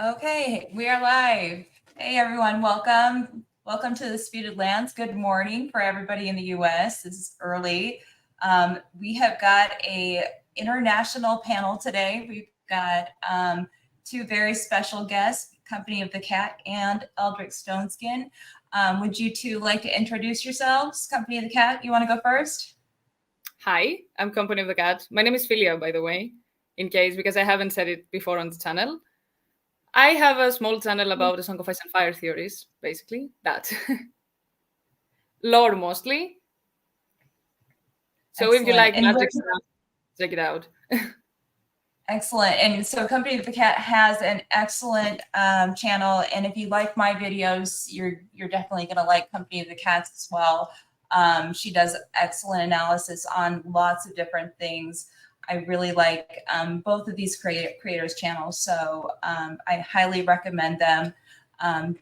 Okay, we are live. Hey everyone, welcome. Welcome to the Disputed Lands. Good morning for everybody in the US. This is early. We have got a international panel today. We've got two very special guests, Company of the Cat and Eldric Stoneskin. Would you two like to introduce yourselves? Company of the Cat, you want to go first? Hi, I'm Company of the Cat. My name is Philia, by the way, because I haven't said it before on the channel. I have a small channel about the Song of Ice and Fire theories, basically. That. Lore, mostly. So Excellent. If you like magic stuff, check it out. Excellent. And so Company of the Cat has an excellent channel. And if you like my videos, you're definitely going to like Company of the Cats as well. She does excellent analysis on lots of different things. I really like both of these creators' channels. So I highly recommend them.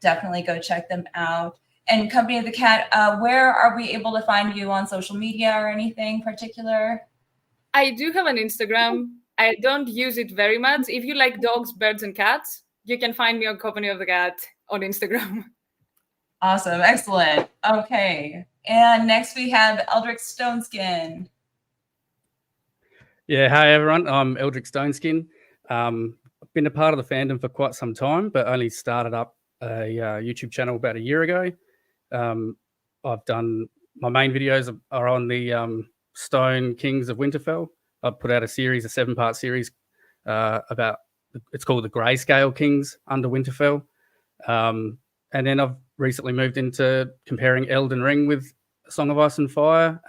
Definitely go check them out. And Company of the Cat, where are we able to find you on social media or anything particular? I do have an Instagram. I don't use it very much. If you like dogs, birds, and cats, you can find me on Company of the Cat on Instagram. Awesome. Excellent. Okay. And next we have Eldric Stoneskin. Yeah, hi everyone. I'm Eldric Stoneskin. I've been a part of the fandom for quite some time, but only started up a YouTube channel about a year ago. I've done my main videos are on the Stone Kings of Winterfell. I've put out a 7-part series about it's called the Grayscale Kings under Winterfell, and then I've recently moved into comparing Elden Ring with Song of Ice and Fire.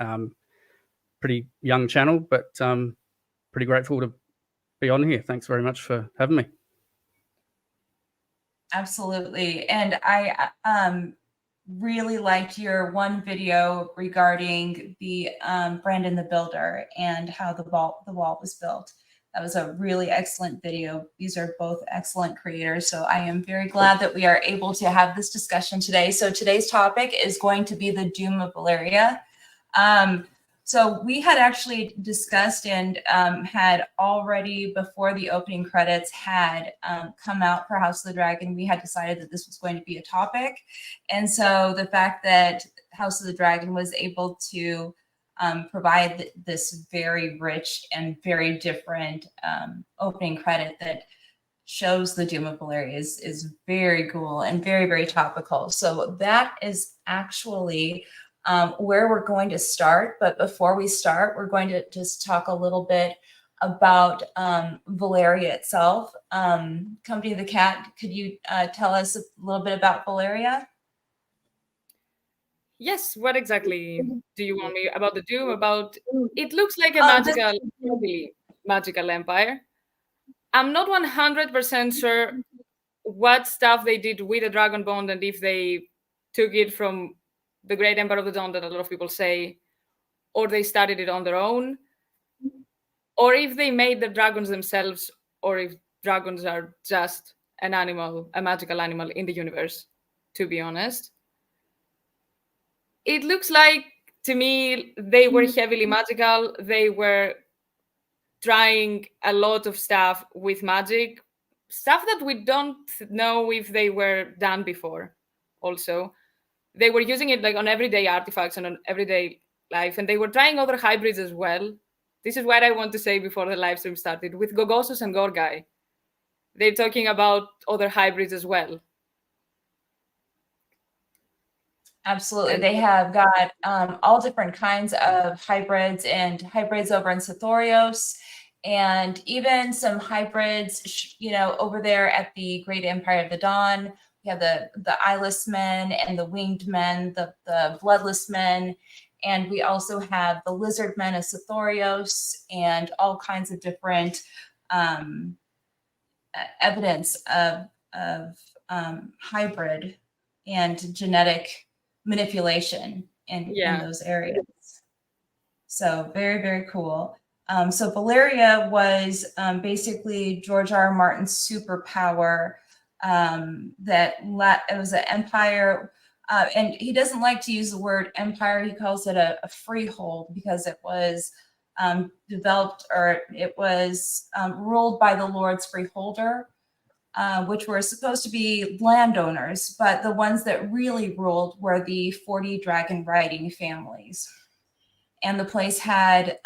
Pretty young channel, but pretty grateful to be on here. Thanks very much for having me. Absolutely. And I really liked your one video regarding the Brandon the Builder and how the wall was built. That was a really excellent video. These are both excellent creators. So I am very glad that we are able to have this discussion today. So today's topic is going to be the Doom of Valyria. So we had actually discussed and had already, before the opening credits had come out for House of the Dragon, we had decided that this was going to be a topic. And so the fact that House of the Dragon was able to provide this very rich and very different opening credit that shows the Doom of Valyria is very cool and very, very topical. So that is actually where we're going to start. But before we start, we're going to just talk a little bit about Valyria itself. Company of the Cat, could you tell us a little bit about Valyria? Yes, what exactly do you want me about the Doom? It looks like a magical empire. I'm not 100% sure what stuff they did with the Dragon Bond and if they took it from the Great Empire of the Dawn that a lot of people say, or they started it on their own, or if they made the dragons themselves, or if dragons are just an animal, a magical animal in the universe, to be honest. It looks like, to me, they were heavily magical. They were trying a lot of stuff with magic, stuff that we don't know if they were done before. Also, they were using it like on everyday artifacts and on everyday life, and they were trying other hybrids as well. This is what I want to say before the live stream started. With Gogosos and Gorgai, they're talking about other hybrids as well. Absolutely. They have got all different kinds of hybrids and hybrids over in Sithorios, and even some hybrids, over there at the Great Empire of the Dawn. We have the eyeless men and the winged men, the bloodless men, and we also have the lizard men of Sithorios and all kinds of different evidence of hybrid and genetic manipulation in those areas. So very, very cool. So Valyria was basically George R. R. Martin's superpower. It was an empire, and he doesn't like to use the word empire. He calls it a freehold because it was developed, or it was ruled by the Lord's freeholder. which were supposed to be landowners, but the ones that really ruled were the 40 dragon riding families. And the place had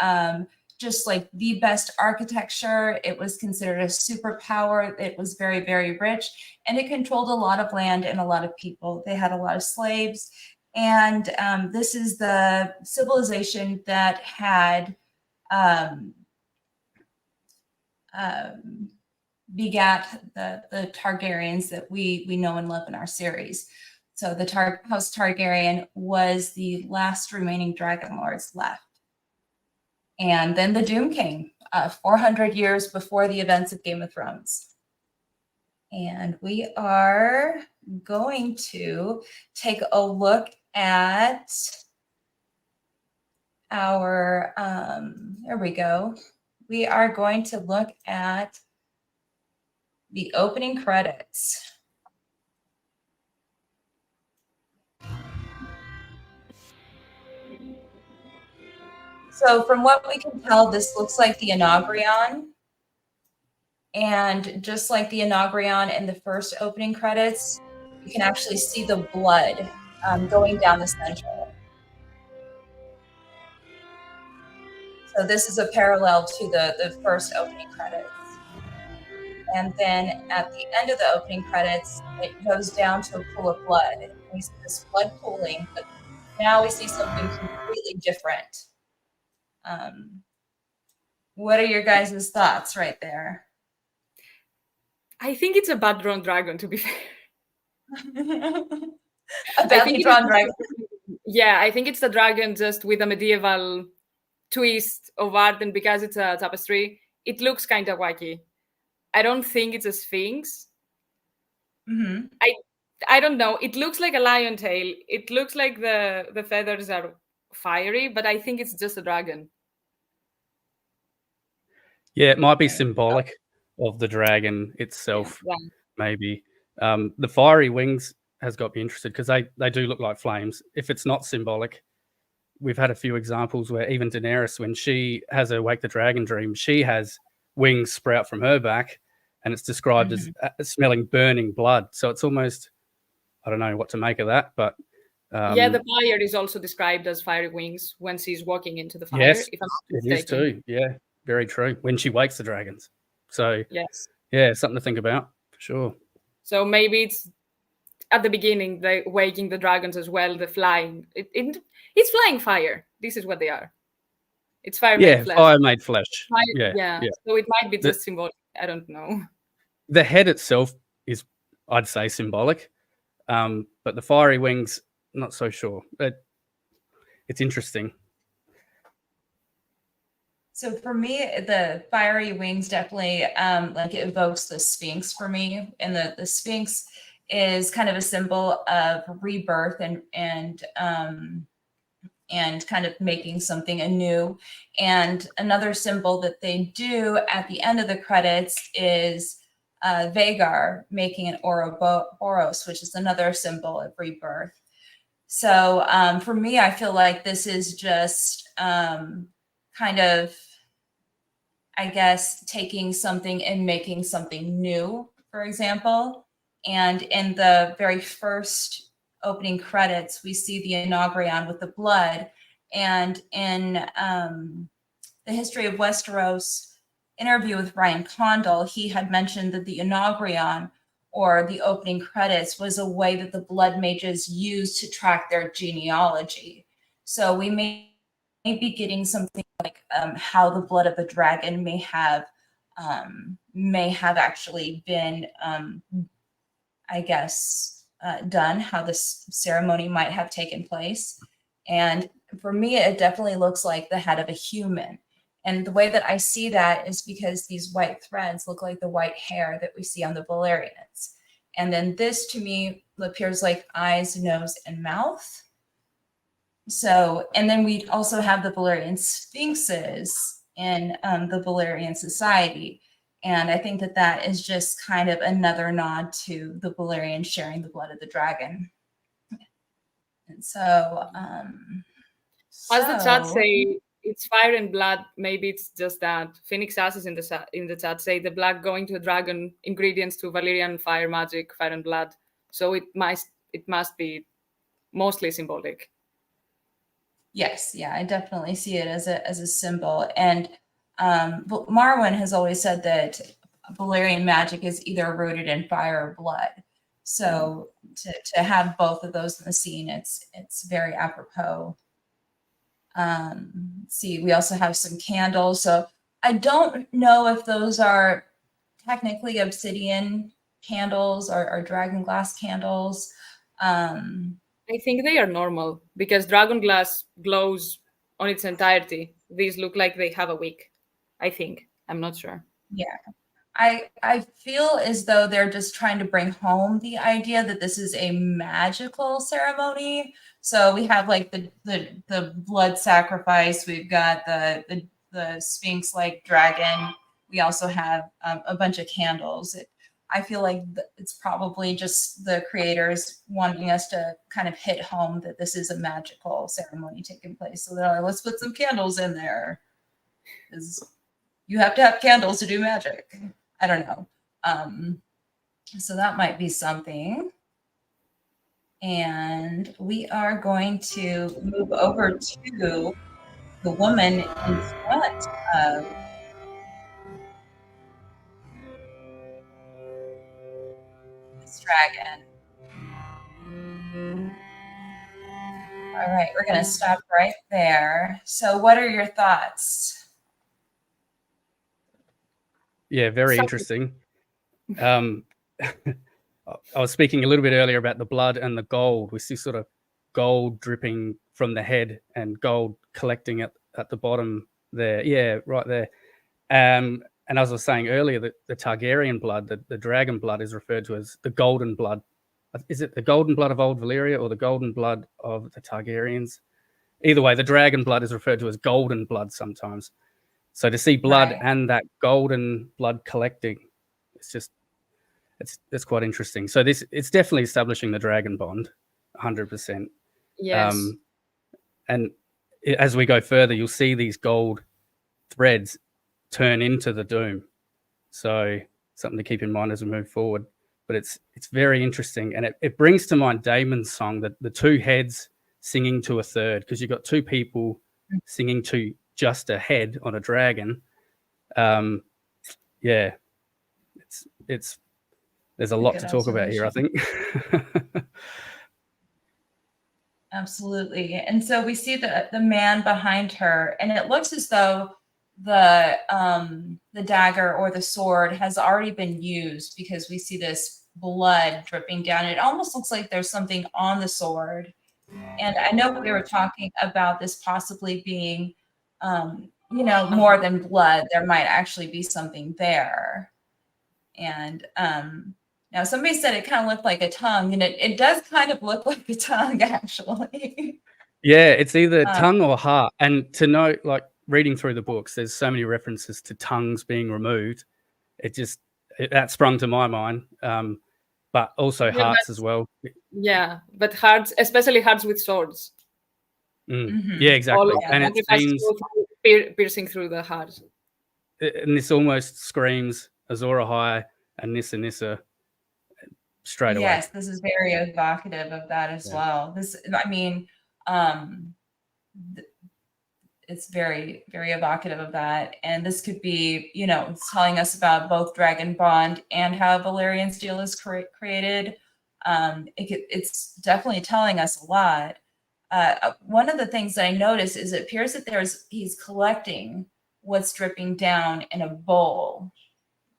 just like the best architecture. It was considered a superpower. It was very, very rich, and it controlled a lot of land and a lot of people. They had a lot of slaves. And this is the civilization that had begat the Targaryens that we know and love in our series. So the House Targaryen was the last remaining dragon lords left. And then the Doom came 400 years before the events of Game of Thrones. And we are going to take a look at our, there we go. We are going to look at the opening credits. So from what we can tell, this looks like the Inaugurion. And just like the Inaugurion in the first opening credits, you can actually see the blood going down the center. So this is a parallel to the first opening credits. And then at the end of the opening credits, it goes down to a pool of blood. And we see this blood pooling, but now we see something completely different. What are your guys' thoughts right there? I think it's a bad drawn dragon, to be fair. A badly drawn dragon. Yeah, I think it's the dragon just with a medieval twist of art, and because it's a tapestry, it looks kind of wacky. I don't think it's a sphinx. Mm-hmm. I don't know. It looks like a lion tail. It looks like the feathers are fiery, but I think it's just a dragon. Yeah, it might be symbolic of the dragon itself, maybe. The fiery wings has got me interested because they do look like flames. If it's not symbolic, we've had a few examples where even Daenerys, when she has her Wake the Dragon dream, she has wings sprout from her back, and it's described as smelling burning blood. So it's almost, I don't know what to make of that, but yeah, the fire is also described as fiery wings when she's walking into the fire. Yes, if I'm not it is too. Yeah, very true. When she wakes the dragons. So yes, yeah, something to think about for sure. So maybe it's at the beginning, they waking the dragons as well. The flying, it's flying fire. This is what they are. It's fire made flesh. Fire made flesh. Fire, yeah. So it might be just symbolic. I don't know. The head itself is, I'd say, symbolic, but the fiery wings, not so sure. But it's interesting. So for me, the fiery wings definitely like it evokes the Sphinx for me, and the Sphinx is kind of a symbol of rebirth and kind of making something anew. And another symbol that they do at the end of the credits is Vagar making an Ouroboros, which is another symbol of rebirth. So for me, I feel like this is just kind of, I guess, taking something and making something new, for example. And in the very first opening credits, we see the Inaugurion with the blood. And in the History of Westeros interview with Ryan Condal, he had mentioned that the Inaugurion, or the opening credits, was a way that the blood mages used to track their genealogy. So we may be getting something like how the blood of the dragon may have actually been, I guess, done, how this ceremony might have taken place. And for me, it definitely looks like the head of a human. And the way that I see that is because these white threads look like the white hair that we see on the Valyrians. And then this, to me, appears like eyes, nose, and mouth. So, and then we also have the Valyrian sphinxes in the Valyrian society. And I think that that is just kind of another nod to the Valyrians sharing the blood of the dragon. And so, as the chat say, it's fire and blood. Maybe it's just that. Phoenix Asses in the chat say the black going to a dragon, ingredients to Valyrian fire magic, fire and blood. So it must be mostly symbolic. Yes, yeah, I definitely see it as a symbol. And but Marwyn has always said that Valyrian magic is either rooted in fire or blood. So to have both of those in the scene, it's very apropos. See, we also have some candles. So I don't know if those are technically obsidian candles or dragon glass candles. I think they are normal because dragon glass glows on its entirety. These look like they have a wick. I think. I'm not sure. Yeah. I feel as though they're just trying to bring home the idea that this is a magical ceremony. So we have like the blood sacrifice. We've got the Sphinx-like dragon. We also have a bunch of candles. I feel like it's probably just the creators wanting us to kind of hit home that this is a magical ceremony taking place. So they're like, let's put some candles in there. Because you have to have candles to do magic. I don't know. So that might be something. And we are going to move over to the woman in front of this dragon. All right, we're going to stop right there. So what are your thoughts? Yeah, very interesting. I was speaking a little bit earlier about the blood and the gold. We see sort of gold dripping from the head and gold collecting at the bottom there. Yeah, right there. And as I was saying earlier, the Targaryen blood, the dragon blood, is referred to as the golden blood. Is it the golden blood of old Valyria or the golden blood of the Targaryens? Either way, the dragon blood is referred to as golden blood sometimes. So to see blood and that golden blood collecting, it's quite interesting. So it's definitely establishing the dragon bond, 100%. Yes. And as we go further, you'll see these gold threads turn into the doom. So something to keep in mind as we move forward. But it's very interesting, and it brings to mind Damon's song, that the two heads singing to a third, because you've got two people singing to just a head on a dragon. Yeah, it's there's a lot to talk about here, I think. Absolutely. And so we see the man behind her, and it looks as though the dagger or the sword has already been used, because we see this blood dripping down. It almost looks like there's something on the sword. And I know we were talking about this possibly being, more than blood. There might actually be something there. And now somebody said it kind of looked like a tongue, and it does kind of look like a tongue, actually. Yeah, it's either tongue or heart. And to know, like, reading through the books, there's so many references to tongues being removed. That sprung to my mind. But also hearts as well. Yeah, but hearts, especially hearts with swords. Yeah, exactly. And it seems piercing through the heart. And this almost screams Azor Ahai and Nissa straight away. Yes, this is very evocative of that as well. It's very, very evocative of that. And this could be, it's telling us about both Dragon Bond and how Valyrian steel is created. It's definitely telling us a lot. One of the things that I noticed is it appears that he's collecting what's dripping down in a bowl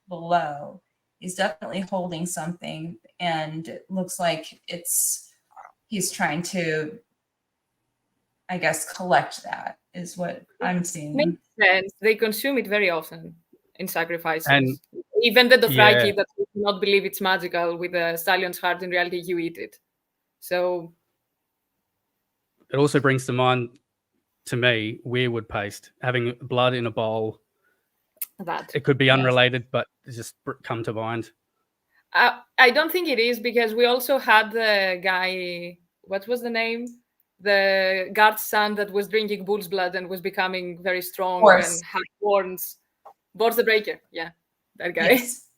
below. He's definitely holding something, and it looks like he's trying to, I guess, collect that is what I'm seeing. Makes sense. They consume it very often in sacrifices. And even the Dothraki that do not believe it's magical with a stallion's heart, in reality, you eat it. So it also brings to mind, to me, weirwood paste, having blood in a bowl. It could be unrelated, but it's just come to mind. I don't think it is, because we also had the guy, what was the name? the guard's son that was drinking bull's blood and was becoming very strong Horse. and had horns. Bors the Breaker, yeah, that guy. Yes.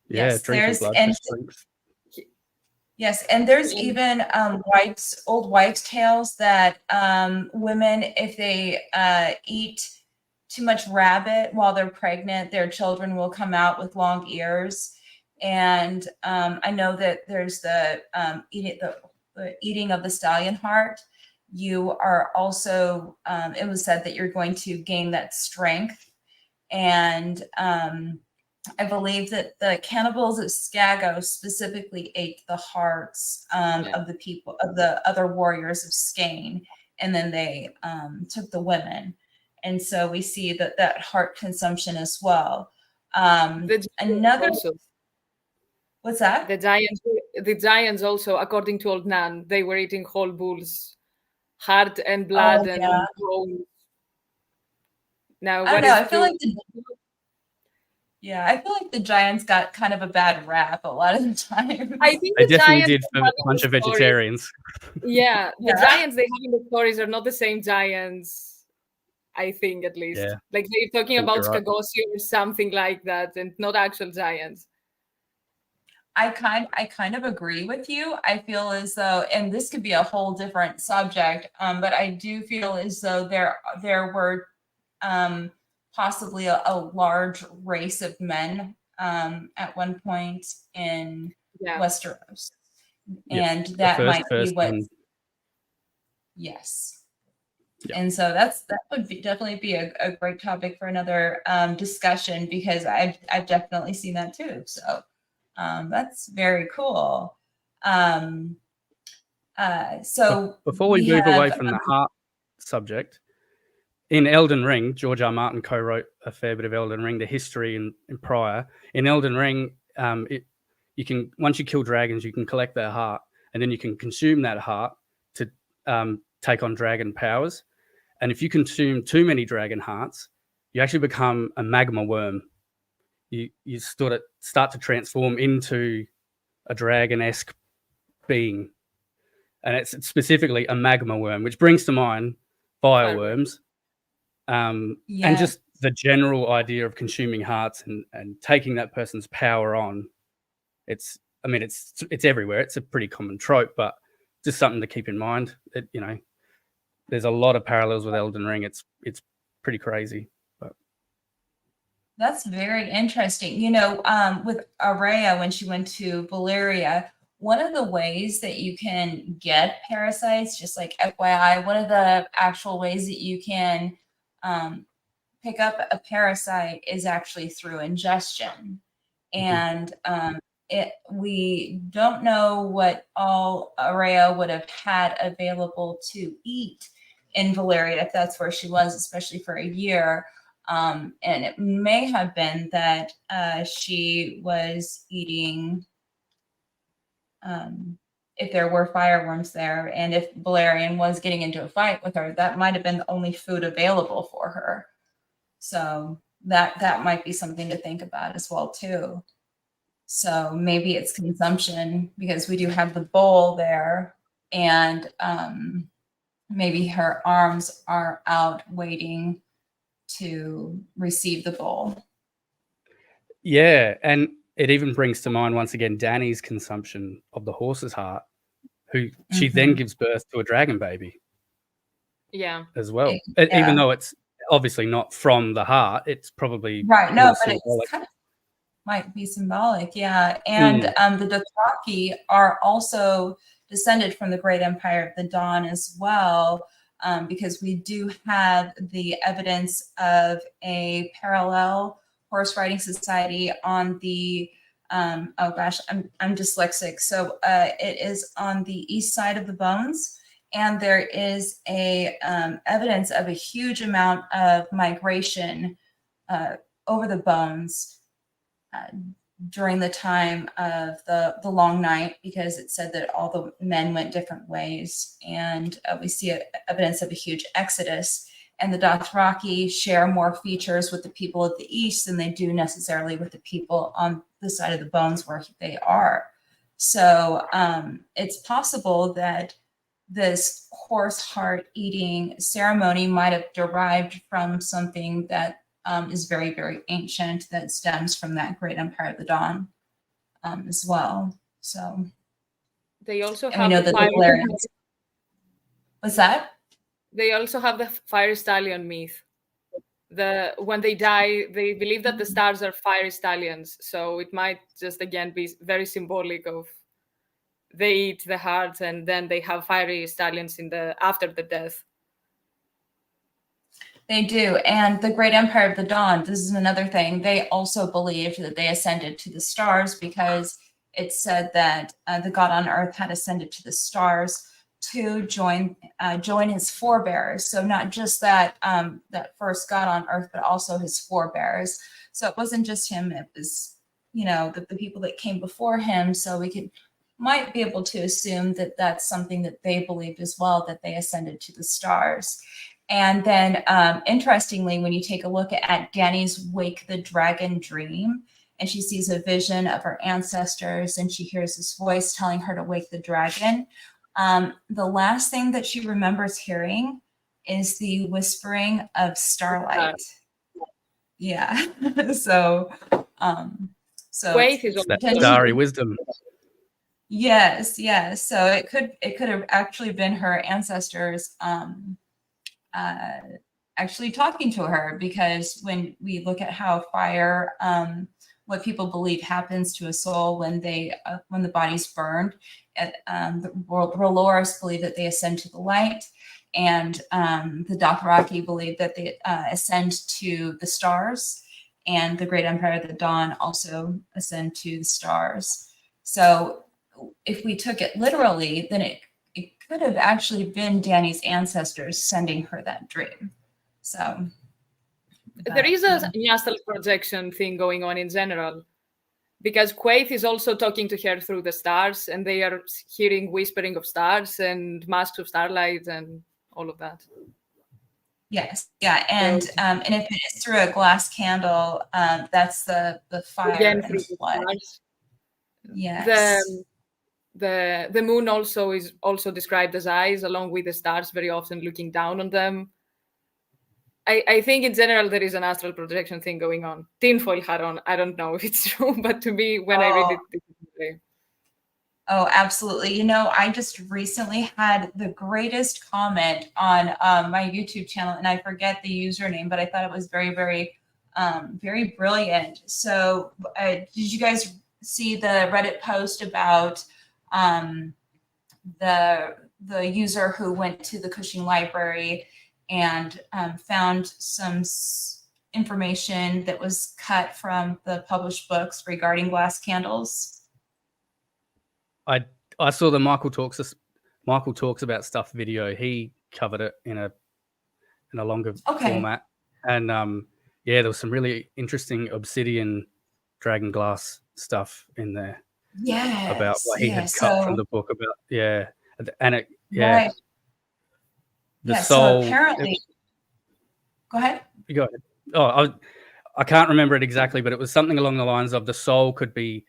Yeah, Yes, drinking there's blood and for strength. yes, and there's even old wives' tales that women, if they eat too much rabbit while they're pregnant, their children will come out with long ears. And I know that there's the eating of the stallion heart. You are also, it was said that you're going to gain that strength. And I believe that the cannibals of Skago specifically ate the hearts of the people, of the other warriors of Skane, and then they took the women. And so we see that heart consumption as well. Another, also, what's that? the giants also, according to Old Nan, they were eating whole bulls, heart and blood and bones. Now, I don't what know. is I feel true? like I feel like the giants got kind of a bad rap a lot of the time. I think They the definitely giants did for a have bunch of the stories- vegetarians. Yeah, the Yeah. giants they have in the stories are not the same giants. I think, at least, Yeah. like they're talking think about you're right. Skagosi or something like that, and not actual giants. I kind of agree with you. I feel as though, and this could be a whole different subject, but I do feel as though there were possibly a large race of men at one point in Westeros, and that might be what. Person. Yes. Yeah. And so that would definitely be a great topic for another discussion, because I've definitely seen that too. So that's very cool. So before we move away from the heart subject, in Elden Ring, George R. Martin co-wrote a fair bit of Elden Ring, the history and prior. In Elden Ring, you can, once you kill dragons, you can collect their heart, and then you can consume that heart to take on dragon powers. And if you consume too many dragon hearts, you actually become a magma worm. You start to transform into a dragon-esque being. And it's specifically a magma worm, which brings to mind fireworms. And just the general idea of consuming hearts and taking that person's power on. It's everywhere. It's a pretty common trope, but just something to keep in mind. There's a lot of parallels with Elden Ring. It's pretty crazy. But that's very interesting. With Araya, when she went to Valyria, one of the ways that you can get parasites, just like FYI, one of the actual ways that you can pick up a parasite is actually through ingestion. And we don't know what all Araya would have had available to eat in Valyria, if that's where she was, especially for a year. And it may have been that she was eating, if there were fireworms there, and if Valyrian was getting into a fight with her, that might have been the only food available for her. So that might be something to think about as well too. So maybe it's consumption, because we do have the bowl there, and maybe her arms are out waiting to receive the bowl. Yeah, and it even brings to mind once again Dany's consumption of the horse's heart, who she then gives birth to a dragon baby. Yeah, as well. Even though it's obviously not from the heart, it's probably right. No, but symbolic. it's kind of might be symbolic, yeah. And the Dothraki are also descended from the Great Empire of the Dawn as well, because we do have the evidence of a parallel horse riding society on the I'm dyslexic, so it is on the east side of the Bones, and there is a evidence of a huge amount of migration over the Bones during the time of the long night, because it said that all the men went different ways, and we see evidence of a huge exodus. And the Dothraki share more features with the people of the east than they do necessarily with the people on the side of the Bones where they are. So it's possible that this horse heart eating ceremony might have derived from something that is very, very ancient, that stems from that great Empire of the Dawn as well. So They also and we have know the that fire. the Valyrians. What's that? They also have the fire stallion myth. When they die, they believe that the stars are fire stallions. So it might just again be very symbolic of they eat the hearts and then they have fiery stallions after the death. They do. And the Great Empire of the Dawn, this is another thing. They also believed that they ascended to the stars because it said that the God on earth had ascended to the stars to join his forebears. So not just that that first God on earth, but also his forebears. So it wasn't just him, it was, you know, the people that came before him. So we might be able to assume that that's something that they believed as well, that they ascended to the stars. And then interestingly, when you take a look at Dany's Wake the Dragon dream, and she sees a vision of her ancestors and she hears this voice telling her to wake the dragon, the last thing that she remembers hearing is the whispering of starlight. Yeah. So Quaithe is that starry wisdom. Yes. So it could have actually been her ancestors actually talking to her, because when we look at how fire, what people believe happens to a soul when the body's burned, the R'hllors believe that they ascend to the light, and the Dothraki believe that they ascend to the stars, and the Great Empire of the Dawn also ascend to the stars. So if we took it literally, then it could have actually been Dany's ancestors sending her that dream. So there is a astral projection thing going on in general, because Quaithe is also talking to her through the stars, and they are hearing whispering of stars and masks of starlight and all of that. Yes, yeah, and if it is through a glass candle, that's the fire again, and blood. Yes. Yes. The moon also is also described as eyes, along with the stars very often looking down on them. I think in general there is an astral projection thing going on. Tinfoil hat on. I don't know if it's true, but to me, when I read it, oh, absolutely. You know, I just recently had the greatest comment on my YouTube channel, and I forget the username, but I thought it was very, very, very brilliant. So did you guys see the Reddit post about the user who went to the Cushing Library and found some information that was cut from the published books regarding glass candles? I saw the Michael Talks About Stuff video. He covered it in a longer format, and yeah, there was some really interesting obsidian dragon glass stuff in there. Yes, about what he had cut from the book about and it right. The So soul. apparently, go ahead. You go ahead. Oh, I can't remember it exactly, but it was something along the lines of the soul could be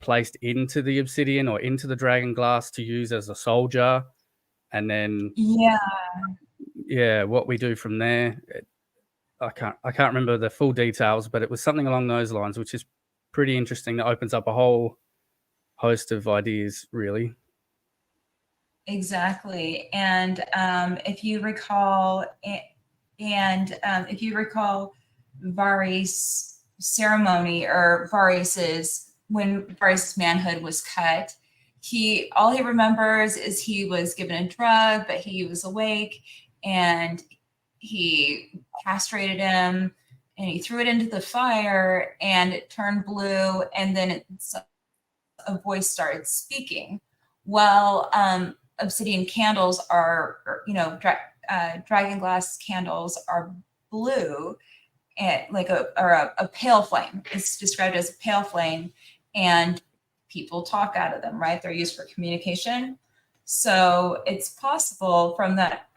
placed into the obsidian or into the dragon glass to use as a soul jar, and then what we do from there. I can't remember the full details, but it was something along those lines, which is pretty interesting. That opens up a whole host of ideas, really. Exactly. And if you recall, Varys' ceremony, or when Varys' manhood was cut, all he remembers is he was given a drug, but he was awake, and he castrated him, and he threw it into the fire, and it turned blue, and then a voice started speaking. Well, obsidian candles are, dragon glass candles are blue, and like a pale flame. It's described as a pale flame, and people talk out of them, right? They're used for communication. So it's possible from that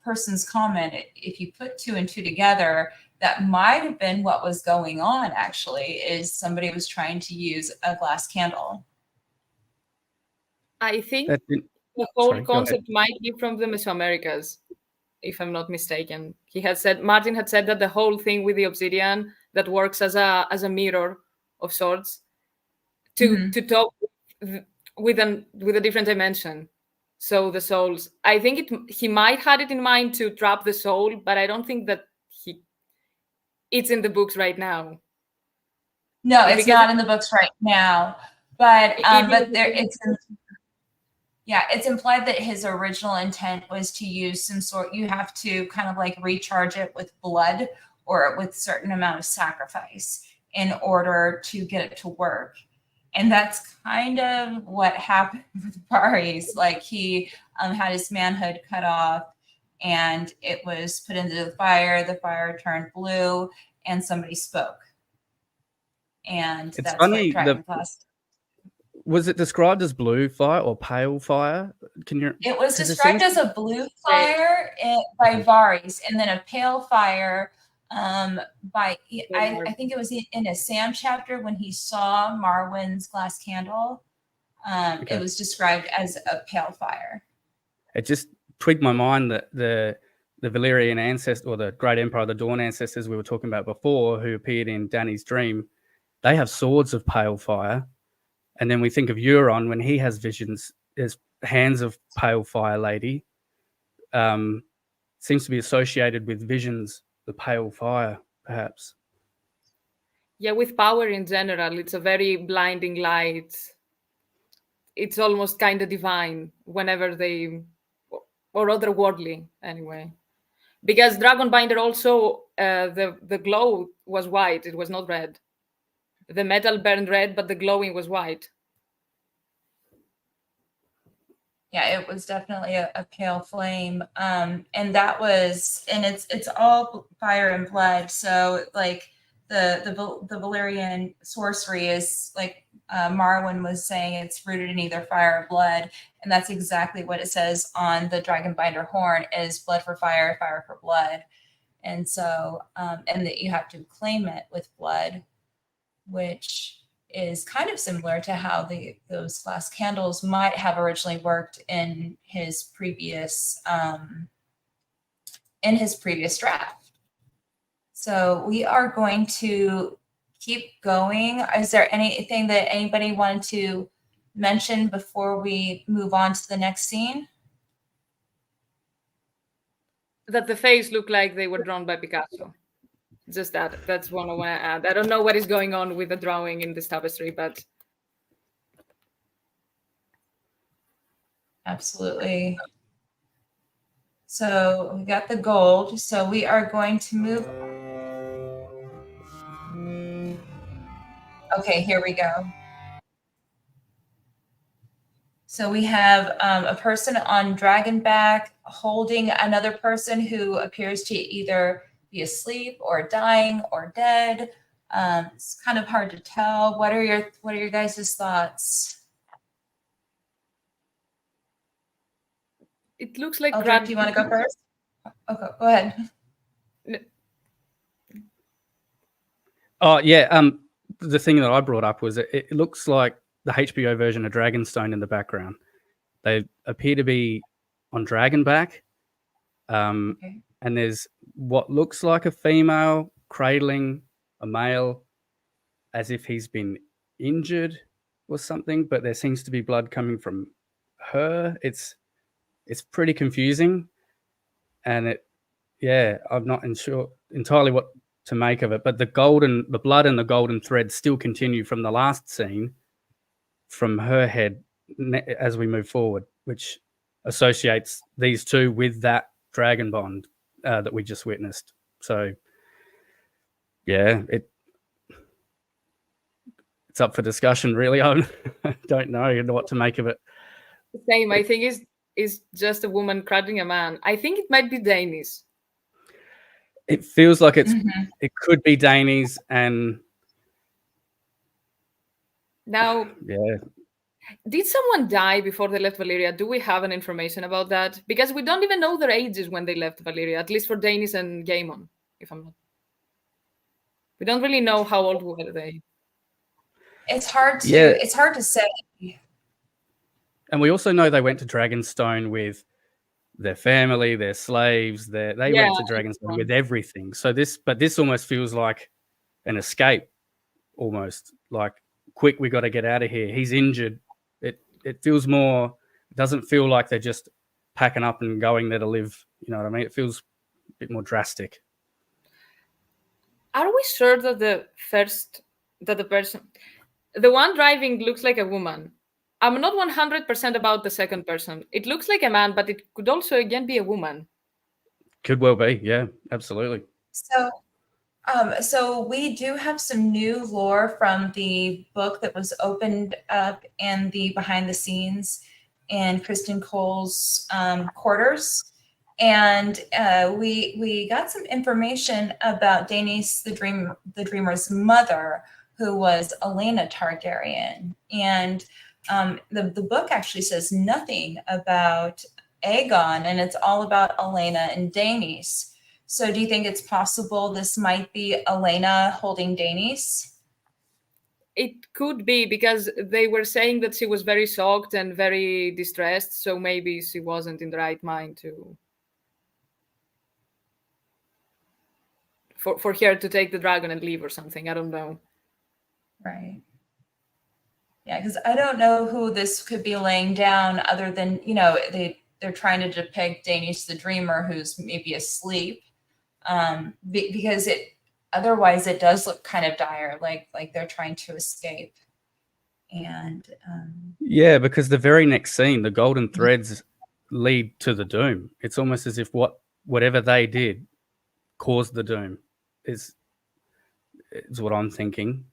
person's comment, if you put two and two together, that might have been what was going on, actually, is somebody was trying to use a glass candle. I think the whole Sorry, go ahead. concept might be from the Mesoamericas, if I'm not mistaken. Martin had said that the whole thing with the obsidian that works as a mirror of sorts to talk with a different dimension. So the souls, I think he might had it in mind to trap the soul, but I don't think that it's in the books right now. No, it's not in the books right now, but it's implied that his original intent was to use some sort. You have to kind of like recharge it with blood or with certain amount of sacrifice in order to get it to work. And that's kind of what happened with Varys. Like he had his manhood cut off and it was put into the fire turned blue and somebody spoke. And it's that's funny, what Dragonglass. Was it described as blue fire or pale fire? It was described as a blue fire by Varys, and then a pale fire by I think it was in a Sam chapter when he saw Marwyn's glass candle. It was described as a pale fire. It just twigged my mind that the Valyrian ancestor, or the Great Empire, the Dawn ancestors we were talking about before, who appeared in Dany's dream, they have swords of pale fire. And then we think of Euron when he has visions, his hands of pale fire lady seems to be associated with visions, the pale fire, perhaps. Yeah, with power in general, it's a very blinding light. It's almost kind of divine whenever or otherworldly anyway. Because Dragonbinder also, the glow was white, it was not red. The metal burned red, but the glowing was white. Yeah, it was definitely a pale flame. And it's all fire and blood. So like the Valyrian sorcery is like Marwyn was saying, it's rooted in either fire or blood. And that's exactly what it says on the Dragonbinder horn is blood for fire, fire for blood. And so, and that you have to claim it with blood, which is kind of similar to how those glass candles might have originally worked in his previous draft. So we are going to keep going. Is there anything that anybody wanted to mention before we move on to the next scene? That the face looked like they were drawn by Picasso. Just that's one I want to add. I don't know what is going on with the drawing in this tapestry, but absolutely. So we got the gold. So we are going to move. Okay, here we go. So we have a person on dragonback holding another person who appears to either be asleep or dying or dead. It's kind of hard to tell. What are your guys' thoughts? it looks like Eldric, do you want to go first? Okay, go ahead. Oh yeah. The thing that I brought up was it looks like the HBO version of Dragonstone in the background. They appear to be on dragonback. Okay. And there's what looks like a female cradling a male as if he's been injured or something, but there seems to be blood coming from her. It's pretty confusing, and I'm not sure entirely what to make of it. But the blood and the golden thread still continue from the last scene from her head as we move forward, which associates these two with that dragon bond that we just witnessed. So yeah, it's up for discussion, really. I don't know what to make of it. Same. I think is just a woman cradling a man. I think it might be Daenerys. It feels like it could be Daenerys, and now yeah. Did someone die before they left Valyria? Do we have any information about that? Because we don't even know their ages when they left Valyria, at least for Daenerys and Gaemon, if I'm not. We don't really know how old were they. It's hard to say. And we also know they went to Dragonstone with their family, their slaves. They went to Dragonstone with everything. So this almost feels like an escape, almost like, quick, we got to get out of here. He's injured. It feels more. It doesn't feel like they're just packing up and going there to live. You know what I mean? It feels a bit more drastic. Are we sure that the one driving looks like a woman? I'm not 100% about the second person. It looks like a man, but it could also again be a woman. Could well be. Yeah, absolutely. So we do have some new lore from the book that was opened up and the behind the scenes in Kristen Cole's quarters. And we got some information about Daenerys the Dreamer's mother, who was Olenna Targaryen. And the book actually says nothing about Aegon, and it's all about Olenna and Daenerys. So do you think it's possible this might be Olenna holding Daenerys? It could be, because they were saying that she was very shocked and very distressed, so maybe she wasn't in the right mind for her to take the dragon and leave or something. I don't know. Right. Yeah, because I don't know who this could be laying down other than, they're trying to depict Daenerys the Dreamer, who's maybe asleep, because otherwise it does look kind of dire, like they're trying to escape. And yeah, because the very next scene, the golden threads lead to the doom. It's almost as if whatever they did caused the doom, is what I'm thinking.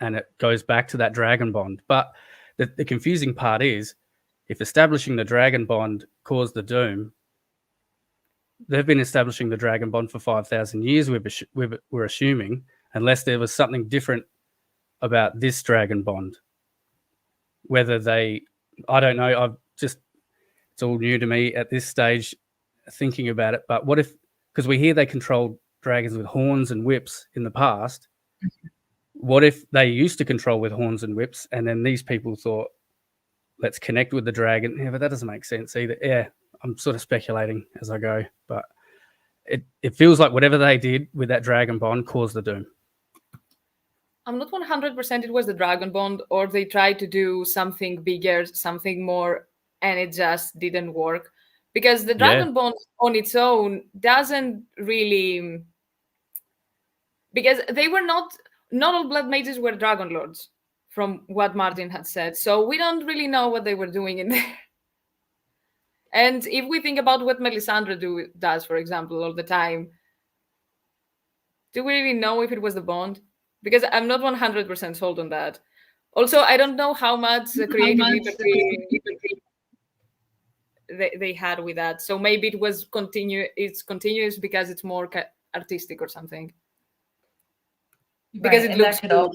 And it goes back to that dragon bond. But the confusing part is, if establishing the dragon bond caused the doom, they've been establishing the dragon bond for 5,000 years, we're assuming, unless there was something different about this dragon bond. Whether I don't know, it's all new to me at this stage thinking about it. But what if, because we hear they controlled dragons with horns and whips in the past, what if they used to control with horns and whips, and then these people thought, let's connect with the dragon? Yeah, but that doesn't make sense either. Yeah, I'm sort of speculating as I go, but it feels like whatever they did with that dragon bond caused the doom. I'm not 100% it was the dragon bond, or they tried to do something bigger, something more, and it just didn't work. Because the dragon bond on its own doesn't really... Because they were not all blood mages were dragon lords, from what Martin had said. So we don't really know what they were doing in there. And if we think about what Melisandre does, for example, all the time, do we really know if it was the bond? Because I'm not 100% sold on that. Also, I don't know how much creative liberty they had with that. So maybe it was it's continuous because it's more artistic or something. Because it looks cool.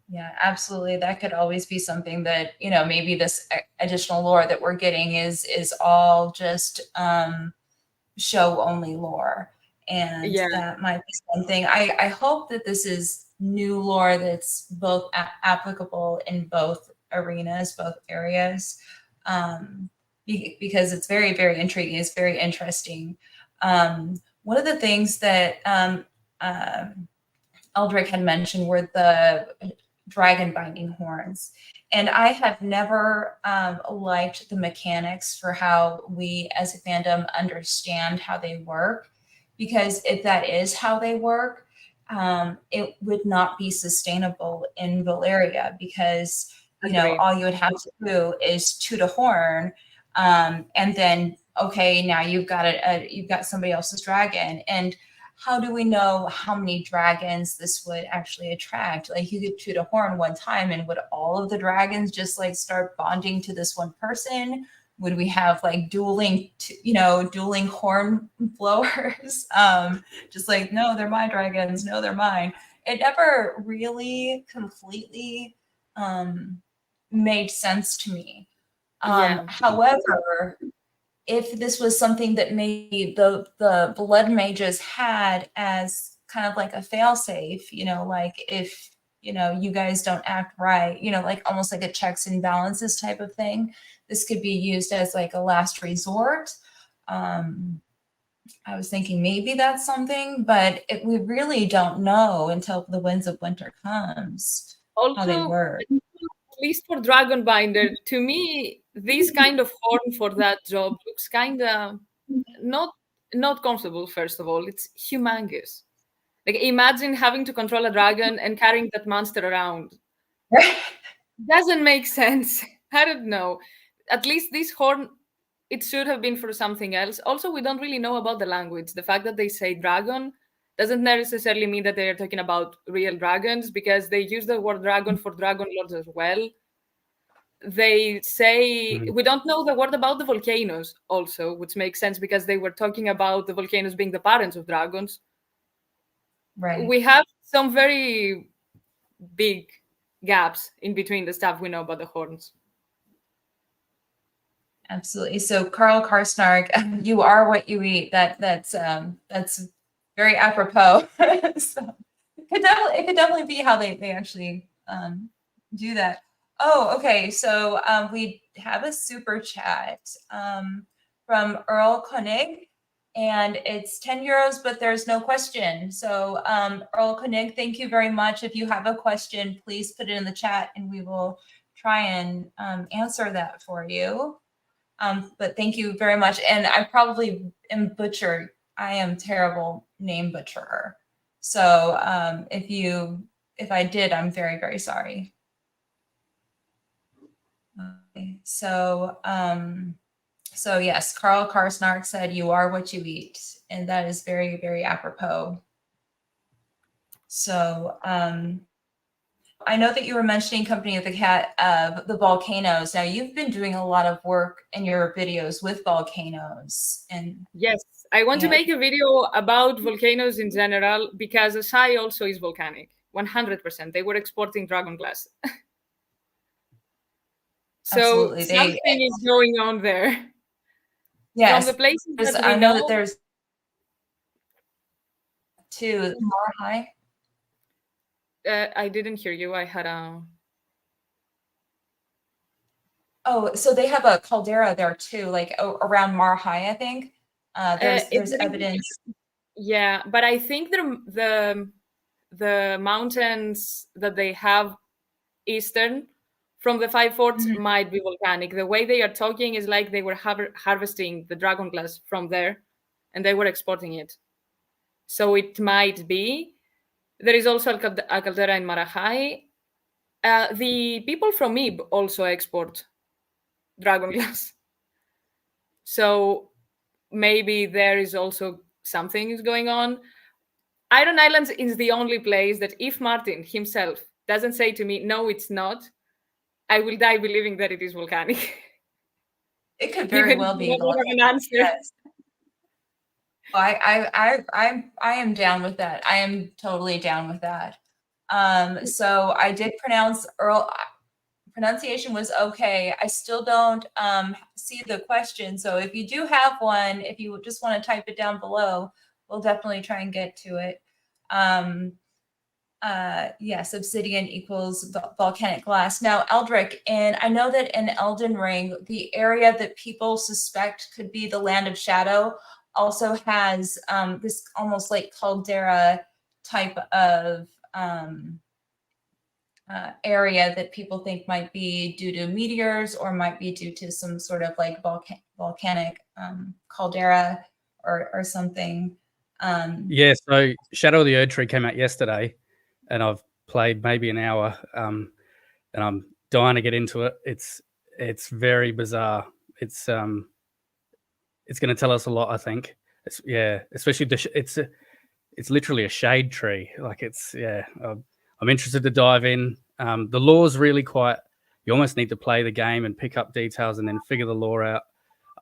Yeah, absolutely. That could always be something that, maybe this additional lore that we're getting is all just show only lore. And that might be something. I hope that this is new lore that's both applicable in both arenas, both areas, because it's very, very intriguing. It's very interesting. One of the things that Eldric had mentioned were the dragon binding horns. And I have never liked the mechanics for how we as a fandom understand how they work, because if that is how they work, it would not be sustainable in Valyria, because all you would have to do is toot a horn, and then now you've got somebody else's dragon. And how do we know how many dragons this would actually attract? Like, you could toot a horn one time, and would all of the dragons just start bonding to this one person? Would we have dueling horn blowers? Just no, they're my dragons. No, they're mine. It never really completely made sense to me. However, if this was something that maybe the blood mages had as kind of like a failsafe, if you guys don't act right, like almost like a checks and balances type of thing. This could be used as like a last resort. I was thinking maybe that's something, but we really don't know until the Winds of Winter comes how they Also, work. at least for Dragonbinder, to me, this kind of horn for that job looks kind of not comfortable. First of all, it's humongous. Like, imagine having to control a dragon and carrying that monster around. Doesn't make sense. I don't know. At least this horn, it should have been for something else. Also, we don't really know about the language. The fact that they say dragon doesn't necessarily mean that they're talking about real dragons, because they use the word dragon for dragon lords as well. They say we don't know the word about the volcanoes also, which makes sense because they were talking about the volcanoes being the parents of dragons. Right. We have some very big gaps in between the stuff we know about the horns. Absolutely. So Carl Karsnark, you are what you eat. That's very apropos. So it could definitely be how they actually do that. Oh, okay. So we have a super chat from Earl Koenig, and it's 10 euros, but there's no question. So Earl Koenig, thank you very much. If you have a question, please put it in the chat and we will try and answer that for you. But thank you very much. And I probably am butchered. I am terrible name butcherer. So if I did, I'm very, very sorry. Okay. So yes, Carl Karsnark said, "You are what you eat," and that is very, very apropos. So I know that you were mentioning Company of the Cat of the volcanoes. Now you've been doing a lot of work in your videos with volcanoes, and yes, I want to make a video about volcanoes in general because Asai also is volcanic. 100%. They were exporting dragon glass. So absolutely, something is going on there. Yes, from the places that I we know that there's two more high. I didn't hear you. I had a. Oh, so they have a caldera there too, like around Mar High, I think. There's evidence. Yeah, but I think the mountains that they have eastern from the Five Forts might be volcanic. The way they are talking is like they were harvesting the dragon glass from there, and they were exporting it. So it might be. There is also a caldera in Marahai. The people from Ib also export dragon glass. So maybe there is also something is going on. Iron Islands is the only place that if Martin himself doesn't say to me, no, it's not, I will die believing that it is volcanic. It could very well be. An answer. Yes. I am down with that. I am totally down with that. So I did pronounce Earl. Pronunciation was okay. I still don't see the question. So if you do have one, if you just want to type it down below, we'll definitely try and get to it. Yes, obsidian equals volcanic glass. Now, Eldric, and I know that in Elden Ring, the area that people suspect could be the Land of Shadow also has this almost like caldera type of area that people think might be due to meteors or might be due to some sort of like volcanic caldera or something. Yeah, so Shadow of the Erdtree came out yesterday, and I've played maybe an hour, and I'm dying to get into it. It's very bizarre. It's going to tell us a lot, I think. Especially it's literally a shade tree. Like I'm interested to dive in. The lore's really quite. You almost need to play the game and pick up details and then figure the lore out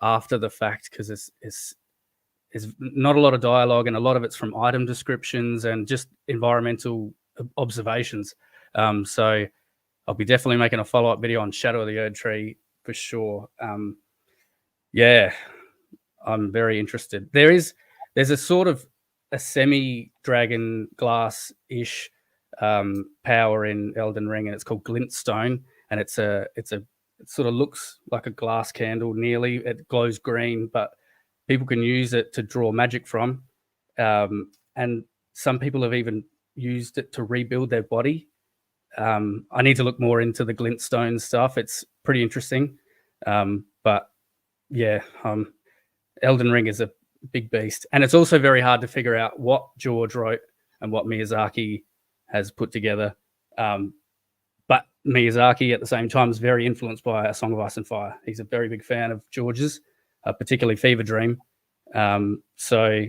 after the fact, because it's not a lot of dialogue, and a lot of it's from item descriptions and just environmental observations. So I'll be definitely making a follow-up video on Shadow of the Erdtree for sure. Yeah, I'm very interested. There's a sort of a semi-dragon glass-ish power in Elden Ring, and it's called Glintstone, and it sort of looks like a glass candle nearly. It glows green, but people can use it to draw magic from, and some people have even used it to rebuild their body. I need to look more into the Glintstone stuff. It's pretty interesting, but yeah, Elden Ring is a big beast, and it's also very hard to figure out what George wrote and what Miyazaki has put together. But Miyazaki, at the same time, is very influenced by A Song of Ice and Fire. He's a very big fan of George's, particularly Fever Dream. So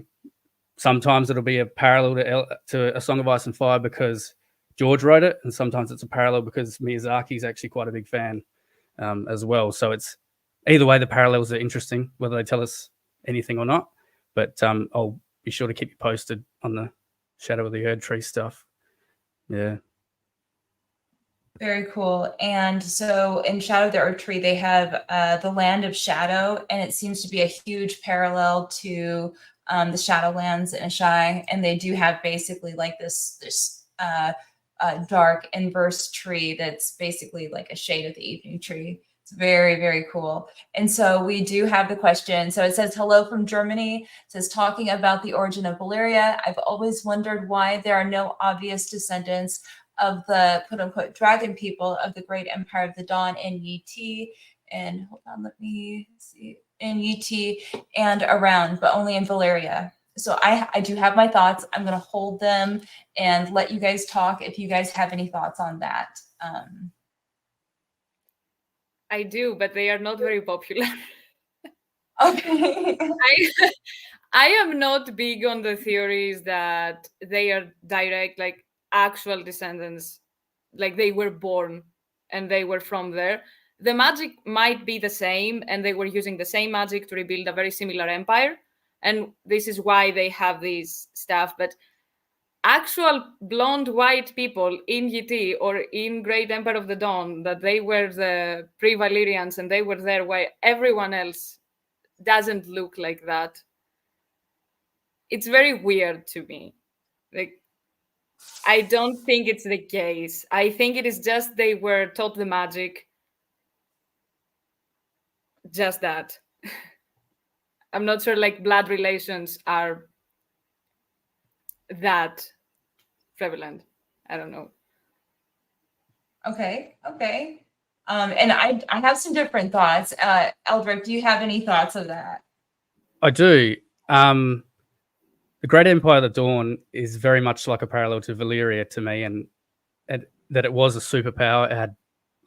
sometimes it'll be a parallel to A Song of Ice and Fire because George wrote it, and sometimes it's a parallel because Miyazaki is actually quite a big fan as well. So it's either way, the parallels are interesting, whether they tell us anything or not. But I'll be sure to keep you posted on the Shadow of the Erdtree stuff. Yeah. Very cool. And so in Shadow of the Erdtree, they have the Land of Shadow, and it seems to be a huge parallel to the Shadowlands in Ashai. And they do have basically like this dark inverse tree that's basically like a shade of the evening tree. It's very, very cool. And so we do have the question. So it says, hello from Germany. It says, talking about the origin of Valyria, I've always wondered why there are no obvious descendants of the quote-unquote dragon people of the great empire of the dawn in Yi and hold on, let me see, in Yi and around, but only in Valyria. So I do have my thoughts. I'm going to hold them and let you guys talk if you guys have any thoughts on that. I do, but they are not very popular. Okay. I am not big on the theories that they are direct, like actual descendants, like they were born and they were from there. The magic might be the same, and they were using the same magic to rebuild a very similar empire. And this is why they have this stuff. But actual blonde white people in YT or in Great Empire of the Dawn, that they were the pre-Valyrians and they were there while everyone else doesn't look like that. It's very weird to me. Like, I don't think it's the case. I think it is just they were taught the magic. Just that. I'm not sure like blood relations are that prevalent. I don't know. Okay. And I have some different thoughts. Eldric, do you have any thoughts of that? I do. The Great Empire of the Dawn is very much like a parallel to Valyria to me, and that it was a superpower. It had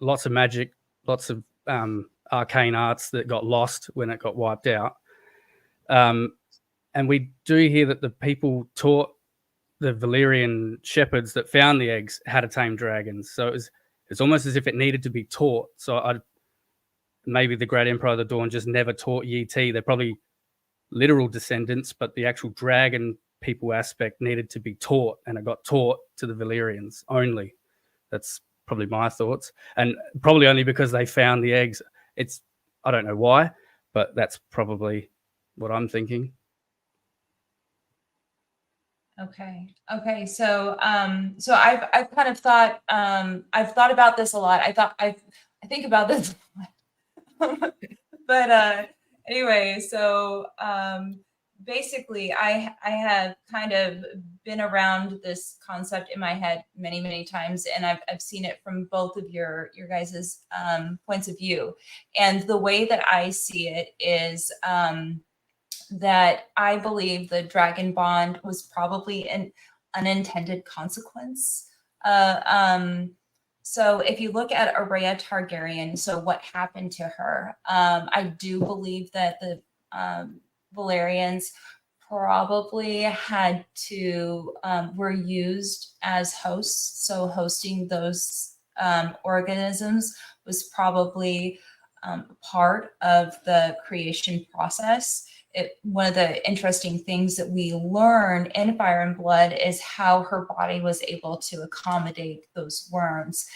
lots of magic, lots of arcane arts that got lost when it got wiped out. And we do hear that the people taught the Valyrian shepherds that found the eggs how to tame dragons. So it's almost as if it needed to be taught. So maybe the Great Empire of the Dawn just never taught YT. They're probably literal descendants, but the actual dragon people aspect needed to be taught, and it got taught to the Valyrians only. That's probably my thoughts, and probably only because they found the eggs. I don't know why, but that's probably what I'm thinking. Okay. So I've kind of thought I've thought about this a lot. I think about this a lot. But anyway, so basically I have kind of been around this concept in my head many times, and I've seen it from both of your guys's points of view. And the way that I see it is that I believe the dragon bond was probably an unintended consequence. So if you look at Arya Targaryen, so what happened to her? I do believe that the Valyrians probably had to were used as hosts. So hosting those organisms was probably part of the creation process. One of the interesting things that we learn in Fire and Blood is how her body was able to accommodate those worms,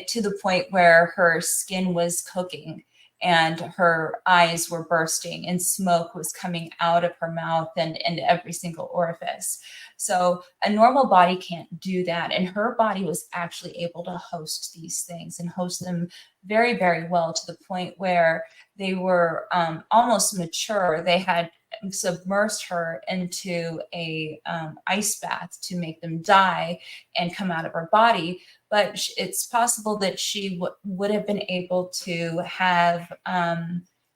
to the point where her skin was cooking. and her eyes were bursting and smoke was coming out of her mouth and every single orifice. So a normal body can't do that. And her body was actually able to host these things and host them very, very well, to the point where they were almost mature. They had submersed her into a ice bath to make them die and come out of her body. But it's possible that she would have been able to have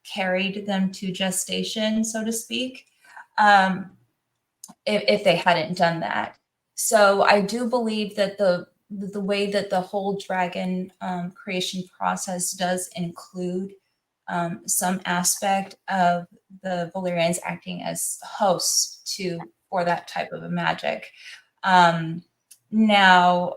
carried them to gestation, so to speak, if they hadn't done that. So I do believe that the way that the whole dragon creation process does include some aspect of the Valyrians acting as hosts for that type of a magic. Now,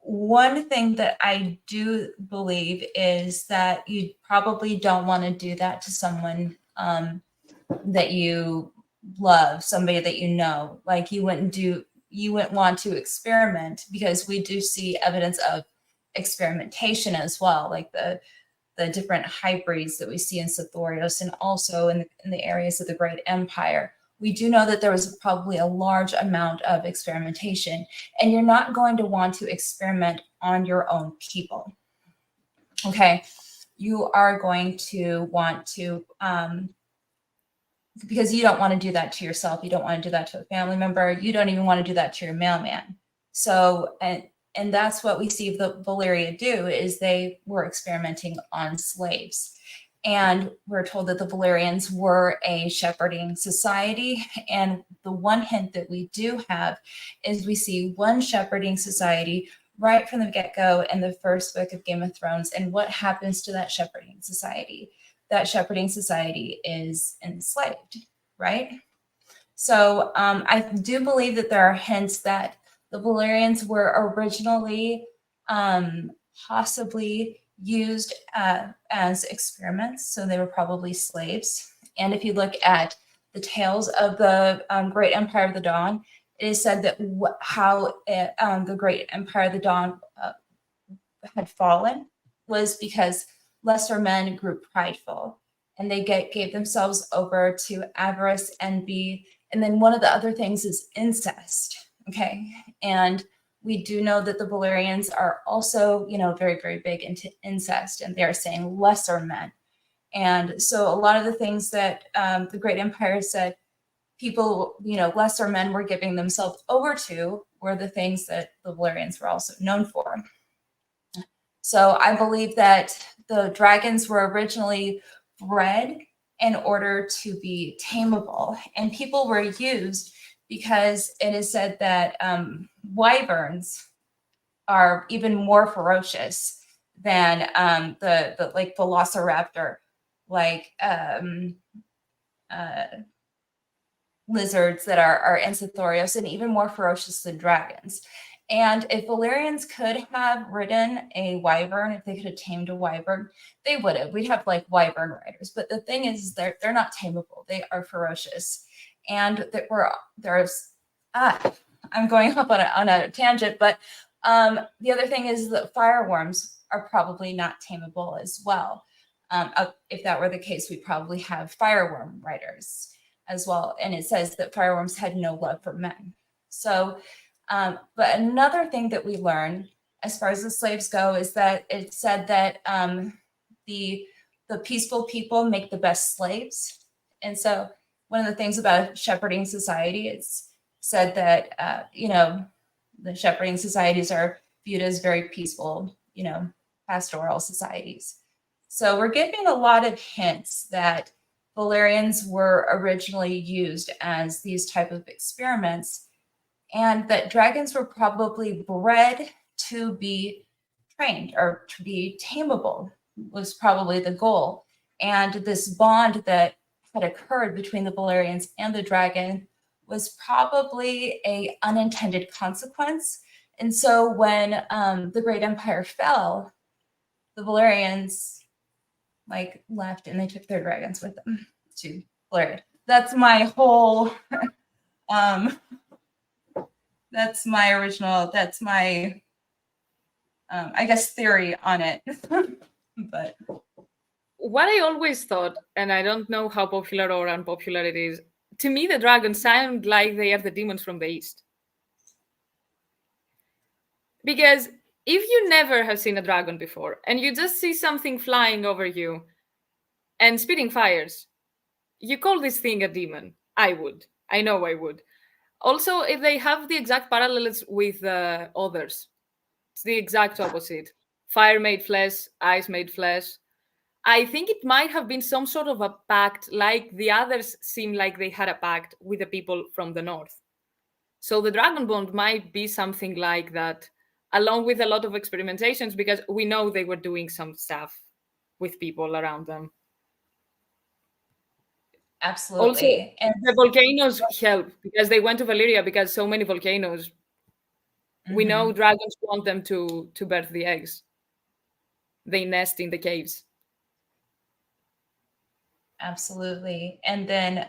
one thing that I do believe is that you probably don't want to do that to someone that you love, somebody that you know. Like you wouldn't want to experiment, because we do see evidence of experimentation as well, like the different hybrids that we see in Sithorios and also in the areas of the Great Empire. We do know that there was probably a large amount of experimentation, and you're not going to want to experiment on your own people. Okay, you are going to want to, because you don't want to do that to yourself. You don't want to do that to a family member. You don't even want to do that to your mailman. So, and that's what we see the Valyria do, is they were experimenting on slaves. And we're told that the Valyrians were a shepherding society. And the one hint that we do have is we see one shepherding society right from the get-go in the first book of Game of Thrones. And what happens to that shepherding society? That shepherding society is enslaved, right? So I do believe that there are hints that the Valyrians were originally possibly used as experiments. So they were probably slaves. And if you look at the tales of the Great Empire of the Dawn, it is said that how the Great Empire of the Dawn had fallen was because lesser men grew prideful, and they gave themselves over to avarice, envy, and then one of the other things is incest. Okay, and we do know that the Valyrians are also, very, very big into incest, and they are saying lesser men. And so a lot of the things that the Great Empire said people, lesser men were giving themselves over to were the things that the Valyrians were also known for. So I believe that the dragons were originally bred in order to be tameable, and people were used because it is said that wyverns are even more ferocious than the like velociraptor, like lizards that are in Sithorios, and even more ferocious than dragons. And if Valyrians could have ridden a wyvern, if they could have tamed a wyvern, they would have. We'd have like wyvern riders. But the thing is, they're not tameable. They are ferocious. And I'm going up on a tangent, but the other thing is that fireworms are probably not tameable as well. If that were the case, we'd probably have fireworm riders as well. And it says that fireworms had no love for men. So, but another thing that we learn as far as the slaves go is that it said that the peaceful people make the best slaves. And so one of the things about shepherding society, it's said that, the shepherding societies are viewed as very peaceful, pastoral societies. So we're getting a lot of hints that Valyrians were originally used as these type of experiments, and that dragons were probably bred to be trained or to be tameable was probably the goal. And this bond that had occurred between the Valyrians and the dragon was probably a unintended consequence. And so when the Great Empire fell, the Valyrians left and they took their dragons with them to Valyria. That's my whole that's my I guess theory on it. But what I always thought, and I don't know how popular or unpopular it is, to me the dragons sound like they are the demons from the east. Because if you never have seen a dragon before and you just see something flying over you and spitting fires, you call this thing a demon. I would. I know I would. Also, if they have the exact parallels with others, it's the exact opposite. Fire made flesh, ice made flesh. I think it might have been some sort of a pact, like the others seem like they had a pact with the people from the north. So the dragon bond might be something like that, along with a lot of experimentations, because we know they were doing some stuff with people around them. Also, Absolutely. And the volcanoes help because they went to Valyria because so many volcanoes. We know dragons want them to birth the eggs. They nest in the caves. absolutely. And then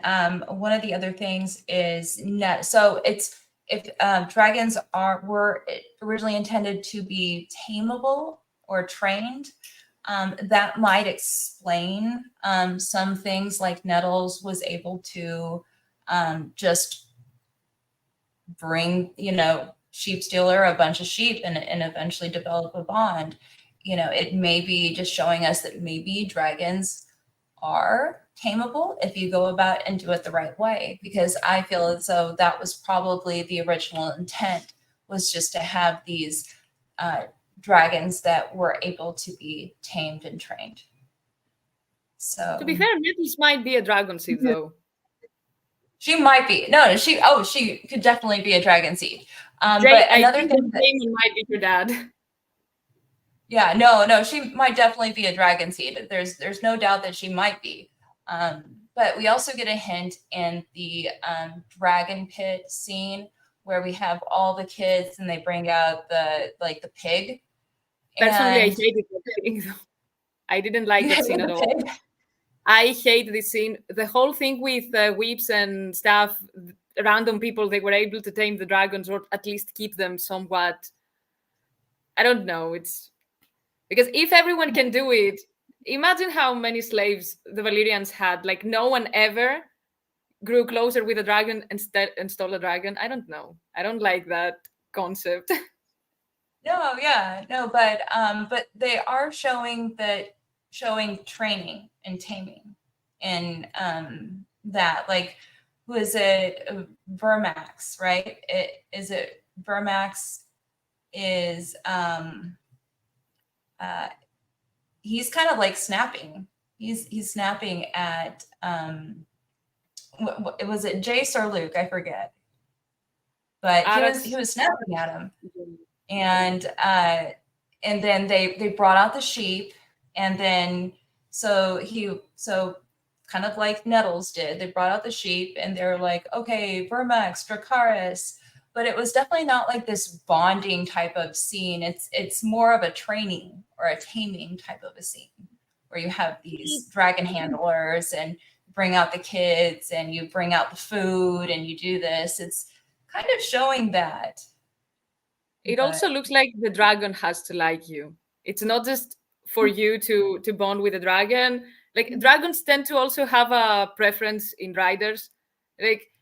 one of the other things is net. So it's if dragons were originally intended to be tameable or trained, that might explain some things like Nettles was able to just bring, sheep stealer a bunch of sheep and eventually develop a bond. It may be just showing us that maybe dragons are tameable if you go about and do it the right way, because I feel as though that was probably the original intent, was just to have these dragons that were able to be tamed and trained. So To be fair, Nettles might be a dragon seed, though. she might be. No, she could definitely be a dragon seed. But another thing that Damon might be your dad. Yeah, no, she might definitely be a dragon seed. There's no doubt that she might be. But we also get a hint in the dragon pit scene where we have all the kids and they bring out the pig. Personally, I And hated that thing. I didn't like that scene at all. pig. I hate this scene. The whole thing with whips and stuff, random people, they were able to tame the dragons or at least keep them somewhat. I don't know. It's because if everyone can do it, imagine how many slaves the Valyrians had. Like no one ever grew closer with a dragon and stole a dragon. I don't know. I don't like that concept. No, but they are showing training and taming, and that, like, who is it? Vermax, right? Is it Vermax? Is he's kind of like snapping. He's snapping at was it Jace or Luke? I forget. But he was snapping at him. And then they brought out the sheep, and then so kind of like Nettles did, they brought out the sheep and they're like, okay, Vermax, Dracarys. But it was definitely not like this bonding type of scene. It's more of a training or a taming type of a scene where you have these dragon handlers and bring out the kids and you bring out the food and you do this. It's kind of showing that. It also looks like the dragon has to like you. It's not just for you to bond with the dragon. Like dragons tend to also have a preference in riders. Like,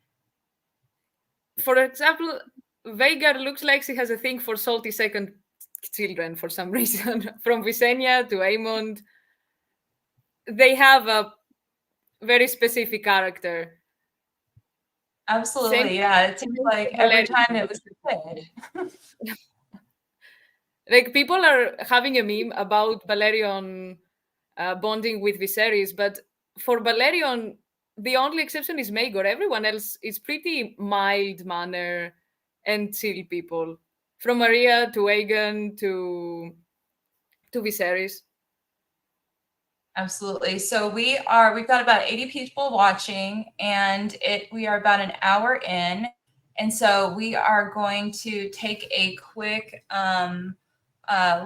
for example, Vhagar looks like she has a thing for salty second children for some reason. From Visenya to Aemond, they have a very specific character. Absolutely, yeah. It seems like every time it was the kid. Like people are having a meme about Valyrian bonding with Viserys, but for Valyrian, the only exception is Maegor. Everyone else is pretty mild manner and chill people. From Maria to Aegon to Viserys. Absolutely. So we've got about 80 people watching, and we are about an hour in. And so we are going to take a quick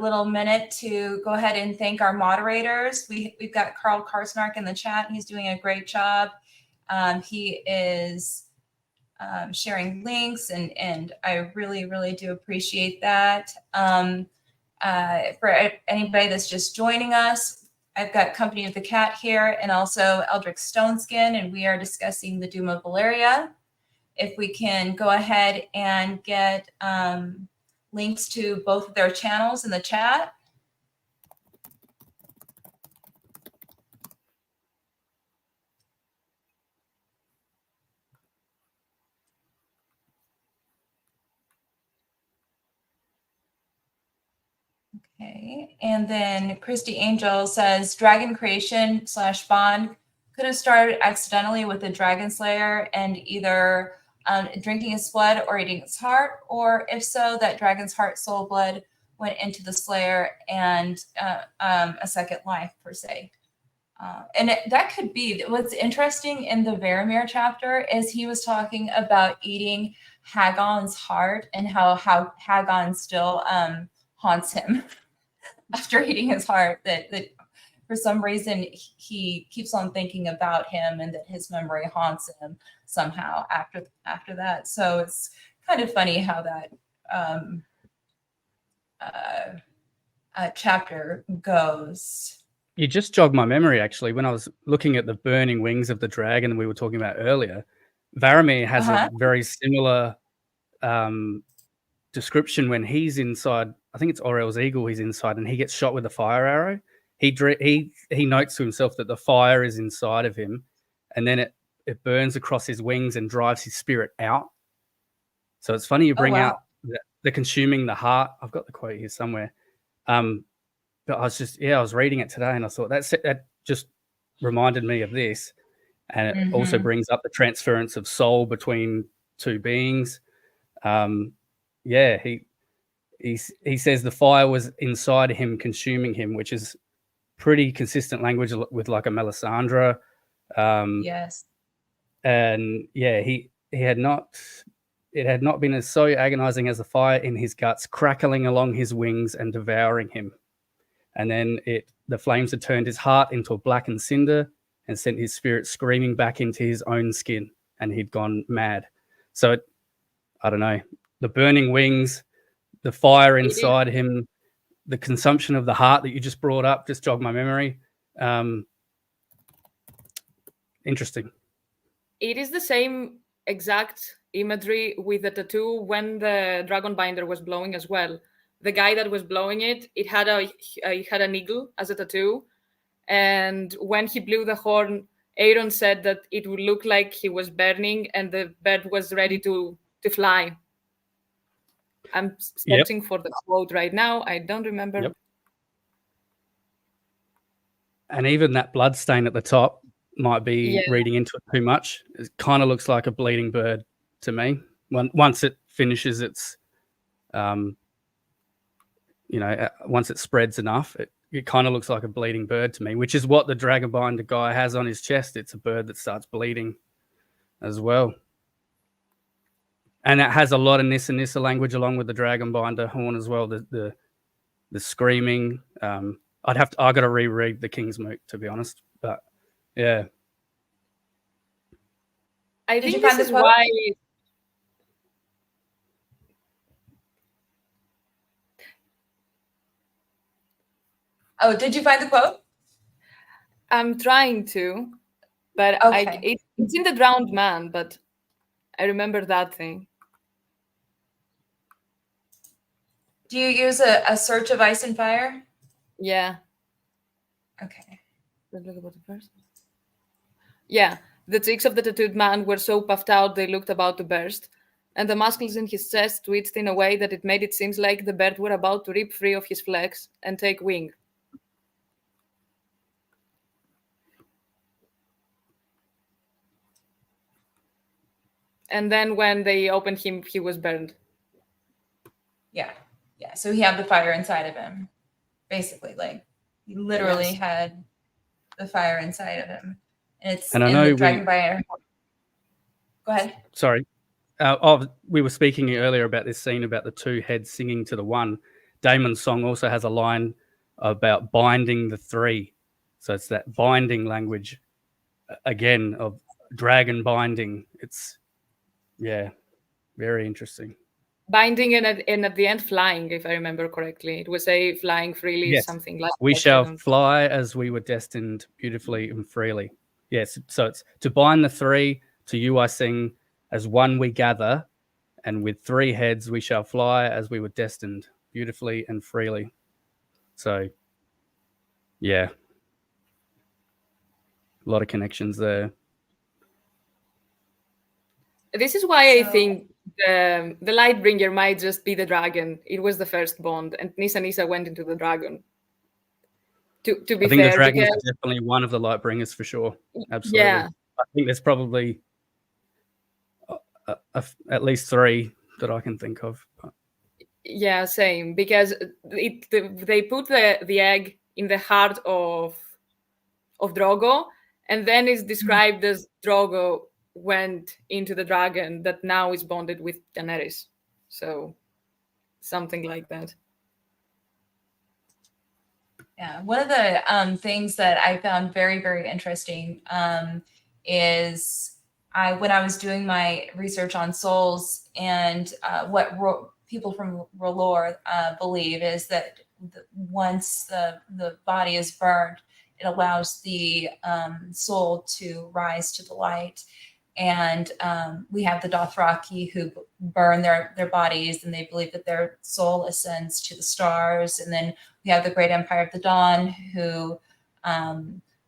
little minute to go ahead and thank our moderators. We've got Carl Karsnark in the chat. He's doing a great job. He is sharing links, and I really, really do appreciate that. For anybody that's just joining us, I've got Company of the Cat here and also Eldric Stoneskin, and we are discussing the Doom of Valyria. If we can go ahead and get links to both of their channels in the chat. Okay, and then Christy Angel says dragon creation / bond could have started accidentally with a dragon slayer and either drinking his blood or eating its heart, or if so, that dragon's heart, soul, blood went into the slayer and a second life per se. And that could be what's interesting in the Varamir chapter is he was talking about eating Hagon's heart and how Hagon still haunts him after eating his heart, that for some reason he keeps on thinking about him and that his memory haunts him somehow after that. So it's kind of funny how that chapter goes. You just jogged my memory, actually, when I was looking at the burning wings of the dragon we were talking about earlier. Varamir has a very similar description when he's inside. I think it's Orel's eagle he's inside, and he gets shot with a fire arrow. He notes to himself that the fire is inside of him, and then it burns across his wings and drives his spirit out. So it's funny you bring out the consuming the heart. I've got the quote here somewhere. But I was reading it today and I thought that just reminded me of this. And it also brings up the transference of soul between two beings. He says the fire was inside him, consuming him, which is pretty consistent language with like a Melisandre. Yes. And yeah, it had not been as so agonizing as the fire in his guts, crackling along his wings and devouring him. And then the flames had turned his heart into a blackened cinder and sent his spirit screaming back into his own skin, and he'd gone mad. So, I don't know, the burning wings, the fire inside him, the consumption of the heart that you just brought up just jogged my memory. Interesting. It is the same exact imagery with the tattoo when the dragon binder was blowing as well. The guy that was blowing it had an eagle as a tattoo, and when he blew the horn, Aaron said that it would look like he was burning and the bird was ready to fly. I'm searching for the quote right now. I don't remember. Yep. And even that blood stain at the top might be reading into it too much. It kind of looks like a bleeding bird to me. Once it finishes its once it spreads enough, it kind of looks like a bleeding bird to me, which is what the Dragonbinder guy has on his chest. It's a bird that starts bleeding as well. And it has a lot of Nissa language along with the Dragonbinder horn as well, the screaming. I got to reread the King's Moot, to be honest. But, yeah. I think this is why... Oh, did you find the quote? I'm trying to, but it's in the Drowned Man, but I remember that thing. Do you use a search of ice and fire? Yeah. Okay. Let's look about the first. Yeah, the cheeks of the tattooed man were so puffed out they looked about to burst, and the muscles in his chest twitched in a way that it made it seem like the bird were about to rip free of his flex and take wing. And then when they opened him, he was burned. Yeah. So he had the fire inside of him, basically. Like he literally had the fire inside of him. And I know the Dragonbinder. Go ahead. Sorry. We were speaking earlier about this scene about the two heads singing to the one. Damon's song also has a line about binding the three. So it's that binding language again of dragon binding. It's very interesting. binding and at the end flying, if I remember correctly. It was a flying freely, Yes. something like We that. shall fly as we were destined, beautifully and freely. Yes. So it's to bind the three, to you I sing, as one we gather, and with three heads we shall fly as we were destined, beautifully and freely. So, yeah. A lot of connections there. This is why I So- think the Lightbringer might just be the dragon. It was the first bond, and Nisa went into the dragon. To be I think fair, the dragons because are definitely one of the Lightbringers for sure. Absolutely. yeah, I think there's probably at least three that I can think of. yeah, same. Because they put the egg in the heart of Drogo, and then it's described as Drogo went into the dragon that now is bonded with Daenerys. So something like that. Yeah, one of the things that I found very, very interesting is when I was doing my research on souls and what people from R'hllor believe is that once the body is burned, it allows the soul to rise to the light. And we have the Dothraki who burn their bodies, and they believe that their soul ascends to the stars. And then we have the Great Empire of the Dawn, who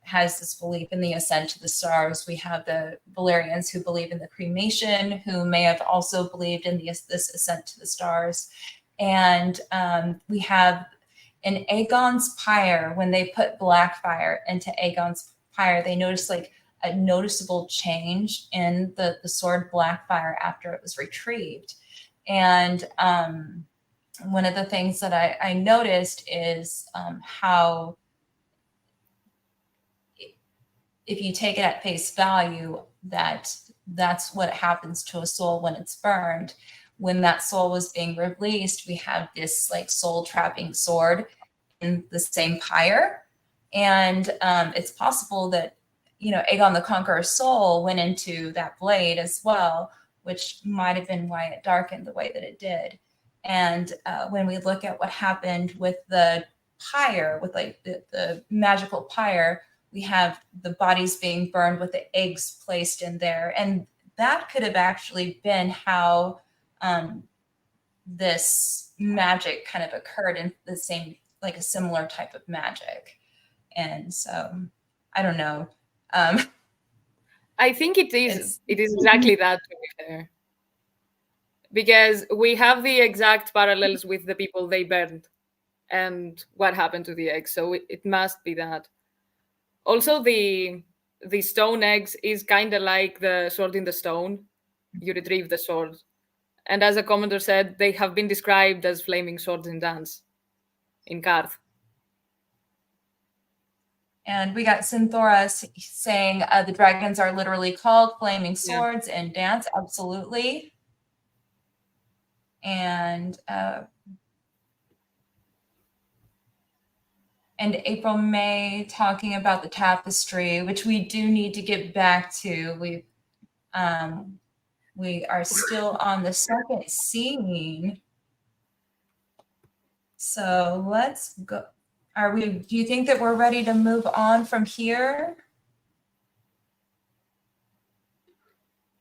has this belief in the ascent to the stars. We have the Valyrians who believe in the cremation, who may have also believed in this ascent to the stars. And we have in Aegon's pyre, when they put Blackfire into Aegon's pyre, they noticed like a noticeable change in the sword Blackfire after it was retrieved. And one of the things that I noticed is how if you take it at face value, that's what happens to a soul when it's burned. When that soul was being released, we have this like soul trapping sword in the same pyre. And it's possible that, you know, Aegon the Conqueror's soul went into that blade as well, which might have been why it darkened the way that it did. And when we look at what happened with the pyre, with like the magical pyre, we have the bodies being burned with the eggs placed in there. And that could have actually been how this magic kind of occurred in the same, like a similar type of magic. And so, I don't know. I think it is exactly that, to be fair. Because we have the exact parallels with the people they burned and what happened to the eggs. So it must be that. Also, the stone eggs is kind of like the sword in the stone. You retrieve the sword. And as a commenter said, they have been described as flaming swords in dance in Karth. And we got Synthora saying the dragons are literally called flaming swords in dance. Absolutely. And April May talking about the tapestry, which we do need to get back to. We are still on the second scene. So let's go. Do you think that we're ready to move on from here?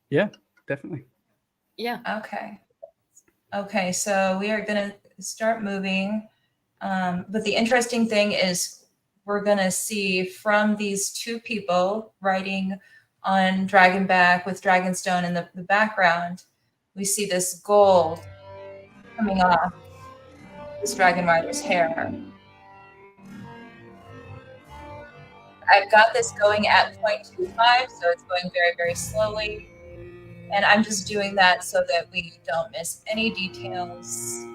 Yeah, definitely. Yeah. Okay, so we are going to start moving. But the interesting thing is we're going to see from these two people writing on Dragonback with Dragonstone in the background, we see this gold coming off this Dragon Rider's hair. I've got this going at 0.25, so it's going very, very slowly. And I'm just doing that so that we don't miss any details.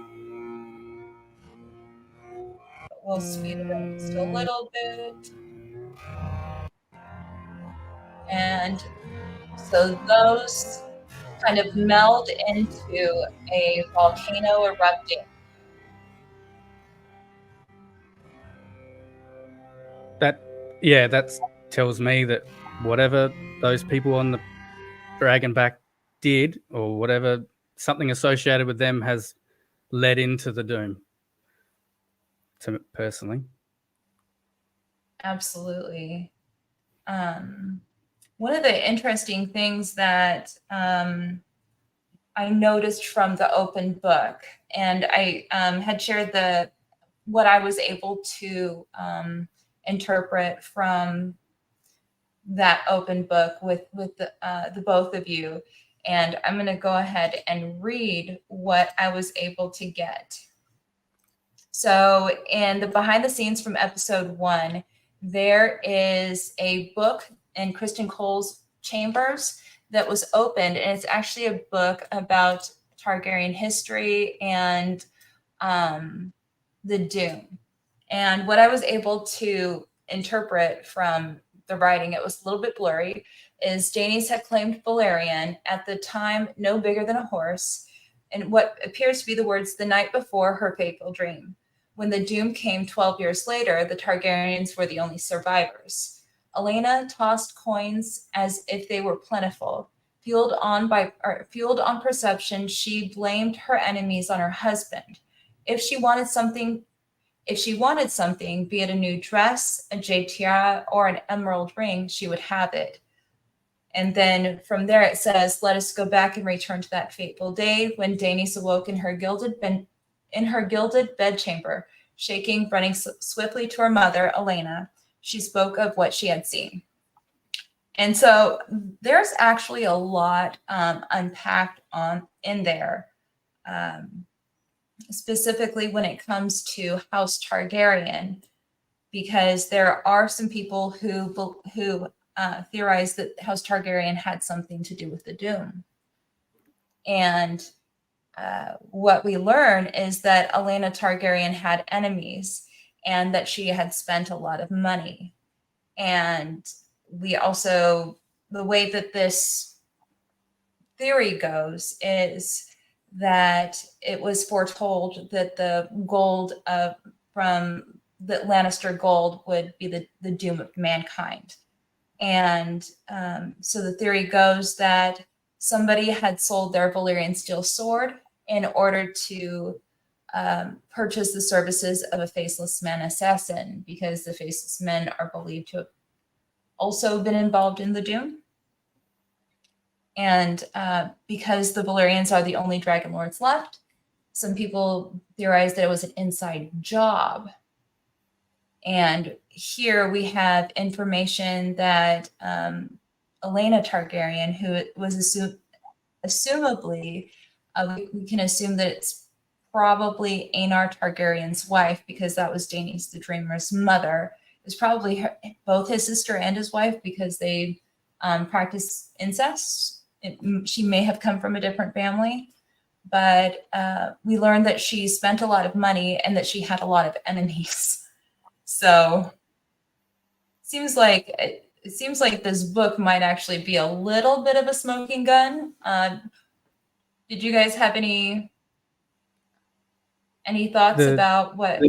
We'll speed it up just a little bit. And so those kind of meld into a volcano erupting. That tells me that whatever those people on the Dragonback did, or whatever something associated with them has led into the Doom. To me personally, Absolutely. One of the interesting things that I noticed from the open book, and I had shared what I was able to interpret from that open book with the both of you, and I'm going to go ahead and read what I was able to get. So, in the behind the scenes from episode 1, there is a book in Kristen Cole's chambers that was opened, and it's actually a book about Targaryen history and the Doom. And what I was able to interpret from the writing, it was a little bit blurry, is Daenerys had claimed Valyrian, at the time no bigger than a horse, and what appears to be the words the night before her fateful dream. When the Doom came 12 years later, the Targaryens were the only survivors. Elena tossed coins as if they were plentiful. Fueled on perception, she blamed her enemies on her husband. If she wanted something, be it a new dress, a jade tiara, or an emerald ring, she would have it. And then from there it says, let us go back and return to that fateful day when Daenerys awoke in her gilded bedchamber, shaking, running swiftly to her mother, Elena. She spoke of what she had seen. And so there's actually a lot unpacked in there, specifically when it comes to House Targaryen, because there are some people who theorize that House Targaryen had something to do with the Doom. And what we learn is that Elena Targaryen had enemies and that she had spent a lot of money. And we also, the way that this theory goes is that it was foretold that the gold from the Lannister gold would be the doom of mankind. And so the theory goes that somebody had sold their Valyrian steel sword in order to purchase the services of a faceless man assassin, because the faceless men are believed to have also been involved in the Doom. And because the Valyrians are the only Dragon Lords left, some people theorize that it was an inside job. And here we have information that Elena Targaryen, who was assumably, we can assume that it's probably Aenar Targaryen's wife, because that was Daenerys the Dreamer's mother. It's probably both his sister and his wife, because they practice incest. She may have come from a different family, but we learned that she spent a lot of money and that she had a lot of enemies. So it seems like this book might actually be a little bit of a smoking gun. Did you guys have any thoughts about what?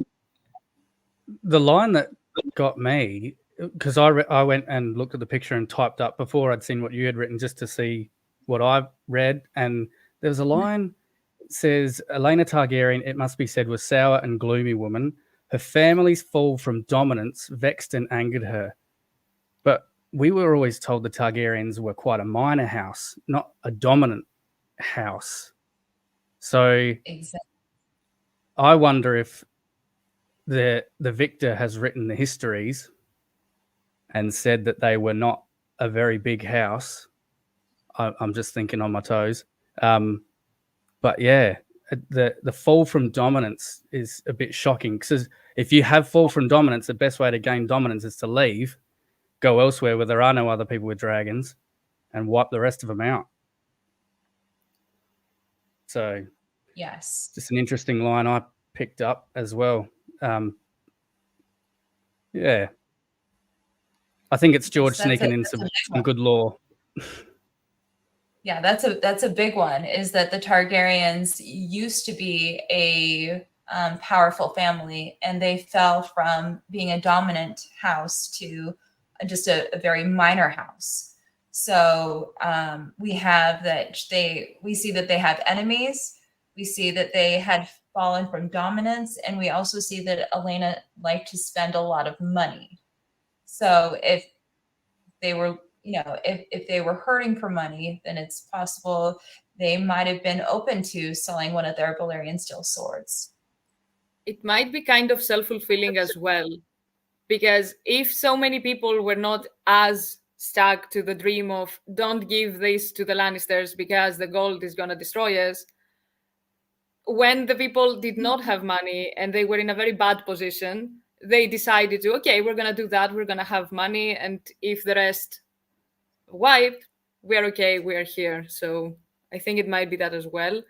The line that got me, because I went and looked at the picture and typed up before I'd seen what you had written, just to see what I've read, and there was a line that says, Elena Targaryen, it must be said, was sour and gloomy woman. Her family's fall from dominance vexed and angered her. But we were always told the Targaryens were quite a minor house, not a dominant house. So Exactly. I wonder if the victor has written the histories and said that they were not a very big house. I'm just thinking on my toes. But yeah, the fall from dominance is a bit shocking, because if you have fall from dominance, the best way to gain dominance is to leave, go elsewhere where there are no other people with dragons, and wipe the rest of them out. So Yes, just an interesting line I picked up as well. Yeah, I think it's George sneaking in some good lore. Yeah, that's a big one, is that the Targaryens used to be a powerful family, and they fell from being a dominant house to just a very minor house. So we see that they have enemies. We see that they had fallen from dominance, and we also see that Elena liked to spend a lot of money. So if they were, if they were hurting for money, then it's possible they might have been open to selling one of their Valyrian steel swords. It might be kind of self-fulfilling as well, because if so many people were not as stuck to the dream of don't give this to the Lannisters because the gold is going to destroy us, when the people did not have money and they were in a very bad position, they decided to, okay, we're going to do that, we're going to have money, and if the rest wiped, we're okay, we're here. So I think it might be that as well.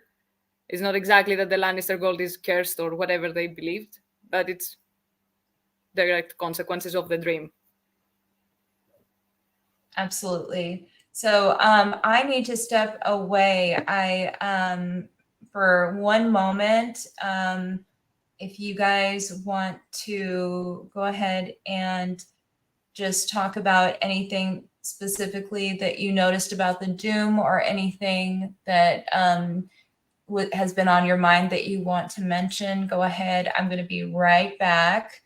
It's not exactly that the Lannister gold is cursed or whatever they believed, but it's direct consequences of the dream. Absolutely. So I need to step away. For one moment, if you guys want to go ahead and just talk about anything specifically that you noticed about the Doom, or anything that has been on your mind that you want to mention, go ahead. I'm going to be right back.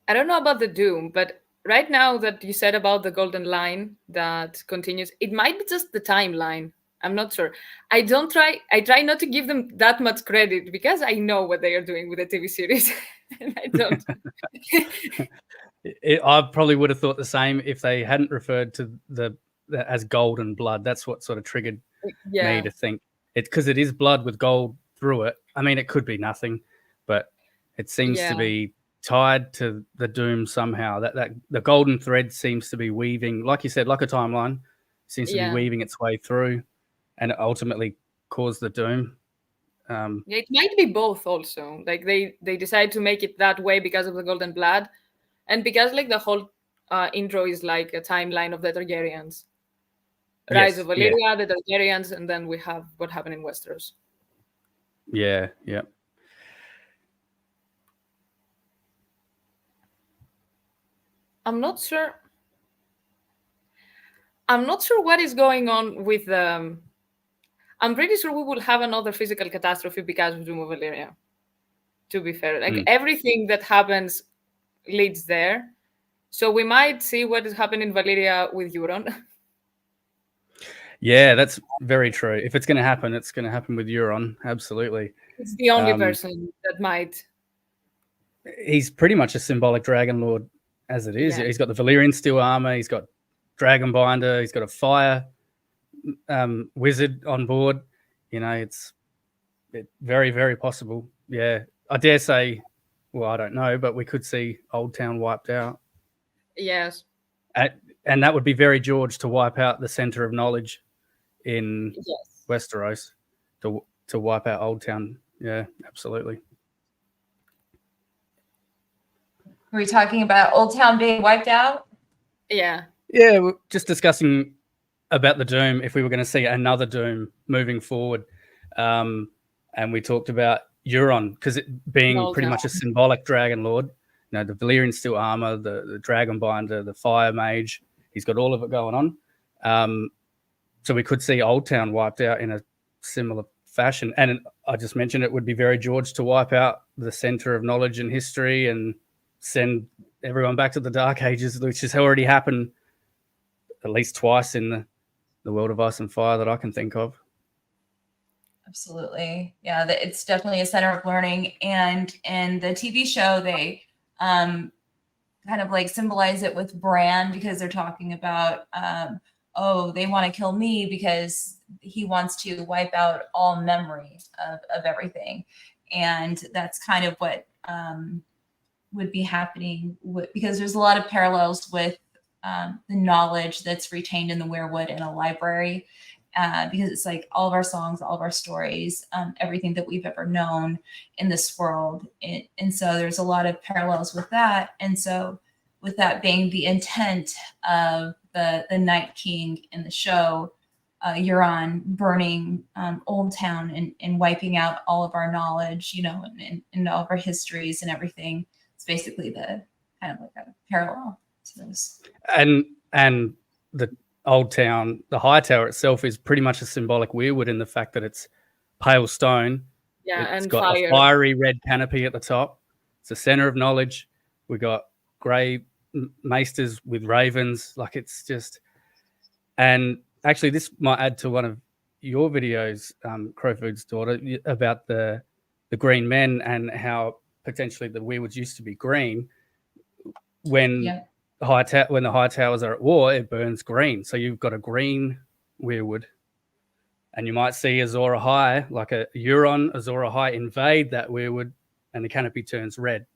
I don't know about the Doom, but right now that you said about the golden line that continues, it might be just the timeline. I'm not sure. I try not to give them that much credit because I know what they are doing with the TV series. And I don't. I probably would have thought the same if they hadn't referred to the as golden blood. That's what sort of triggered me to think it, because it is blood with gold through it. I mean, it could be nothing, but it seems to be tied to the Doom somehow. That the golden thread seems to be weaving, like you said, like a timeline, seems to be weaving its way through, and it ultimately caused the Doom. It might be both also. Like they decide to make it that way because of the golden blood, and because like the whole intro is like a timeline of the Targaryens. Rise of Valyria, the Targaryens, and then we have what happened in Westeros. Yeah. I'm not sure what is going on with the... I'm pretty sure we will have another physical catastrophe because of Doom of Valyria, to be fair. Like everything that happens leads there. So we might see what is happening in Valyria with Euron. Yeah, that's very true. If it's going to happen, it's going to happen with Euron. Absolutely. It's the only person that might. He's pretty much a symbolic Dragon Lord as it is. Yeah. He's got the Valyrian steel armor. He's got Dragon Binder. He's got a fire wizard on board. It's very, very possible. Yeah. I dare say, well, I don't know, but we could see Old Town wiped out. Yes. And that would be very George to wipe out the center of knowledge in Westeros, to wipe out Old Town. Yeah, absolutely. Are we talking about Old Town being wiped out? Yeah. Yeah, we're just discussing about the Doom, if we were going to see another Doom moving forward. And we talked about Euron, because it being pretty much a symbolic Dragon Lord. The Valyrian steel armor, the Dragon Binder, the Fire Mage. He's got all of it going on. So we could see Old Town wiped out in a similar fashion. And I just mentioned it would be very George to wipe out the center of knowledge and history and send everyone back to the Dark Ages, which has already happened at least twice in the world of Ice and Fire that I can think of. Absolutely. Yeah, it's definitely a center of learning. And in the TV show, they kind of like symbolize it with Bran, because they're talking about, they want to kill me because he wants to wipe out all memory of everything. And that's kind of what would be happening because there's a lot of parallels with the knowledge that's retained in the weirwood in a library, because it's like all of our songs, all of our stories, everything that we've ever known in this world. And so there's a lot of parallels with that. And so with that being the intent of the Night King in the show, Euron burning Old Town and wiping out all of our knowledge, and all of our histories and everything. It's basically the kind of like a parallel to those. And the old town, the high tower itself, is pretty much a symbolic weirwood in the fact that it's pale stone. Yeah, It's and got fire. a fiery red canopy at the top. It's the center of knowledge. We got grey maesters with ravens. Like, it's just, and actually this might add to one of your videos, Crowfood's daughter, about the green men and how potentially the weirwoods used to be green. When the high towers are at war, it burns green. So you've got a green weirwood. And you might see Azor Ahai, like a Euron, Azor Ahai invade that weirwood, and the canopy turns red,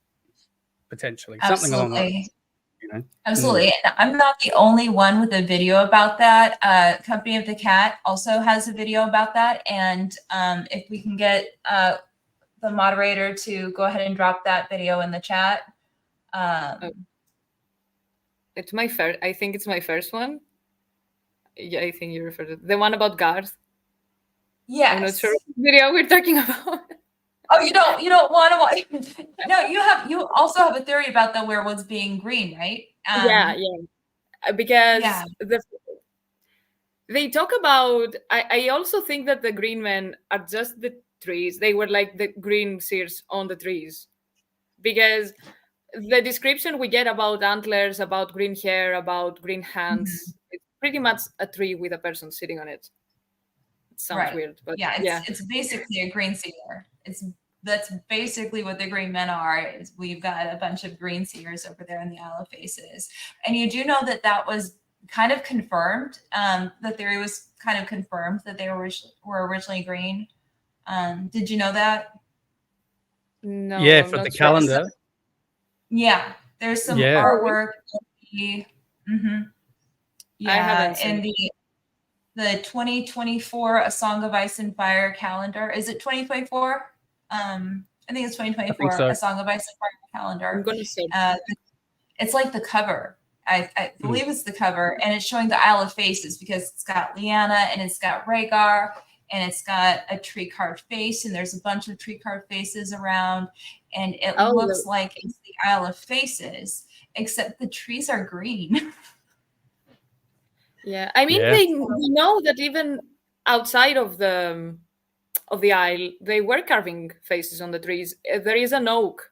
potentially. Something along that, you know. Absolutely. And I'm not the only one with a video about that. Company of the Cat also has a video about that. And if we can get the moderator to go ahead and drop that video in the chat. It's my first. I think it's my first one. Yeah, I think you referred to the one about Garth. Yes. I'm not sure what video we're talking about. Oh, you don't want to watch. No, you also have a theory about the weirwoods being green, right? Yeah. Because they talk about. I also think that the green men are just the trees. They were like the green seers on the trees, because the description we get about antlers, about green hair, about green hands, it's pretty much a tree with a person sitting on it. It sounds weird, but it's basically a green seer. That's basically what the green men are. Is we've got a bunch of green seers over there in the Isle of Faces, and you do know that was kind of confirmed. The theory was kind of confirmed that they were originally green. Did you know that? No. Yeah, for the calendar. Yeah, there's some artwork. Yeah, I haven't seen and the 2024 A Song of Ice and Fire calendar. Is it 2024? I think it's 2024. So. A Song of Ice and Fire calendar. I'm gonna say it's like the cover. I believe it's the cover, and it's showing the Isle of Faces because it's got Lyanna and it's got Rhaegar and it's got a tree carved face, and there's a bunch of tree carved faces around, and it looks like it's the Isle of Faces, except the trees are green. Yeah, I mean, we know that even outside of the Isle, they were carving faces on the trees. There is an oak,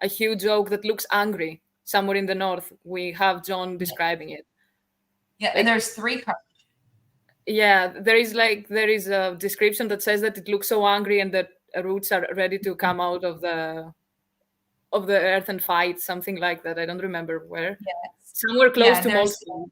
a huge oak that looks angry somewhere in the north. We have John describing it. Yeah, and there's 3 carved. Yeah, there is a description that says that it looks so angry and that roots are ready to come out of the earth and fight, something like that. I don't remember where. Yes. Somewhere close to Molson.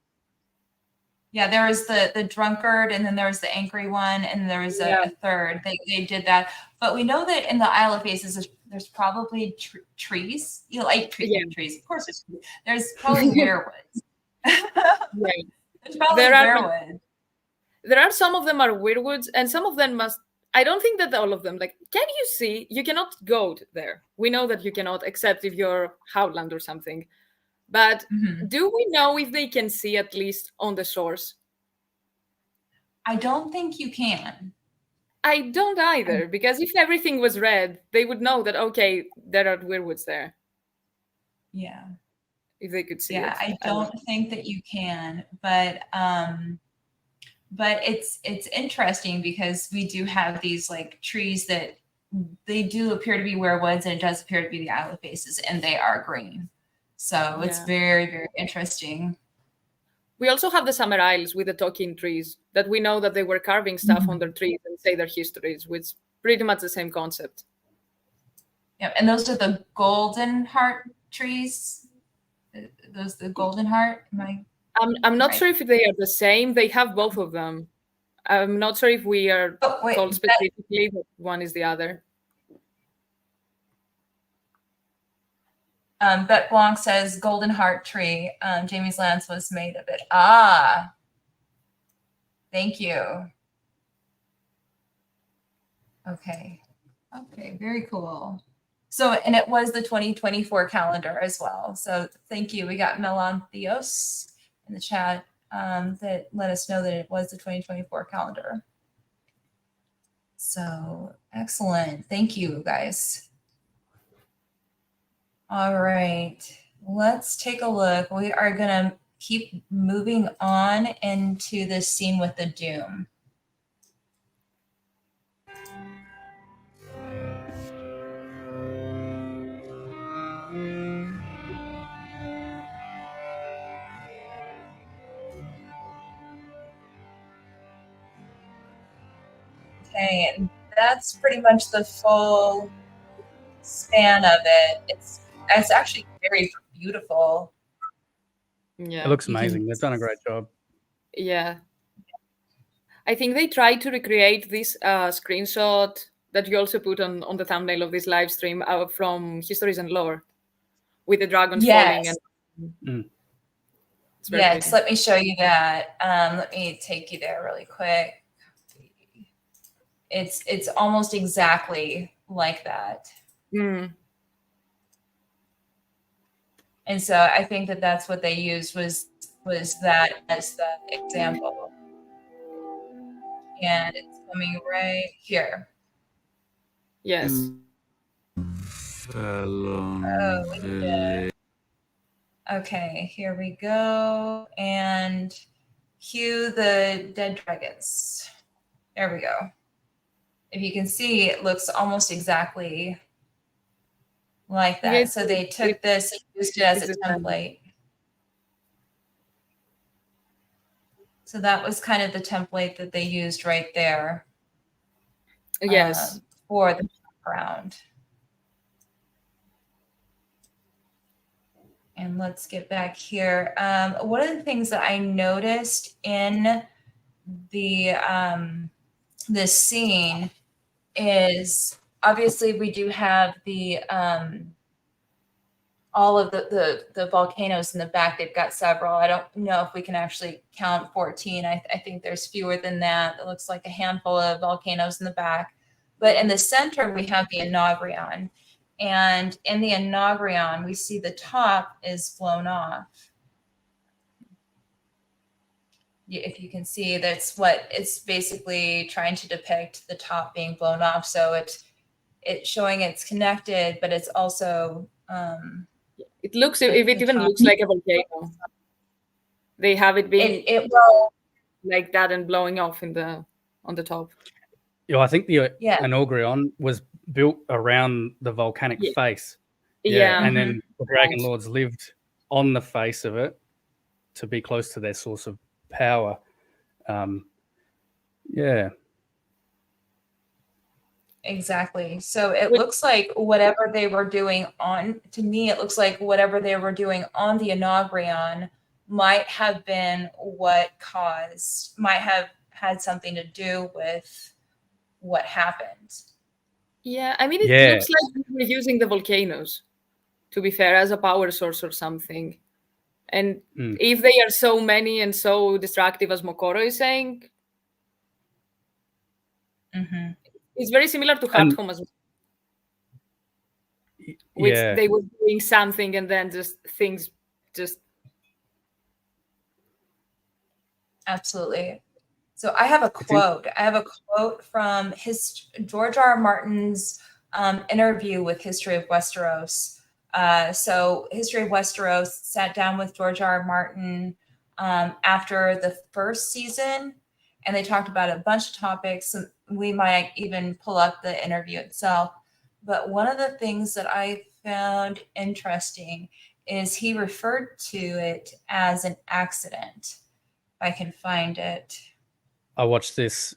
Yeah, there was the drunkard, and then there was the angry one, and there was a third. They did that, but we know that in the Isle of Faces, there's probably trees. You like trees, of course. There's probably weirwoods. Right. There's probably weirwoods. There are some of them are weirwoods, and some of them must. I don't think that all of them. Like, can you see? You cannot go there. We know that you cannot, except if you're Howland or something. But do we know if they can see at least on the shores? I don't think you can. I don't either, because if everything was red, they would know that, okay, there are weirwoods there. Yeah. If they could see it. I don't think that you can, but it's interesting because we do have these like trees that they do appear to be weirwoods, and it does appear to be the Isle of Faces, and they are green. So it's very, very interesting. We also have the Summer Isles with the talking trees that we know that they were carving stuff on their trees and say their histories, which is pretty much the same concept. Yeah, and those are the golden heart trees. Those the golden heart. I'm not sure if they are the same. They have both of them. I'm not sure if we are told specifically that one is the other. Bet Blanc says golden heart tree. Jamie's lance was made of it. Ah, thank you. Okay, very cool. So, and it was the 2024 calendar as well. So thank you. We got Melantheos in the chat that let us know that it was the 2024 calendar. So excellent. Thank you, guys. All right, let's take a look. We are gonna keep moving on into the scene with the Doom. Okay, and that's pretty much the full span of it. It's actually very beautiful. Yeah. It looks You can- amazing. They've done a great job. Yeah. I think they tried to recreate this screenshot that you also put on the thumbnail of this live stream from Histories and Lore with the dragons falling. Yes. Mm. It's very Yes, pretty. let me show you that. Let me take you there really quick. It's almost exactly like that. Mm. And so I think that that's what they used was that as the example. And it's coming right here. Yes. Oh, yeah. Okay, here we go. And cue the dead dragons. There we go. If you can see, it looks almost exactly like that. Yeah, So they took this and used it as a template. So that was kind of the template that they used right there. Yes. For the background. And let's get back here. One of the things that I noticed in the this scene is obviously we do have the all of the volcanoes in the back. They've got several. I don't know if we can actually count 14. I think there's fewer than that. It looks like a handful of volcanoes in the back. But in the center, we have the Inaubrion. And in the Inaubrion, we see the top is blown off. If you can see, that's what it's basically trying to depict, the top being blown off. So it's showing it's connected, but it's also it looks, if it even looks like a volcano, they have it being it will like that and blowing off on the top. Yeah, I think the Inaugurion was built around the volcanic face. Yeah. And then the Dragon Lords lived on the face of it to be close to their source of power. Yeah. Exactly. So it looks like whatever they were doing to me, it looks like whatever they were doing on the Inaubrion might have been might have had something to do with what happened. Yeah, I mean, it looks like we're using the volcanoes, to be fair, as a power source or something. And if they are so many and so destructive as Mokoro is saying, it's very similar to Hardhome as well. Which they were doing something and then things just. Absolutely. So I have a quote. I have a quote from George R. R. Martin's interview with History of Westeros. So History of Westeros sat down with George R. R. Martin after the first season, and they talked about a bunch of topics. We might even pull up the interview itself. But one of the things that I found interesting is he referred to it as an accident. If I can find it. I watched this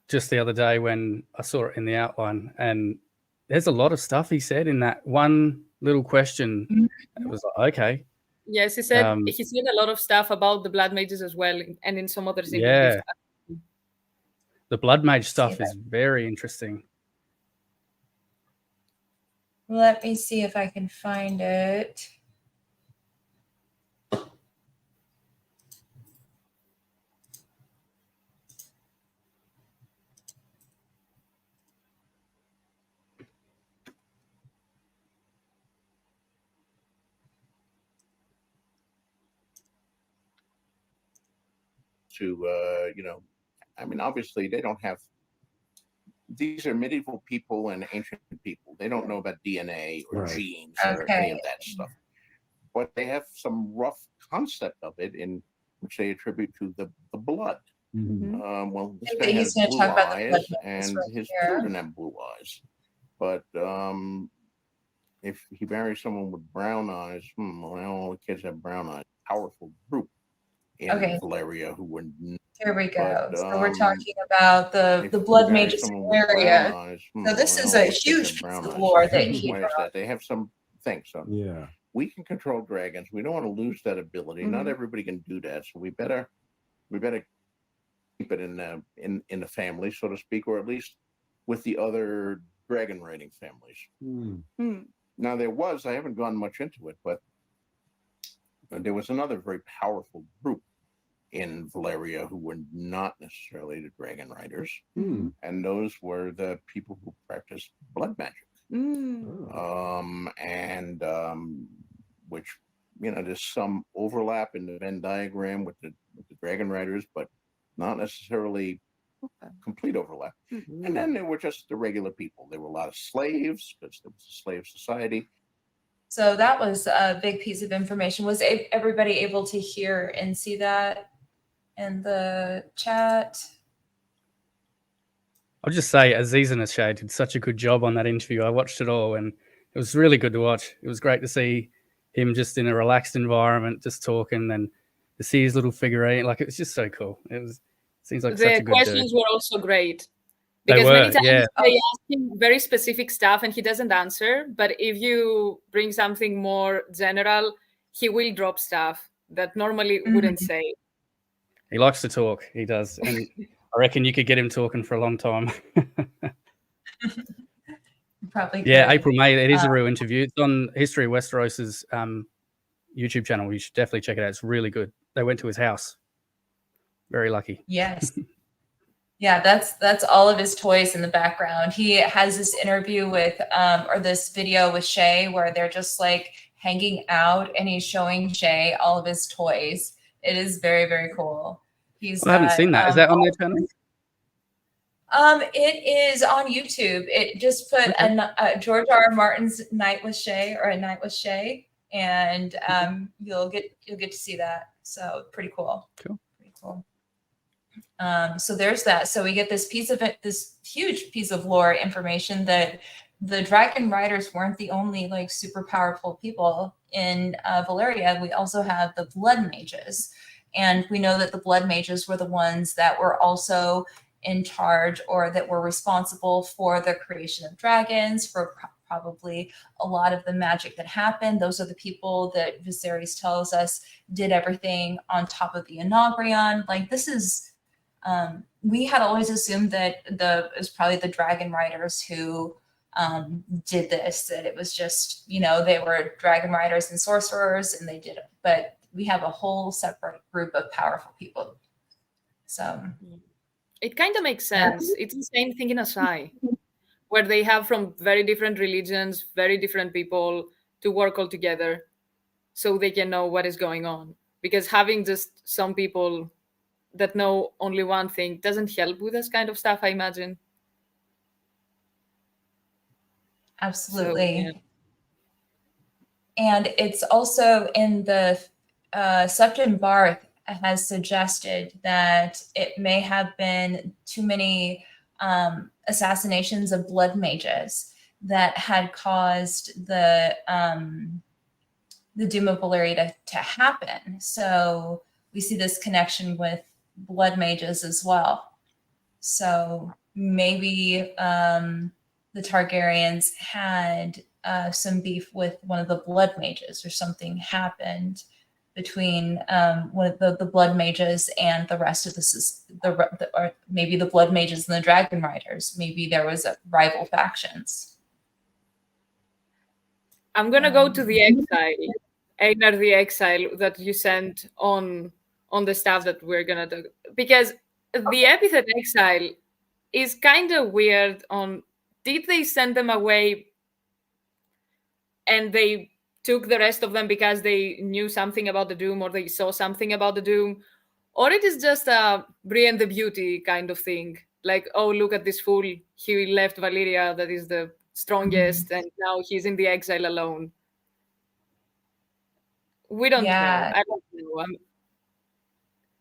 just the other day when I saw it in the outline, and there's a lot of stuff he said in that one little question. It was like, okay. Yes, he said a lot of stuff about the Blood Mages as well, and in some other things. Yeah. The Blood Mage stuff is very interesting. Let me see if I can find it. To I mean, obviously they don't have these are medieval people and ancient people. They don't know about DNA or Right. genes or any of that stuff, but they have some rough concept of it in which they attribute to the blood. Well, this guy has blue eyes, and his children have blue eyes. But if he marries someone with brown eyes, well, all the kids have brown eyes. Powerful group in Valyria who were. Here we go. So we're talking about the blood mages in Valyria. So this is a huge piece of lore that he brought. They have some things. So we can control dragons. We don't want to lose that ability. Not everybody can do that. So we better keep it in the family, so to speak, or at least with the other dragon riding families. Now I haven't gone much into it, but there was another very powerful group in Valyria who were not necessarily the dragon riders, and those were the people who practiced blood magic. Which, there's some overlap in the Venn diagram with the dragon riders, but not necessarily complete overlap. And then there were just the regular people. There were a lot of slaves because there was a slave society. So that was a big piece of information. Was everybody able to hear and see that in the chat? I'll just say Aziz and Ashay did such a good job on that interview. I watched it all and it was really good to watch. It was great to see him just in a relaxed environment, just talking, and to see his little figurine. Like, it was just so cool. Seems like such a good dude. The questions were also great. Because many times they ask him very specific stuff and he doesn't answer. But if you bring something more general, he will drop stuff that normally wouldn't say. He likes to talk. He does. And I reckon you could get him talking for a long time. Probably. Yeah, April, May. It is a real interview. It's on History of Westeros's YouTube channel. You should definitely check it out. It's really good. They went to his house. Very lucky. Yes. Yeah, that's all of his toys in the background. He has this interview with, or this video with Shay where they're just like hanging out and he's showing Shay all of his toys. It is very, very cool. I haven't seen that. Is that on their channel? It is on YouTube. It just put George R.R. Martin's Night with Shay or A Night with Shay, and you'll get to see that. So pretty cool. Cool. Pretty cool. So there's that. So we get this huge piece of lore information that the dragon riders weren't the only like super powerful people in Valyria. We also have the blood mages, and we know that the blood mages were the ones that were also in charge or that were responsible for the creation of dragons, for probably a lot of the magic that happened. Those are the people that Viserys tells us did everything on top of the Inaubrion. Like, this is, we had always assumed that it was probably the dragon riders who did this, that it was just, they were dragon riders and sorcerers and they did it. But we have a whole separate group of powerful people. So it kind of makes sense. It's the same thing in Asai, where they have from very different religions, very different people to work all together so they can know what is going on. Because having just some people that know only one thing doesn't help with this kind of stuff, I imagine. Absolutely. So, and it's also in the Sefton Barth has suggested that it may have been too many assassinations of blood mages that had caused the Doom of Valyria to happen. So we see this connection with blood mages as well. So maybe the Targaryens had some beef with one of the blood mages, or something happened between one of the blood mages and the rest of or maybe the blood mages and the dragon riders. Maybe there was rival factions. I'm gonna go to the exile, Einar the exile that you sent on the stuff that we're gonna do, because the epithet exile is kind of weird. Did they send them away and they took the rest of them because they knew something about the Doom, or they saw something about the Doom, or it is just a Brienne the Beauty kind of thing like, oh, look at this fool, he left Valyria, that is the strongest, and now he's in the exile alone. We don't know. I don't know.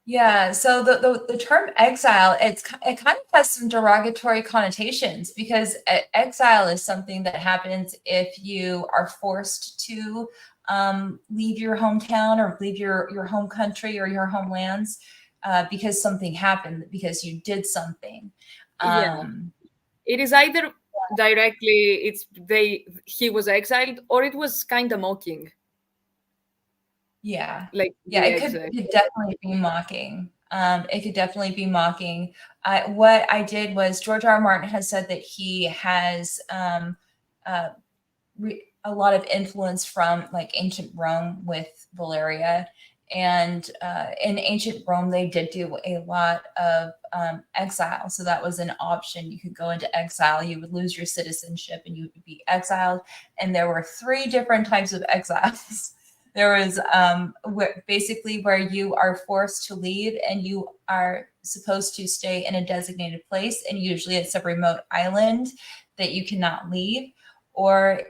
Yeah, so the term exile, it kind of has some derogatory connotations, because exile is something that happens if you are forced to leave your hometown or leave your home country or your homelands because something happened, because you did something. It is either directly he was exiled, or it was kind of mocking. Yeah. Like, yeah, it could definitely be mocking. It could definitely be mocking. What I did was, George R. R. Martin has said that he has a lot of influence from like ancient Rome with Valyria. And in ancient Rome, they did do a lot of exile. So that was an option. You could go into exile, you would lose your citizenship, and you would be exiled. And there were 3 different types of exiles. There was basically where you are forced to leave and you are supposed to stay in a designated place, and usually it's a remote island that you cannot leave, or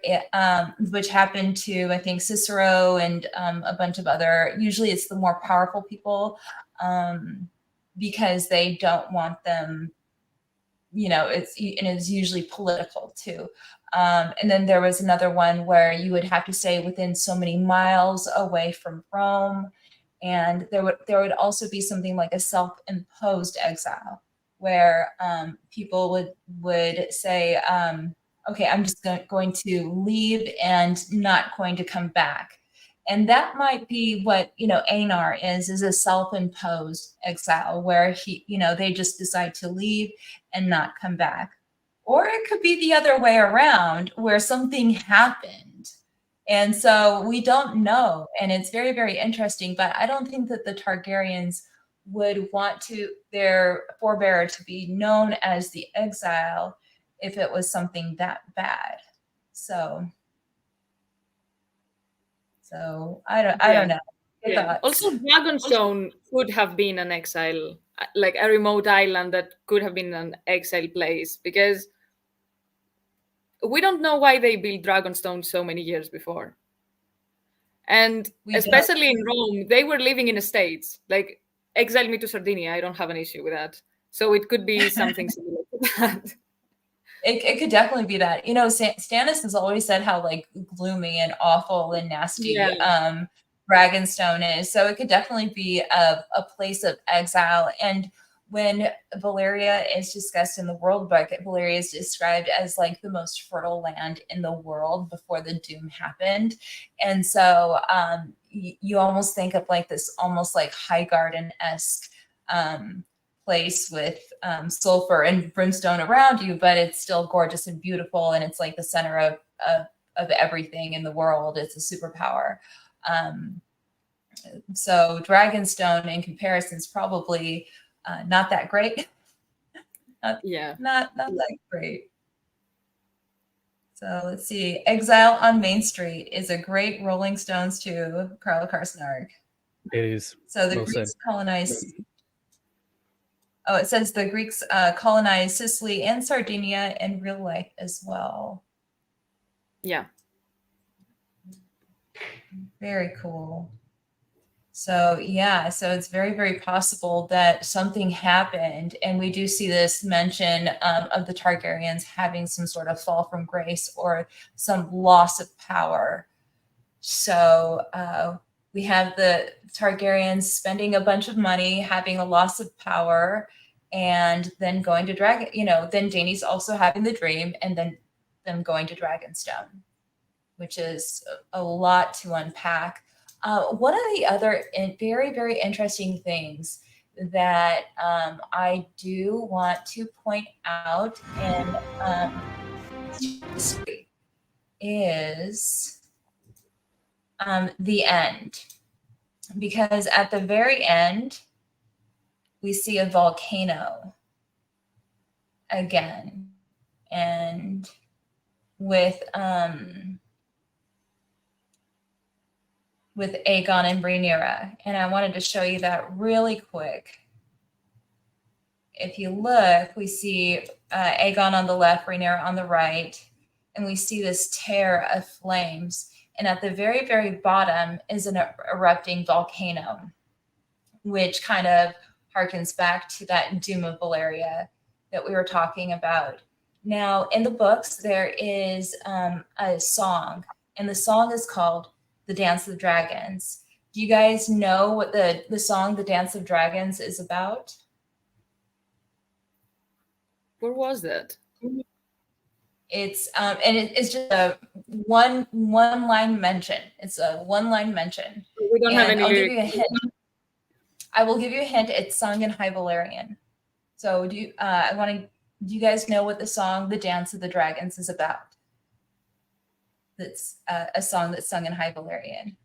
which happened to, I think, Cicero and a bunch of other, usually it's the more powerful people, because they don't want them, it's usually political too. And then there was another one where you would have to stay within so many miles away from Rome. And there would also be something like a self-imposed exile, where people would say, okay, I'm just going to leave and not going to come back. And that might be what, Einar is a self-imposed exile, where they just decide to leave and not come back. Or it could be the other way around, where something happened. And so we don't know. And it's very, very interesting. But I don't think that the Targaryens would want their forebearer to be known as the exile if it was something that bad. So I don't know. Also, Dragonstone could have been an exile, like a remote island that could have been an exile place, because we don't know why they built Dragonstone so many years before. And especially in Rome, they were living in estates. Like, exile me to Sardinia, I don't have an issue with that. So it could be something similar to that. It could definitely be that. Stannis has always said how like gloomy and awful and nasty Dragonstone is. So it could definitely be a place of exile. And when Valyria is discussed in the World Book, Valyria is described as like the most fertile land in the world before the Doom happened. And so you almost think of like this almost like Highgarden-esque place with sulfur and brimstone around you, but it's still gorgeous and beautiful, and it's like the center of everything in the world. It's a superpower. So Dragonstone in comparison is probably not that great. Not that great. So let's see. Exile on Main Street is a great Rolling Stones to Carl Karsnarg. It is. So the Greeks colonized. Oh, it says the Greeks colonized Sicily and Sardinia in real life as well. Yeah. Very cool. So yeah, so it's very, very possible that something happened, and we do see this mention of the Targaryens having some sort of fall from grace or some loss of power. So we have the Targaryens spending a bunch of money, having a loss of power, and then going to then Dany's also having the dream, and then them going to Dragonstone, which is a lot to unpack. One of the other very, very interesting things that I do want to point out in history is the end. Because at the very end, we see a volcano again. And with Aegon and Rhaenyra. And I wanted to show you that really quick. if you look, we see Aegon on the left, Rhaenyra on the right, and we see this tear of flames. And at the very, very bottom is an erupting volcano, which kind of harkens back to that Doom of Valyria that we were talking about. Now, in the books, there is a song, and the song is called The Dance of the Dragons. Do you guys know what the song The Dance of Dragons is about? Where was that? It's it's just a one line mention. It's a one line mention. We don't have any I'll give lyrics. you a hint. I will give you a hint. It's sung in High Valyrian. So do you guys know what the song The Dance of the Dragons is about? That's a song that's sung in High Valyrian.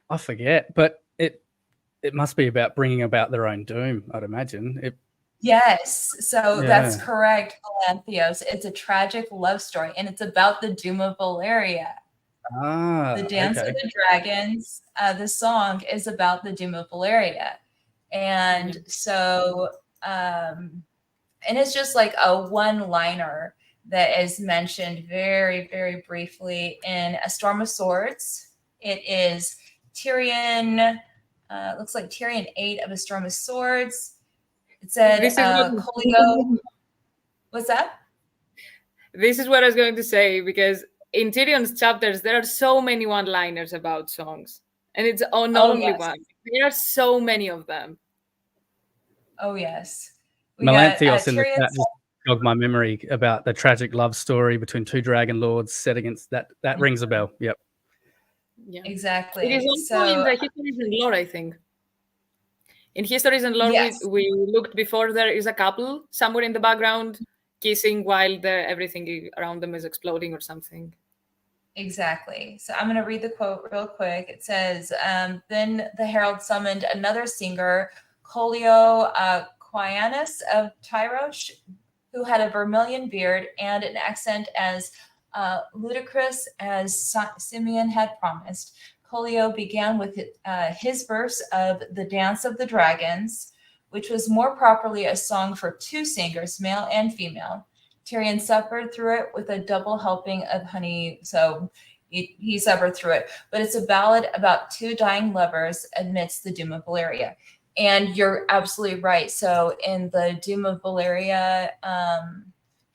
I forget, but it must be about bringing about their own doom, I'd imagine. Yes, so Yeah. that's correct, Theos. It's a tragic love story, and it's about the Doom of Valyria. The Dance of the Dragons, the song is about the Doom of Valyria. And so, and it's just like a one-liner that is mentioned very, very briefly in A Storm of Swords. It is Tyrion, looks like Tyrion 8 of A Storm of Swords. It said, Colio. What's that? This is what I was going to say, because in Tyrion's chapters, there are so many one-liners about songs. And it's not only one. There are so many of them. Oh, yes. Melanthios in the chat just jogged my memory about the tragic love story between two dragon lords set against that. That rings a bell. Yep. Yeah. Exactly. It is also in the Histories and Lore, I think. In Histories and Lore, yes. we looked before, there is a couple somewhere in the background kissing while everything around them is exploding or something. Exactly. So I'm going to read the quote real quick. It says, then the herald summoned another singer, Colio Quianus of Tyrosh, who had a vermilion beard and an accent as ludicrous as Simeon had promised. Colio began with his verse of The Dance of the Dragons, which was more properly a song for two singers, male and female. Tyrion suffered through it with a double helping of honey, so he suffered through it. But it's a ballad about two dying lovers amidst the Doom of Valyria. And you're absolutely right. So in the Doom of Valyria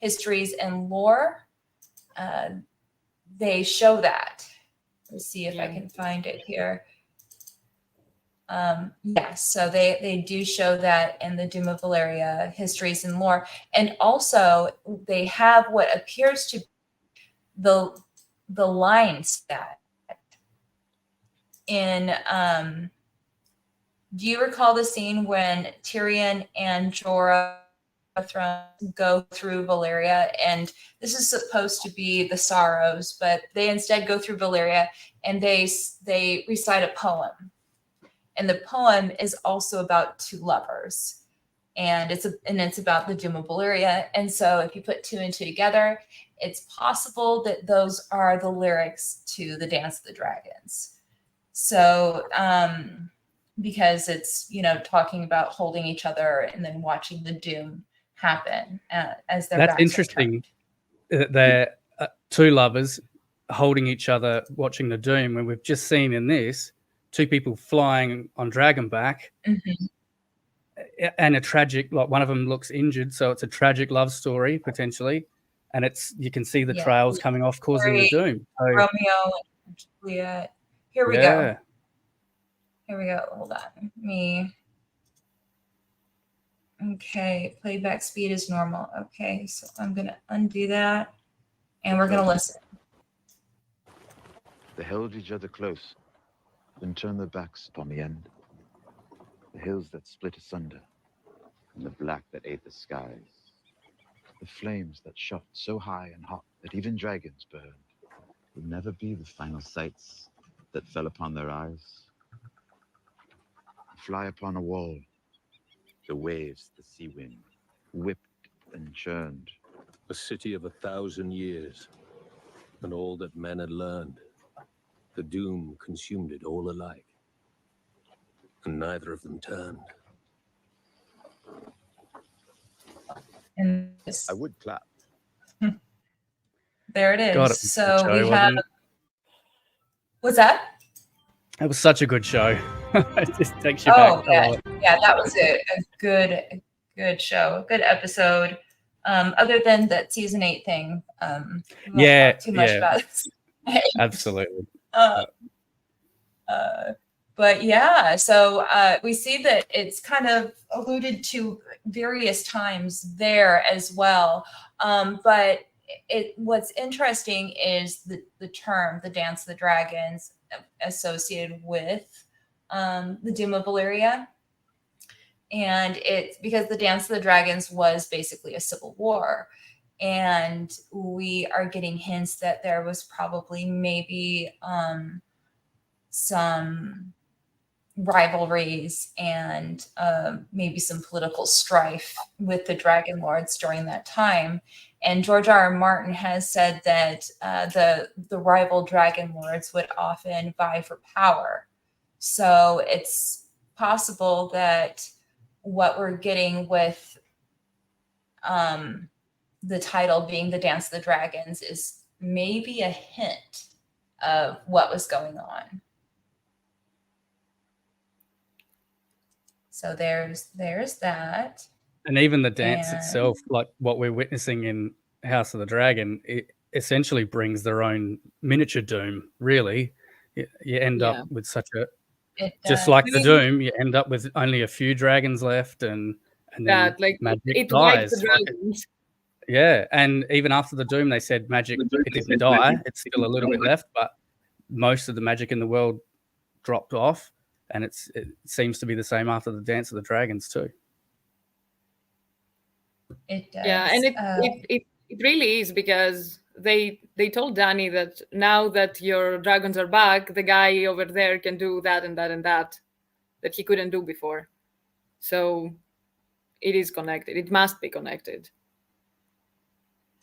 Histories and Lore, they show that. Let's see if I can find it here. Yes, so they do show that in the Doom of Valyria Histories and Lore. And also they have what appears to be the lines that in do you recall the scene when Tyrion and Jorah go through Valyria, and this is supposed to be the sorrows, but they instead go through Valyria and they recite a poem, and the poem is also about two lovers, and it's about the Doom of Valyria. And so if you put two and two together, it's possible that those are the lyrics to The Dance of the Dragons. So because it's talking about holding each other and then watching the doom happen as their That's interesting. They're two lovers holding each other, watching the doom, when we've just seen in this two people flying on dragonback, and a tragic, like one of them looks injured, so it's a tragic love story potentially, and you can see the trails coming off, causing the doom. So, Romeo and Juliet. Here we go. Here we go. Hold on. Okay, playback speed is normal. Okay, so I'm going to undo that, and we're going to listen. They held each other close, then turned their backs upon the end. The hills that split asunder, and the black that ate the skies. The flames that shot so high and hot that even dragons burned would never be the final sights that fell upon their eyes. Fly upon a wall, the waves, the sea wind, whipped and churned. A city of 1,000 years, and all that men had learned. The doom consumed it all alike, and neither of them turned. And I would clap. there it is. God, it was a So good show, we have. wasn't it? What's that? It was such a good show. It just takes you back. Oh yeah, that was a good show, a good episode. Other than that season 8 thing, we won't talk too much about it. Absolutely. But yeah, so we see that it's kind of alluded to various times there as well. But what's interesting is the term, the Dance of the Dragons, associated with the Doom of Valyria. And it's because the Dance of the Dragons was basically a civil war. And we are getting hints that there was probably maybe some rivalries and maybe some political strife with the Dragon Lords during that time. And George R. R. Martin has said that the rival Dragon Lords would often vie for power. So it's possible that what we're getting with the title being the Dance of the Dragons is maybe a hint of what was going on. So there's that. And even the dance itself, like what we're witnessing in House of the Dragon, it essentially brings their own miniature Doom, really. You end up with such a... Just like the Doom, you end up with only a few dragons left, and then magic dies. Yeah, and even after the Doom, they said magic, it didn't die. It's still a little bit left, but most of the magic in the world dropped off. And it seems to be the same after the Dance of the Dragons too. It does. Yeah, and it really is, because they told Dany that now that your dragons are back, the guy over there can do that and that and that he couldn't do before. So it is connected. It must be connected.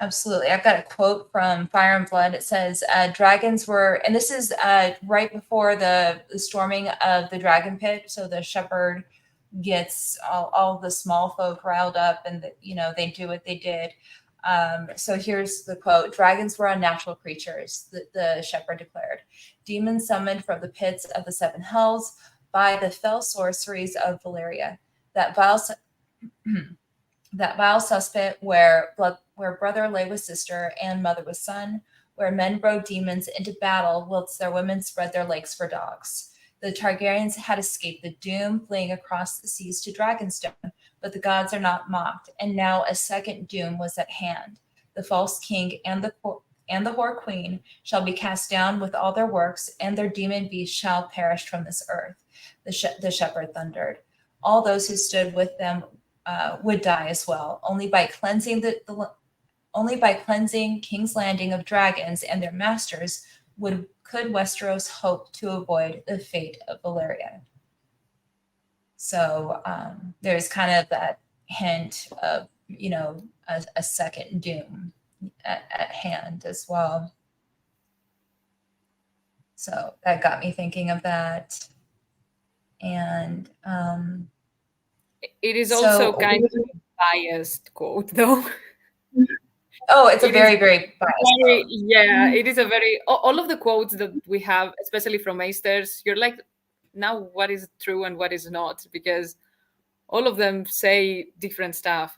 Absolutely. I've got a quote from Fire and Blood. It says, dragons were, and this is right before the storming of the dragon pit. So the shepherd gets all the small folk riled up, and they do what they did. So here's the quote. Dragons were unnatural creatures, the shepherd declared. Demons summoned from the pits of the seven hells by the fell sorceries of Valyria. That vile suspect where brother lay with sister and mother with son, where men rode demons into battle whilst their women spread their legs for dogs. The Targaryens had escaped the doom, fleeing across the seas to Dragonstone, but the gods are not mocked, and now a second doom was at hand. The false king and the whore queen shall be cast down with all their works, and their demon beast shall perish from this earth. The shepherd thundered. All those who stood with them would die as well. Only by cleansing King's Landing of dragons and their masters could Westeros hope to avoid the fate of Valyria. So there's kind of that hint of a second doom at hand as well. So that got me thinking of that. And it is also kind of a biased quote, though. Oh, it's a very, very biased quote. Yeah, it is a very... All of the quotes that we have, especially from Aesters, you're like, now what is true and what is not? Because all of them say different stuff.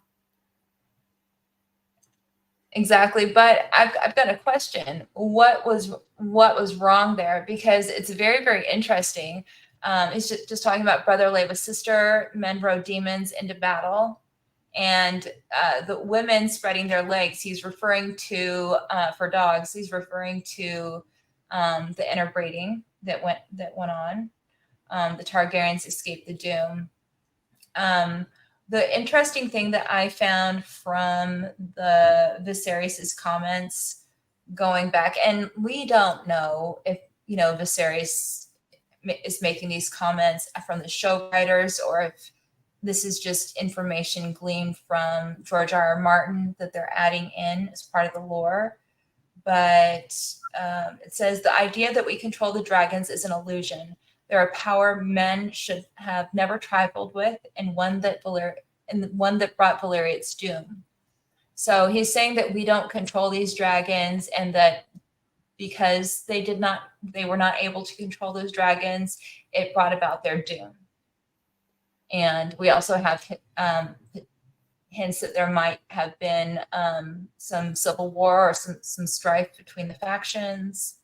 Exactly, but I've got a question. What was wrong there? Because it's very, very interesting. It's just talking about brother lay with sister, men rode demons into battle, and the women spreading their legs. He's referring to for dogs. He's referring to the interbreeding that went on. The Targaryens escaped the doom. The interesting thing that I found from the Viserys' comments going back, and we don't know if Viserys is making these comments from the show writers, or if this is just information gleaned from George R. R. Martin that they're adding in as part of the lore. But it says the idea that we control the dragons is an illusion. They're a power men should have never trifled with, and one that brought Valyria its doom. So he's saying that we don't control these dragons, and that because they were not able to control those dragons, it brought about their doom. And we also have hints that there might have been some civil war or some strife between the factions.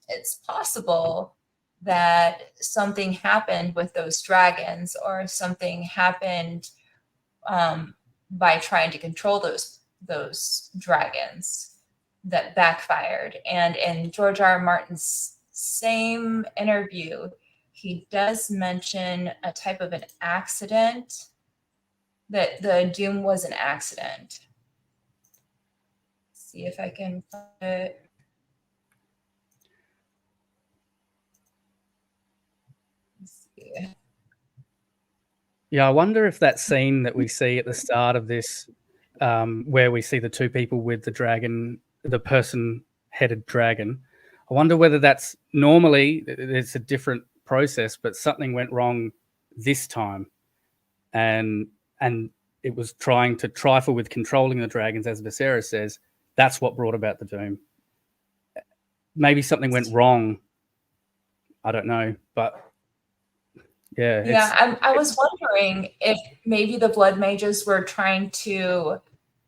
It's possible that something happened with those dragons, or something happened by trying to control those dragons that backfired. And in George R. R. Martin's same interview, he does mention a type of an accident, that the doom was an accident. Let's see if I can find it. Let's see. Yeah, I wonder if that scene that we see at the start of this, where we see the two people with the dragon, the person-headed dragon, I wonder whether that's normally it's a different process, but something went wrong this time, and it was trying to trifle with controlling the dragons, as Viserys says. That's what brought about the doom. Maybe something went wrong. I don't know, but yeah. Yeah, I was wondering if maybe the blood mages were trying to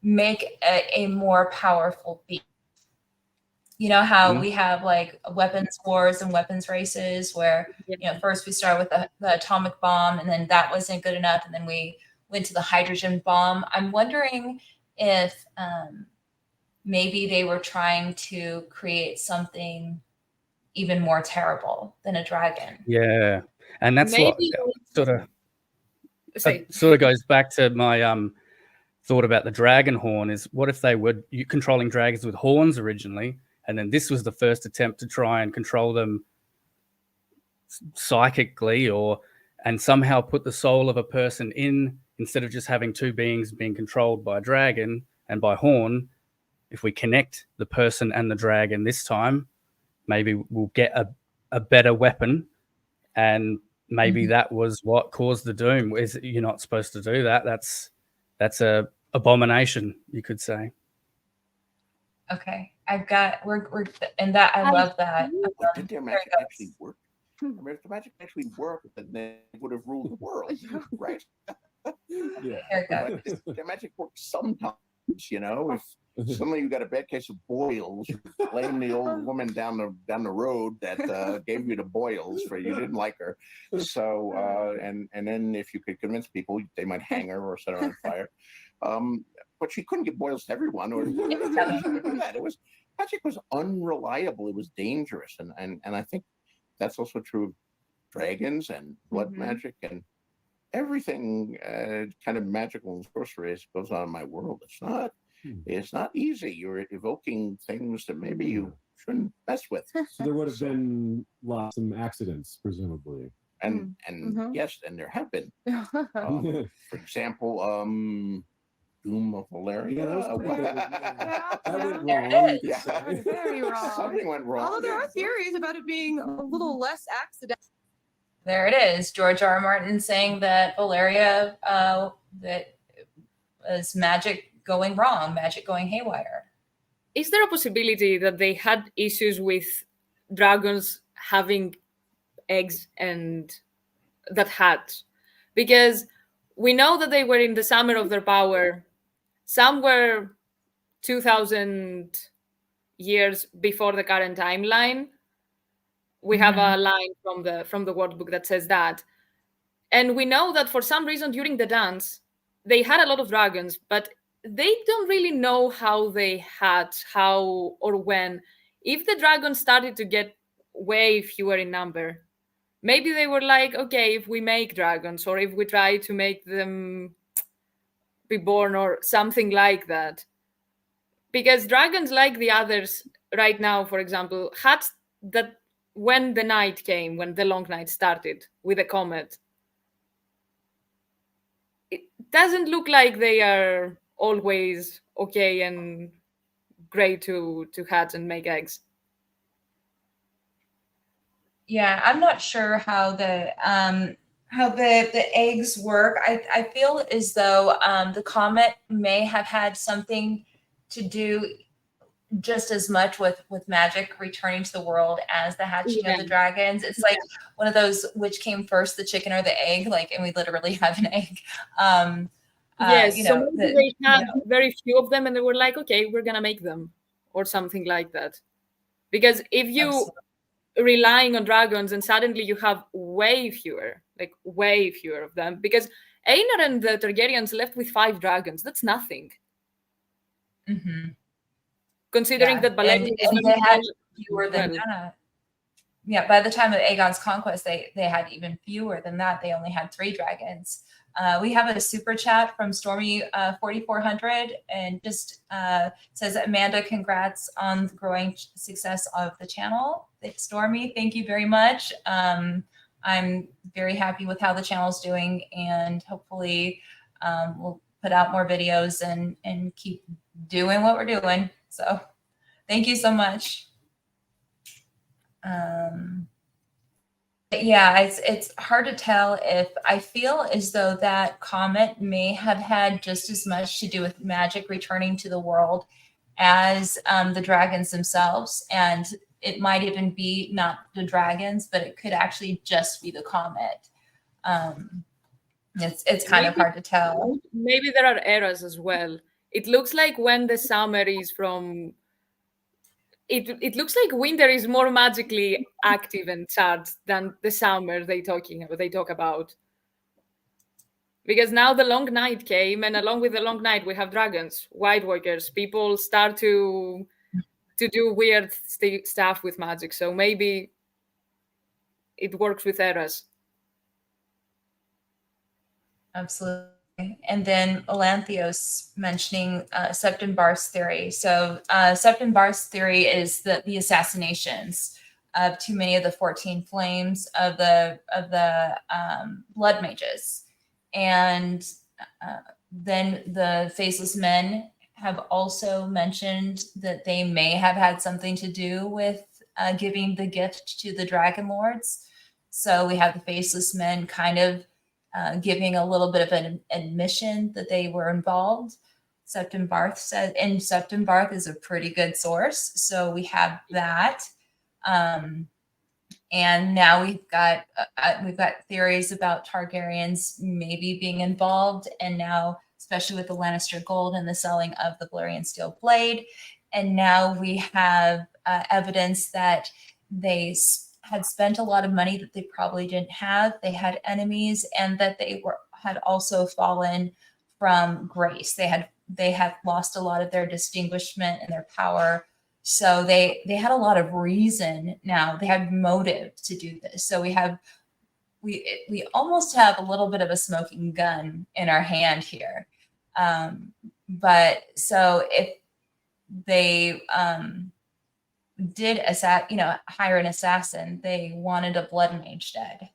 make a more powerful beast. You know how we have like weapons wars and weapons races where, first we start with the atomic bomb, and then that wasn't good enough, and then we went to the hydrogen bomb. I'm wondering if maybe they were trying to create something even more terrible than a dragon. Yeah, and that's Maybe what sort of goes back to my thought about the dragon horn. Is what if they were controlling dragons with horns originally, and then this was the first attempt to try and control them psychically, and somehow put the soul of a person in, instead of just having two beings being controlled by a dragon and by horn. If we connect the person and the dragon this time, maybe we'll get a better weapon. And maybe that was what caused the doom. Is you're not supposed to do that. That's a abomination, you could say. Okay, we're and that I love that. Did their magic actually work? I mean, if the magic actually worked, then they would have ruled the world, right? Yeah. There it goes. Their magic works sometimes, If suddenly you got a bad case of boils, blame the old woman down the road that gave you the boils for you didn't like her. So and then if you could convince people, they might hang her or set her on fire. But she couldn't give boils to everyone, or that. Magic was unreliable. It was dangerous, and I think that's also true of dragons and blood magic and everything kind of magical and sorcery goes on in my world. It's not easy. You're evoking things that maybe you shouldn't mess with. So there would have been some accidents, presumably. And yes, and there have been. For example, Doom of Valyria. That went wrong. Yeah. Very wrong. Something went wrong. Although there are theories about it being a little less accidental. There it is. George R. R. Martin saying that Valyria that was magic going wrong, magic going haywire. Is there a possibility that they had issues with dragons having eggs and that hatch? Because we know that they were in the summer of their power. Some were 2,000 years before the current timeline. We have a line from the workbook that says that. And we know that for some reason during the dance, they had a lot of dragons, but they don't really know how they hatch, how or when. If the dragons started to get way fewer in number, maybe they were like, okay, if we make dragons, or if we try to make them be born or something like that. Because dragons, like the others right now, for example, had that when the night came, when the long night started with a comet, it doesn't look like they are always okay and great to hatch and make eggs. the eggs work. I feel as though the comet may have had something to do just as much with magic returning to the world as the hatching of the dragons. It's like one of those, which came first, the chicken or the egg? Like, and we literally have an egg. Yes, you so know, maybe they had very few of them, and they were like, okay, we're gonna make them, or something like that. Because if you relying on dragons and suddenly you have way fewer of them, because Einar and the Targaryens left with 5 dragons. That's nothing. Mm-hmm. Considering that Valyria and they had fewer than that. Yeah, by the time of Aegon's conquest, they had even fewer than that. They only had 3 dragons. We have a super chat from Stormy 4400, and just says, Amanda, congrats on the growing success of the channel. Stormy, thank you very much. I'm very happy with how the channel's doing, and hopefully we'll put out more videos and keep doing what we're doing. So thank you so much. Yeah, it's hard to tell. If I feel as though that comet may have had just as much to do with magic returning to the world as the dragons themselves, and it might even be not the dragons, but it could actually just be the comet. It's kind of hard to tell. Maybe there are eras as well. It looks like when the summer is from. It looks like winter is more magically active and charged than the summer they talk about. Because now the long night came, and along with the long night we have dragons, White Walkers. People start to do weird stuff with magic. So maybe it works with eras. Absolutely. And then Elanthios mentioning Septon Barth's theory. So Septon Barth's theory is that the assassinations of too many of the 14 flames of the blood mages, and then the faceless men have also mentioned that they may have had something to do with giving the gift to the dragon lords. So we have the faceless men kind of giving a little bit of an admission that they were involved. Septon Barth said, and Septon Barth is a pretty good source. So we have that. And now we've got theories about Targaryens maybe being involved, and now especially with the Lannister gold and the selling of the Valyrian steel blade. And now we have evidence that they had spent a lot of money that they probably didn't have. They had enemies, and that they had also fallen from grace. They had lost a lot of their distinguishment and their power. So they had a lot of reason now. They had motive to do this. So we almost have a little bit of a smoking gun in our hand here. But so if they did hire an assassin, they wanted a blood mage dead.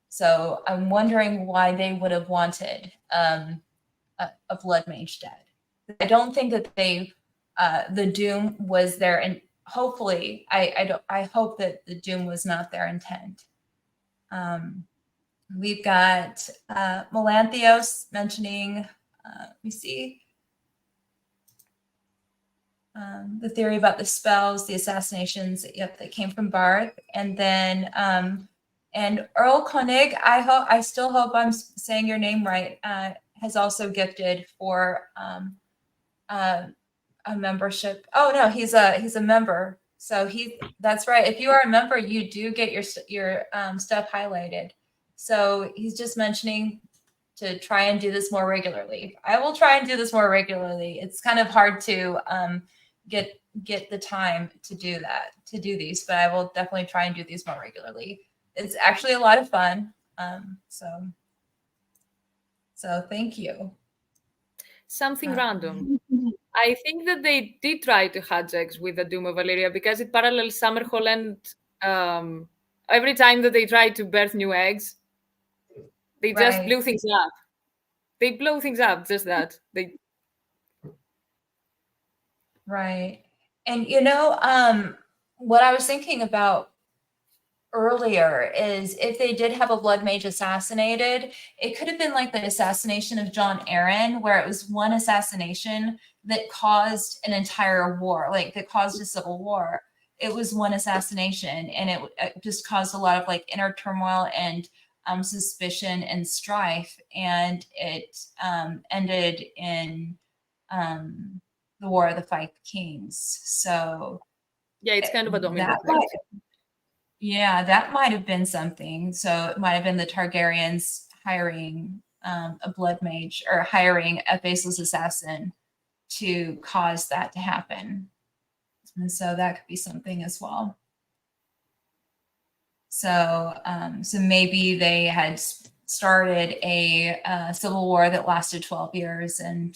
So I'm wondering why they would have wanted a blood mage dead. I don't think that the doom was there, and hopefully I hope that the doom was not their intent. We've got Melanthios mentioning we see the theory about the spells, the assassinations, that came from Barth. And then and Earl Koenig, I still hope I'm saying your name right, has also gifted for a membership. Oh no, he's a member. So that's right. If you are a member, you do get your stuff highlighted. So he's just mentioning to try and do this more regularly. I will try and do this more regularly. It's kind of hard to get the time to do these, but I will definitely try and do these more regularly. It's actually a lot of fun. So thank you. Something random. I think that they did try to hatch eggs with the Doom of Valyria because it parallels Summerhold, and every time that they tried to birth new eggs, they just blew things up. They blow things up, just that. Right. And what I was thinking about earlier is if they did have a blood mage assassinated, it could have been like the assassination of John Arryn, where it was one assassination that caused an entire war, like that caused a civil war. It was one assassination, and it just caused a lot of like inner turmoil and suspicion and strife, and it ended in the War of the Five Kings. So yeah, it's kind of a domino that effect. that might have been something. So it might have been the Targaryens hiring a blood mage or hiring a faceless assassin to cause that to happen. And so that could be something as well. So, so maybe they had started a civil war that lasted 12 years, and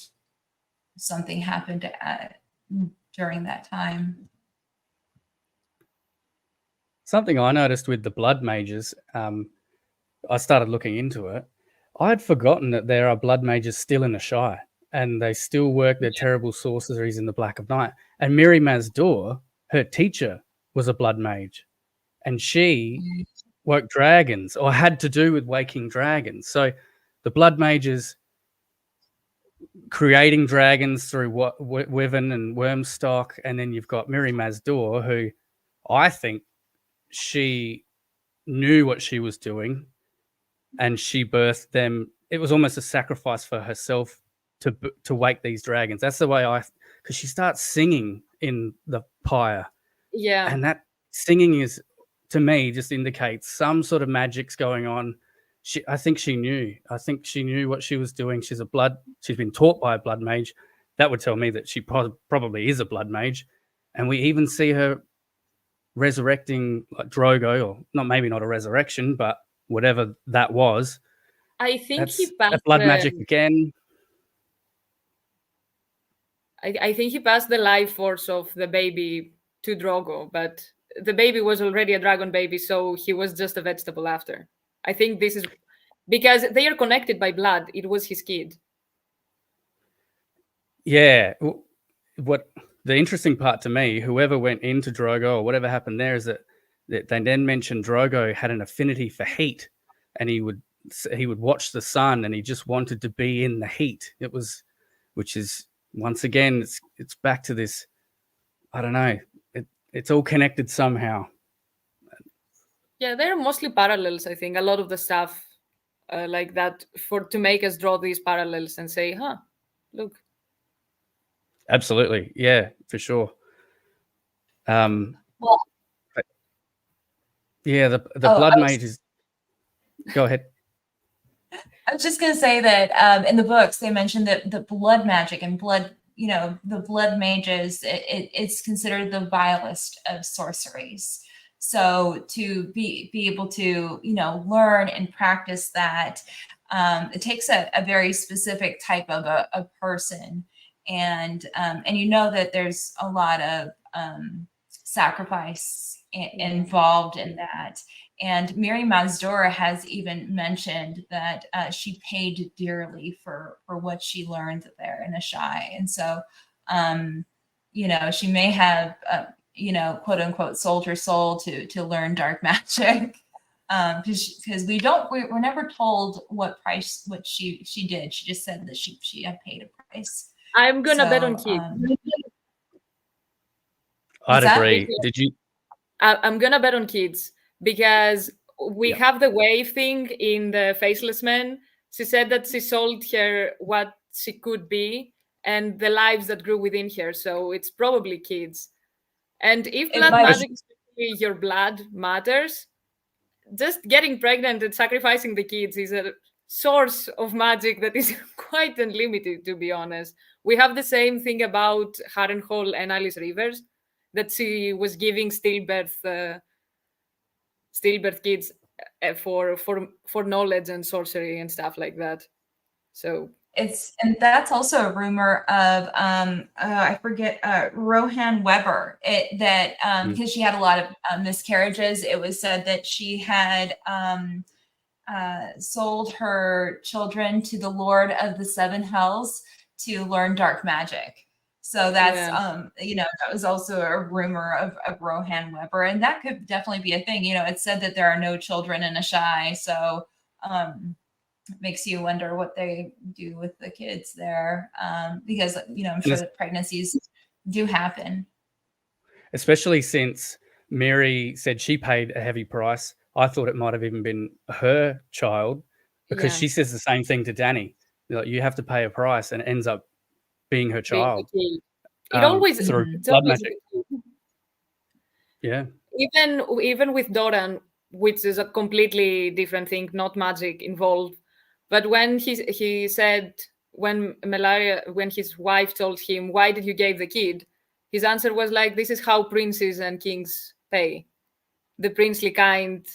something happened during that time. Something I noticed with the blood mages, I started looking into it. I had forgotten that there are blood mages still in the Shire, and they still work their terrible sorceries in the Black of Night. And Miri Mazdor, her teacher, was a blood mage, and she woke dragons, or had to do with waking dragons. So the blood mages creating dragons through Wyvern and Wormstock, and then you've got Miri Mazdor, who I think she knew what she was doing, and she birthed them. It was almost a sacrifice for herself to wake these dragons. That's the way because she starts singing in the pyre. Yeah. And that singing is, to me, just indicates some sort of magic's going on. I think she knew. I think she knew what she was doing. She's been taught by a blood mage. That would tell me that she probably is a blood mage. And we even see her resurrecting like Drogo, or maybe not a resurrection, but whatever that was. I think he passed blood magic again. I think he passed the life force of the baby to Drogo, but the baby was already a dragon baby, so he was just a vegetable after. I think this is because they are connected by blood. It was his kid. Yeah. What the interesting part to me, whoever went into Drogo or whatever happened there, is that they then mentioned Drogo had an affinity for heat, and he would watch the sun, and he just wanted to be in the heat. Which is, once again, it's back to this. I don't know. It's all connected somehow. Yeah, there are mostly parallels. I think a lot of the stuff like that to make us draw these parallels and say, "Huh, look." Absolutely, yeah, for sure. Well, yeah, the blood mages. Go ahead. I was just going to say that in the books they mentioned that the blood magic and blood, the blood mages, it's considered the vilest of sorceries. So to be able to learn and practice that, it takes a very specific type of a person, and that there's a lot of sacrifice involved in that. And Miri Mazdor has even mentioned that she paid dearly for what she learned there in Ashai. And so, she may have, quote unquote, sold her soul to learn dark magic. Because we're never told what she did. She just said that she had paid a price. I'm going to bet on kids. I'd agree. Did you? I'm going to bet on kids. Because we have the wave thing in the Faceless Men. She said that she sold her what she could be and the lives that grew within her. So it's probably kids. And if blood magic, especially your blood, matters, just getting pregnant and sacrificing the kids is a source of magic that is quite unlimited, to be honest. We have the same thing about Harrenhal and Alice Rivers, that she was giving stillbirth kids for knowledge and sorcery and stuff like that. So and that's also a rumor of I forget Rohan Weber. Because she had a lot of miscarriages, it was said that she had sold her children to the Lord of the Seven Hells to learn dark magic. So that's that was also a rumor of Rohan Weber, and that could definitely be a thing. It's said that there are no children in Ashai, so it makes you wonder what they do with the kids there, because I'm sure that pregnancies do happen. Especially since Mary said she paid a heavy price. I thought it might have even been her child, because she says the same thing to Dany. Like, you have to pay a price, and it ends up being her child. It always through blood magic. Yeah. Even with Doran, which is a completely different thing, not magic involved. But when he said, when his wife told him, "Why did you give the kid?" his answer was like, "This is how princes and kings pay. The princely kind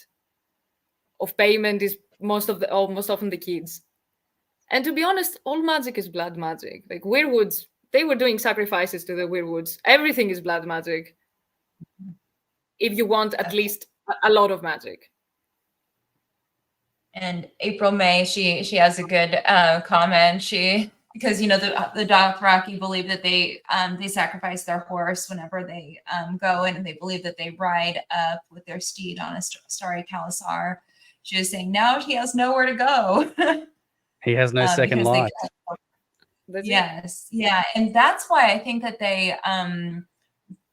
of payment is most often the kids." And to be honest, all magic is blood magic. Like weirwoods, they were doing sacrifices to the weirwoods. Everything is blood magic. If you want at least a lot of magic. And April May, she has a good comment. Because the Dothraki believe that they sacrifice their horse whenever they go in, and they believe that they ride up with their steed on a starry Khalasar. She was saying now he has nowhere to go. He has no second life. Yes, yeah, and that's why I think that they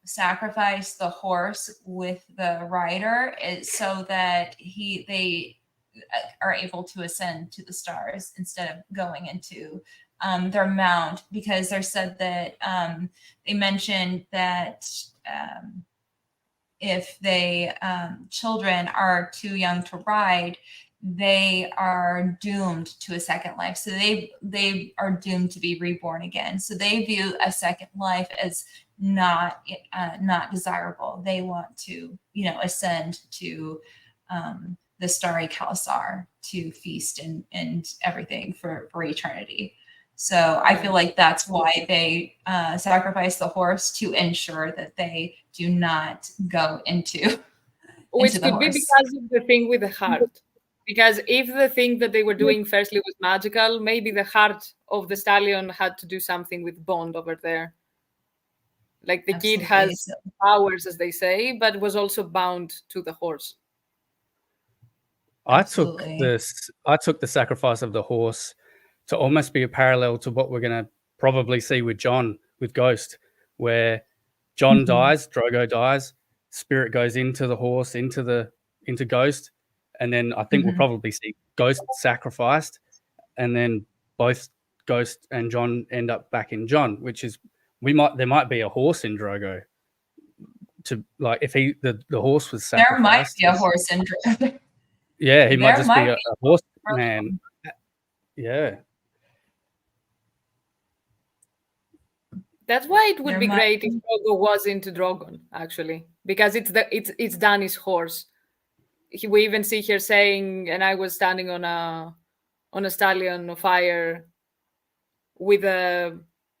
sacrifice the horse with the rider, is so that they are able to ascend to the stars instead of going into their mount, because they're said that they mentioned that if they children are too young to ride, they are doomed to a second life. So they are doomed to be reborn again. So they view a second life as not desirable. They want to ascend to the starry Khalasar to feast and everything for eternity. So I feel like that's why they sacrifice the horse, to ensure that they do not go into which the could be horse. because of the thing with the heart. Because if the thing that they were doing firstly was magical, maybe the heart of the stallion had to do something with bond over there. Like the kid has powers, as they say, but was also bound to the horse. I took the sacrifice of the horse to almost be a parallel to what we're going to probably see with Jon, with Ghost, where Jon dies, Drogo dies, spirit goes into the horse, into Ghost, and then I think we'll probably see Ghost sacrificed, and then both Ghost and Jon end up back in Jon, which is there might be a horse in Drogo. To like, if the horse was sacrificed, there might be a horse in Drogo. Yeah, he might just be a horse man. Yeah. That's why it would be great if Drogo was into Drogon, actually, because it's Dany's horse. We even see her saying, "And I was standing on a stallion of fire," with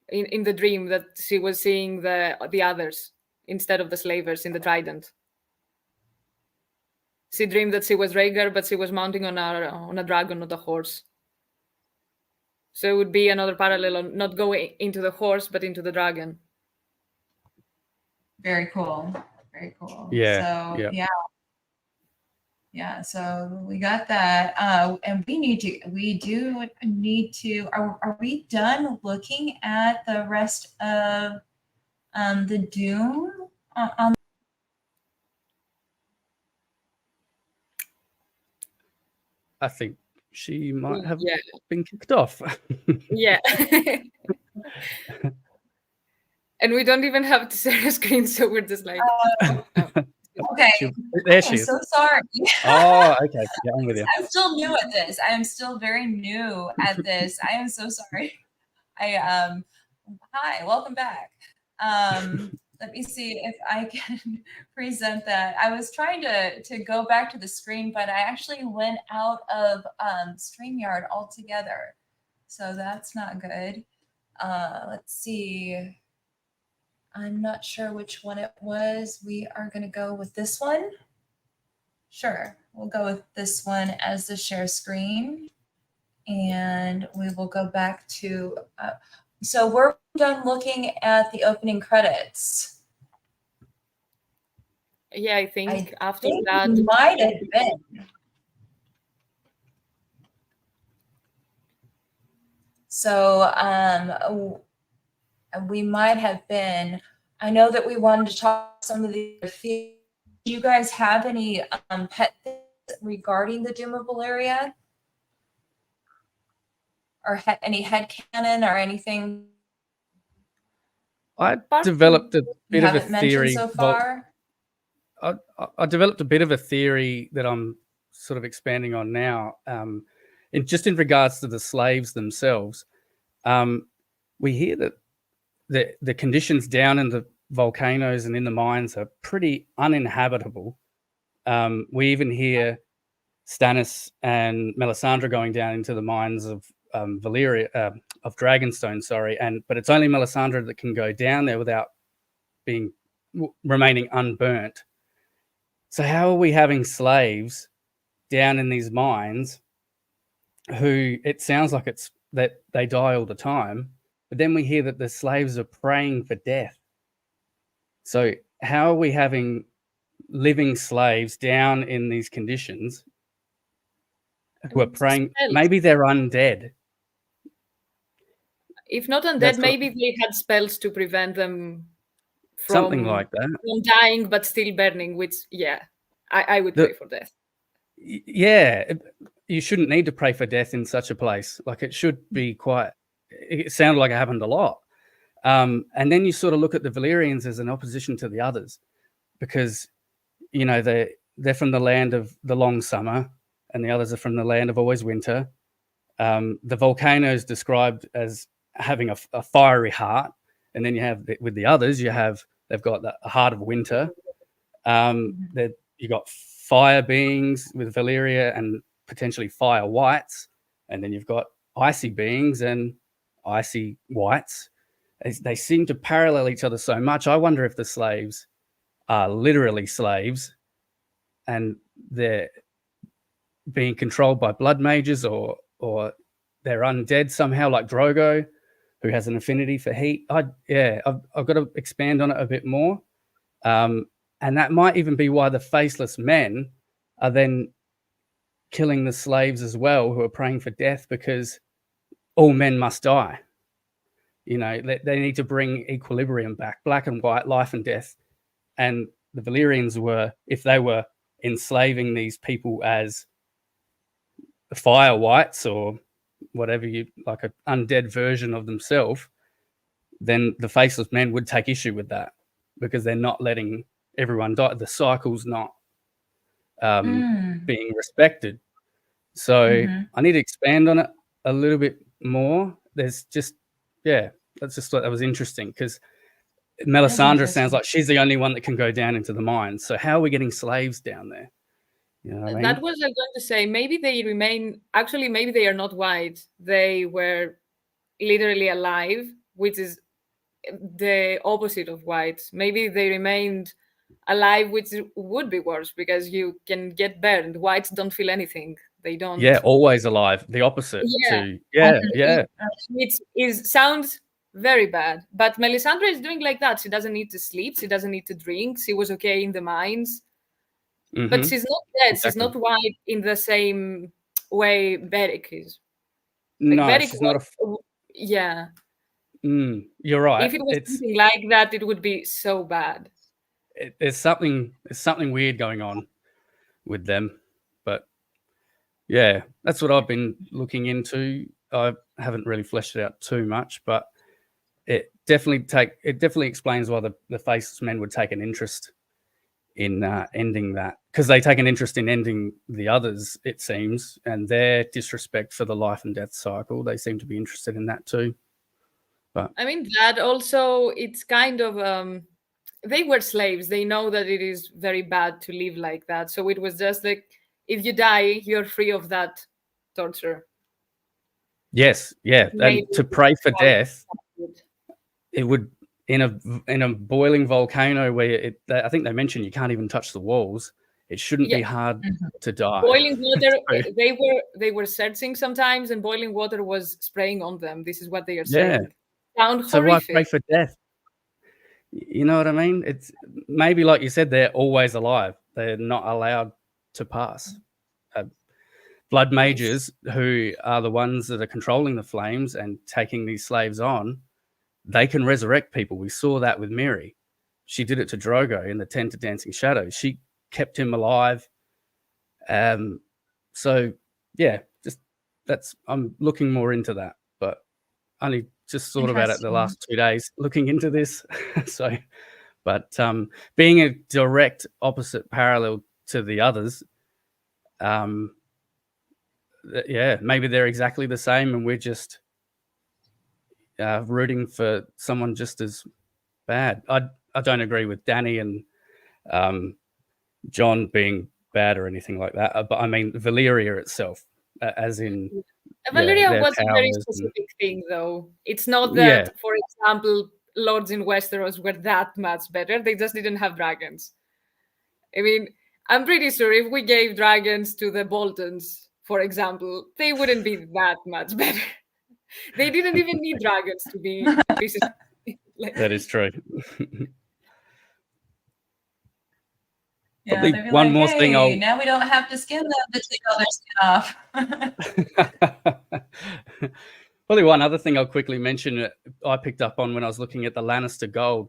in the dream that she was seeing the others instead of the slavers in the Trident. She dreamed that she was Rhaegar, but she was mounting on a dragon, not a horse. So it would be another parallel on not going into the horse, but into the dragon. Very cool. Very cool. Yeah. So yeah. So we got that, and we do need to. Are we done looking at the rest of the Doom? I think she might have been kicked off. Yeah. And we don't even have to share a screen, so we're just like... Okay. There she is. I'm so sorry. Oh, okay. Yeah, I'm with you. I'm still new at this. I am still very new at this. I am so sorry. Hi, welcome back. Let me see if I can present that. I was trying to go back to the screen, but I actually went out of StreamYard altogether. So that's not good. Let's see. I'm not sure which one it was. We are going to go with this one. Sure. We'll go with this one as the share screen. And we will go back to, so we're done looking at the opening credits. Yeah, I think after think that we might have been. So we might have been. I know that we wanted to talk some of the theories. Do you guys have any pet things regarding the Doom of Valyria? Or any headcanon or anything? I developed a bit of a theory so far. I developed a bit of a theory that I'm sort of expanding on now. In regards to the slaves themselves, we hear that the conditions down in the volcanoes and in the mines are pretty uninhabitable. We even hear Stannis and Melisandre going down into the mines of Valyria, of Dragonstone, but it's only Melisandre that can go down there without remaining unburnt. So how are we having slaves down in these mines who it sounds like it's that they die all the time, but then we hear that the slaves are praying for death. So how are we having living slaves down in these conditions who are praying? Maybe they're undead. If not undead, maybe they had spells to prevent them from something like that. From dying but still burning, which, yeah, I would pray for death. Yeah, you shouldn't need to pray for death in such a place. Like, it should be quite... It sounded like it happened a lot. And then you sort of look at the Valyrians as an opposition to the others because, you know, they're from the land of the long summer and the others are from the land of always winter. The volcanoes described as having a fiery heart. And then you have, with the others, they've got the heart of winter. You got fire beings with Valyria and potentially fire whites. And then you've got icy beings and icy whites. They seem to parallel each other so much. I wonder if the slaves are literally slaves and they're being controlled by blood mages or they're undead somehow, like Drogo, who has an affinity for heat. I've got to expand on it a bit more. And that might even be why the faceless men are then killing the slaves as well, who are praying for death, because all men must die. You know, they need to bring equilibrium back, black and white, life and death. And the Valyrians were, if they were enslaving these people as fire whites or whatever, like an undead version of themselves, then the faceless men would take issue with that because they're not letting everyone die. The cycle's not being respected. So I need to expand on it a little bit more. There's just, that's just what that was interesting, because Melisandre sounds like she's the only one that can go down into the mines. So how are we getting slaves down there? You know what I mean? That was I going to say. Maybe they remain. Actually, maybe they are not white. They were literally alive, which is the opposite of white. Maybe they remained alive, which would be worse because you can get burned. Whites don't feel anything. They don't. Yeah, always alive. The opposite. Which sounds very bad. But Melisandre is doing like that. She doesn't need to sleep. She doesn't need to drink. She was okay in the mines. But she's not dead. Exactly. She's not white in the same way Beric is. Like no, Beric she's not yeah. You're right. If it was something like that, it would be so bad. There's something weird going on with them. But yeah, that's what I've been looking into. I haven't really fleshed it out too much, but it definitely explains why the faceless men would take an interest in ending that, because they take an interest in ending the others, it seems, and their disrespect for the life and death cycle. They seem to be interested in that too. But I mean, that also, it's kind of they were slaves. They know that it is very bad to live like that. So it was just like, if you die, you're free of that torture. Yes, yeah, and to pray for death, it would. In a boiling volcano where I think they mentioned you can't even touch the walls, it shouldn't be hard to die. Boiling water, they were searching sometimes, and boiling water was spraying on them. This is what they are saying. sound So why pray horrific. for death? You know what I mean? It's maybe like you said, they're always alive. They're not allowed to pass. Blood mages, who are the ones that are controlling the flames and taking these slaves on, they can resurrect people. We saw that with Miri. She did it to Drogo in the Tent of Dancing Shadows. She kept him alive. So yeah, just I'm looking more into that, but only just thought about it the last 2 days looking into this. So, but being a direct opposite parallel to the others, yeah, maybe they're exactly the same, and we're just rooting for someone just as bad. I don't agree with Danny and John being bad or anything like that, but I mean Valyria itself, as in Valyria was a very powers specific thing, though. It's not Yeah. that, for example, lords in Westeros were that much better. They just didn't have dragons. I mean, I'm pretty sure if we gave dragons to the Boltons, for example, they wouldn't be that much better. They didn't even need dragons to be like, that is true. Yeah, Probably they'd be one like, more thing hey, now we don't have to skin them to take all their skin off. Probably one other thing I'll quickly mention I picked up on when I was looking at the Lannister gold,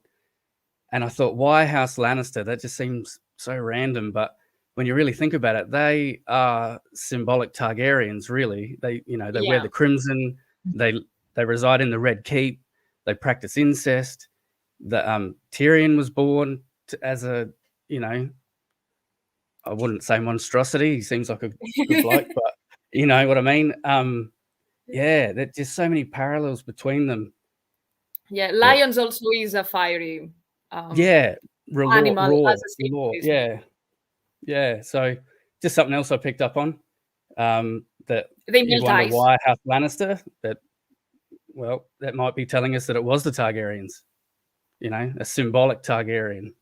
and I thought, why House Lannister? That just seems so random, but when you really think about it, they are symbolic Targaryens, really. They wear the crimson, they reside in the Red Keep, they practice incest. The Tyrion was born as a, I wouldn't say monstrosity. He seems like a good bloke, but you know what I mean? Yeah, there's just so many parallels between them. Yeah, lions also is a fiery animal. Yeah. So just something else I picked up on. That they you wonder why House Lannister. That might be telling us that it was the Targaryens. A symbolic Targaryen.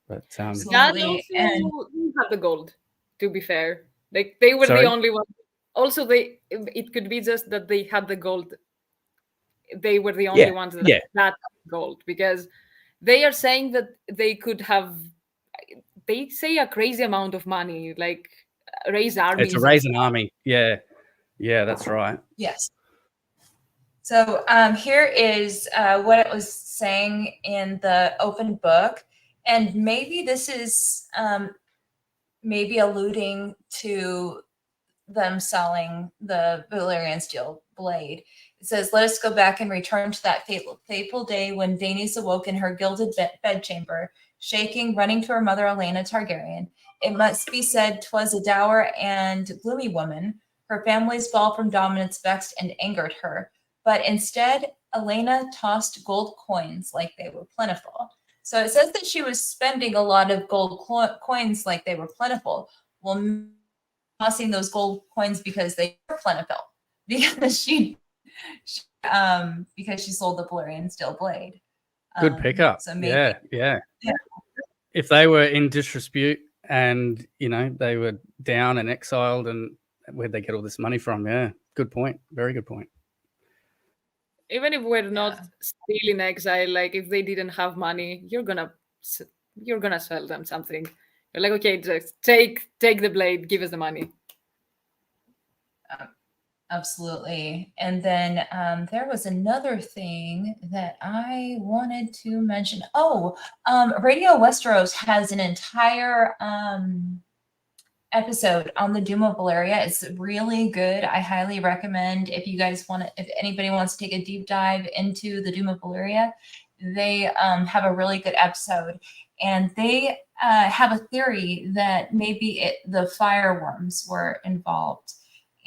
But that also had the gold. To be fair, like they were the only one. Also, it could be just that they had the gold. They were the only ones that had gold, because they are saying that they could have. They say a crazy amount of money, like raise armies. It's a raise an army. Yeah, that's right. Yes. So here is what it was saying in the open book. And maybe this is maybe alluding to them selling the Valyrian steel blade. It says, let us go back and return to that fateful day when Daenerys awoke in her gilded bedchamber, shaking, running to her mother, Olenna Targaryen. It must be said 'twas a dour and gloomy woman. Her family's fall from dominance vexed and angered her. But instead, Olenna tossed gold coins like they were plentiful. So it says that she was spending a lot of gold coins like they were plentiful. Well, tossing those gold coins because they were plentiful, because she sold the Valyrian steel blade. Good pickup. So maybe, yeah. If they were in disrepute and they were down and exiled, and where'd they get all this money from? Yeah, good point. Very good point. Even if we're not still in exile, like if they didn't have money, you're gonna sell them something. You're like, okay, just take the blade, give us the money. Absolutely. And then there was another thing that I wanted to mention. Radio Westeros has an entire episode on the Doom of Valyria. It's really good. I highly recommend if anybody wants to take a deep dive into the Doom of Valyria, they have a really good episode. And they have a theory that maybe the fireworms were involved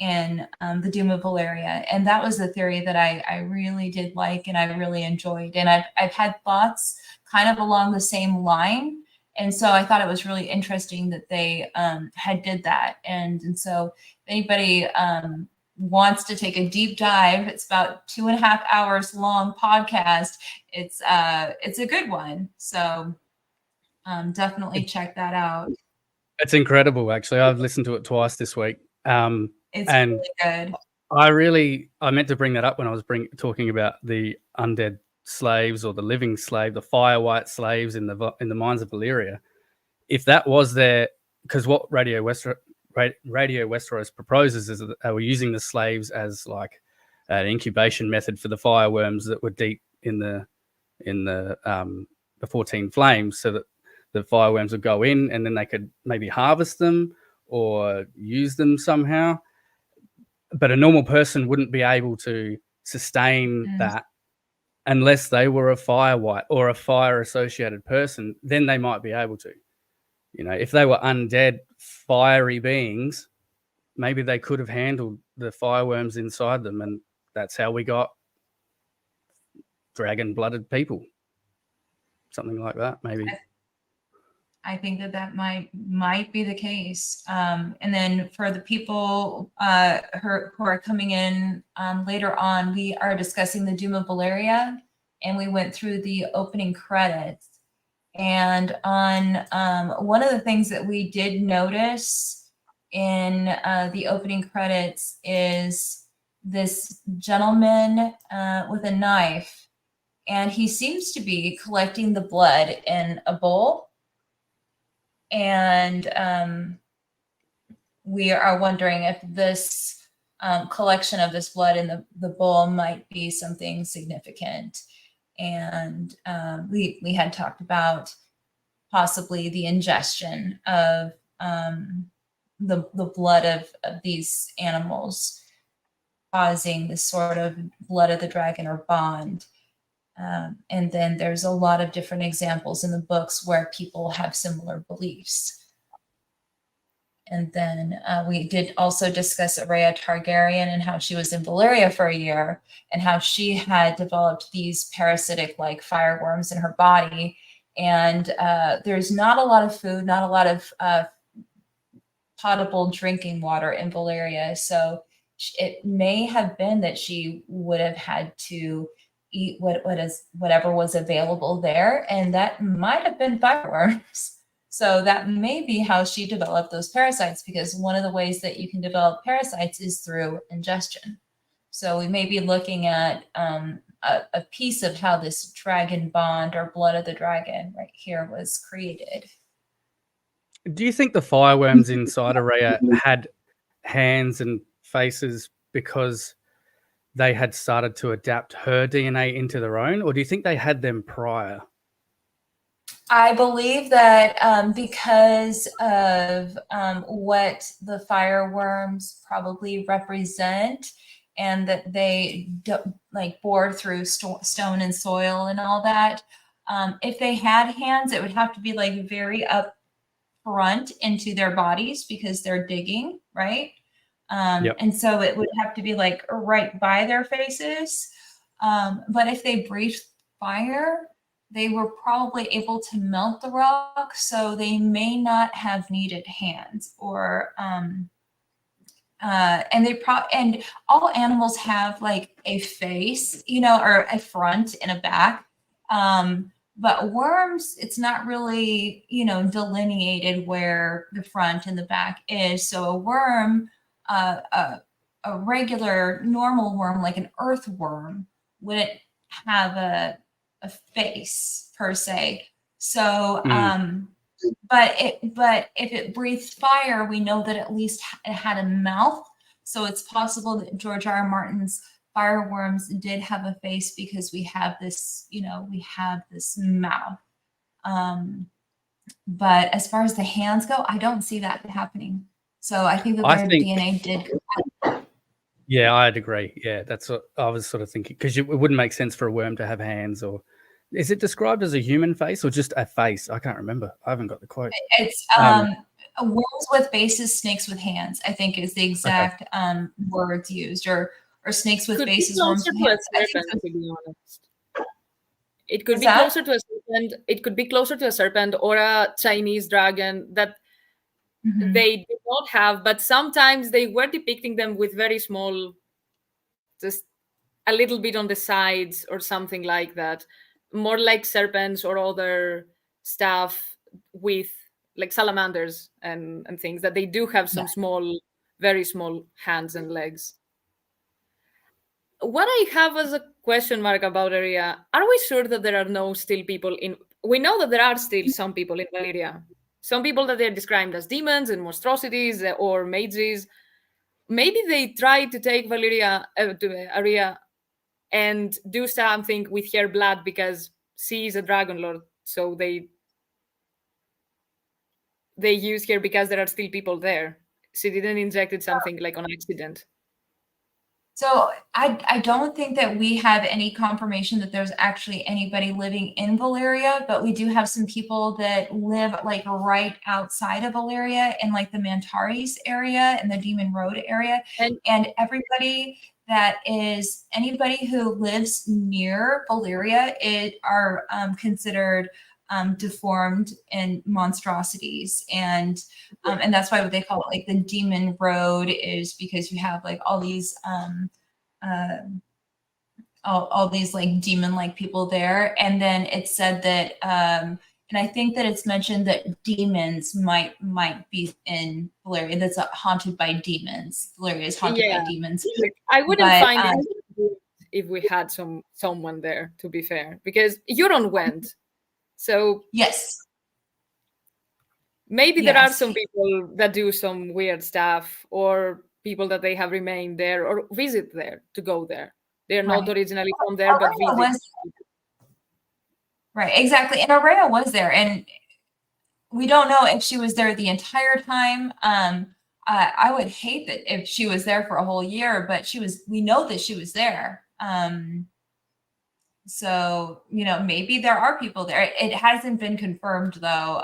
in the Doom of Valyria. And that was the theory that I really did like and I really enjoyed. And I've had thoughts kind of along the same line. And so I thought it was really interesting that they had did that. And so if anybody wants to take a deep dive, it's about 2.5 hours long podcast. It's a good one. So definitely check that out. It's incredible, actually. I've listened to it twice this week. It's really good. I meant to bring that up when I was talking about the undead slaves or the living slave, the fire white slaves in the mines of Valyria. If that was their, because what Radio Westeros proposes is that they were using the slaves as like an incubation method for the fireworms that were deep in the 14 flames, so that the fireworms would go in and then they could maybe harvest them or use them somehow. But a normal person wouldn't be able to sustain that unless they were a fire white or a fire associated person. Then they might be able to. If they were undead, fiery beings, maybe they could have handled the fireworms inside them, and that's how we got dragon-blooded people. Something like that, maybe. I think that might be the case. And then for the people who are coming in later on, we are discussing the Doom of Valyria, and we went through the opening credits. And on one of the things that we did notice in the opening credits is this gentleman with a knife, and he seems to be collecting the blood in a bowl. And we are wondering if this collection of this blood in the bowl might be something significant. And we had talked about possibly the ingestion of the blood of these animals causing this sort of blood of the dragon or bond. And then there's a lot of different examples in the books where people have similar beliefs. And then we did also discuss Rhea Targaryen and how she was in Valyria for a year and how she had developed these parasitic-like fireworms in her body. And there's not a lot of food, not a lot of potable drinking water in Valyria. So it may have been that she would have had to eat whatever was available there, and that might have been fireworms. So that may be how she developed those parasites, because one of the ways that you can develop parasites is through ingestion. So we may be looking at a piece of how this dragon bond or blood of the dragon right here was created. Do you think the fireworms inside Rhea had hands and faces because they had started to adapt her DNA into their own, or do you think they had them prior? I believe that because of what the fireworms probably represent, and that they bore through stone and soil and all that, if they had hands, it would have to be like very up front into their bodies because they're digging, right? And so it would have to be like right by their faces. But if they breathed fire, they were probably able to melt the rock, so they may not have needed hands. Or and all animals have like a face, or a front and a back. But worms, it's not really, delineated where the front and the back is. So a worm, a regular normal worm, like an earthworm, wouldn't have a face per se. So, but if it breathes fire, we know that at least it had a mouth. So it's possible that George R.R. Martin's fireworms did have a face, because we have this, we have this mouth. But as far as the hands go, I don't see that happening. So I think that their DNA did. Yeah, I'd agree. Yeah, that's what I was sort of thinking, because it wouldn't make sense for a worm to have hands. Or is it described as a human face or just a face? I can't remember. I haven't got the quote. It's worms with faces, snakes with hands, I think is the exact words used, or snakes with faces, worms with hands. To be honest. It could be closer to a serpent. It could be closer to a serpent or a Chinese dragon that they did not have, but sometimes they were depicting them with very small, just a little bit on the sides or something like that. More like serpents or other stuff with like salamanders and things, that they do have some small, very small hands and legs. what I have as a question mark about area, are we sure that there are no still people in? We know that there are still some people in Valyria. Some people that they're described as demons and monstrosities or mages. Maybe they try to take Valyria to Arya and do something with her blood because she is a dragon lord. So they use her because there are still people there. She didn't inject something like on accident. So I don't think that we have any confirmation that there's actually anybody living in Valyria, but we do have some people that live like right outside of Valyria in like the Mantaris area and the Demon Road area. And everybody that is anybody who lives near Valyria are considered deformed and monstrosities, and that's why what they call it like the Demon Road is, because you have like all these all these like demon like people there. And then it said that and I think that it's mentioned that demons might be in Valyria, that's haunted by demons. Valyria is haunted by demons. I wouldn't find it if we had someone there, to be fair, because Euron went. So yes, maybe there are some people that do some weird stuff, or people that they have remained there or visit there to go there. They're not originally from there, but visit. Right, exactly. And Araya was there, and we don't know if she was there the entire time. I would hate that if she was there for a whole year, but we know that she was there. So, you know, maybe there are people there. It hasn't been confirmed though.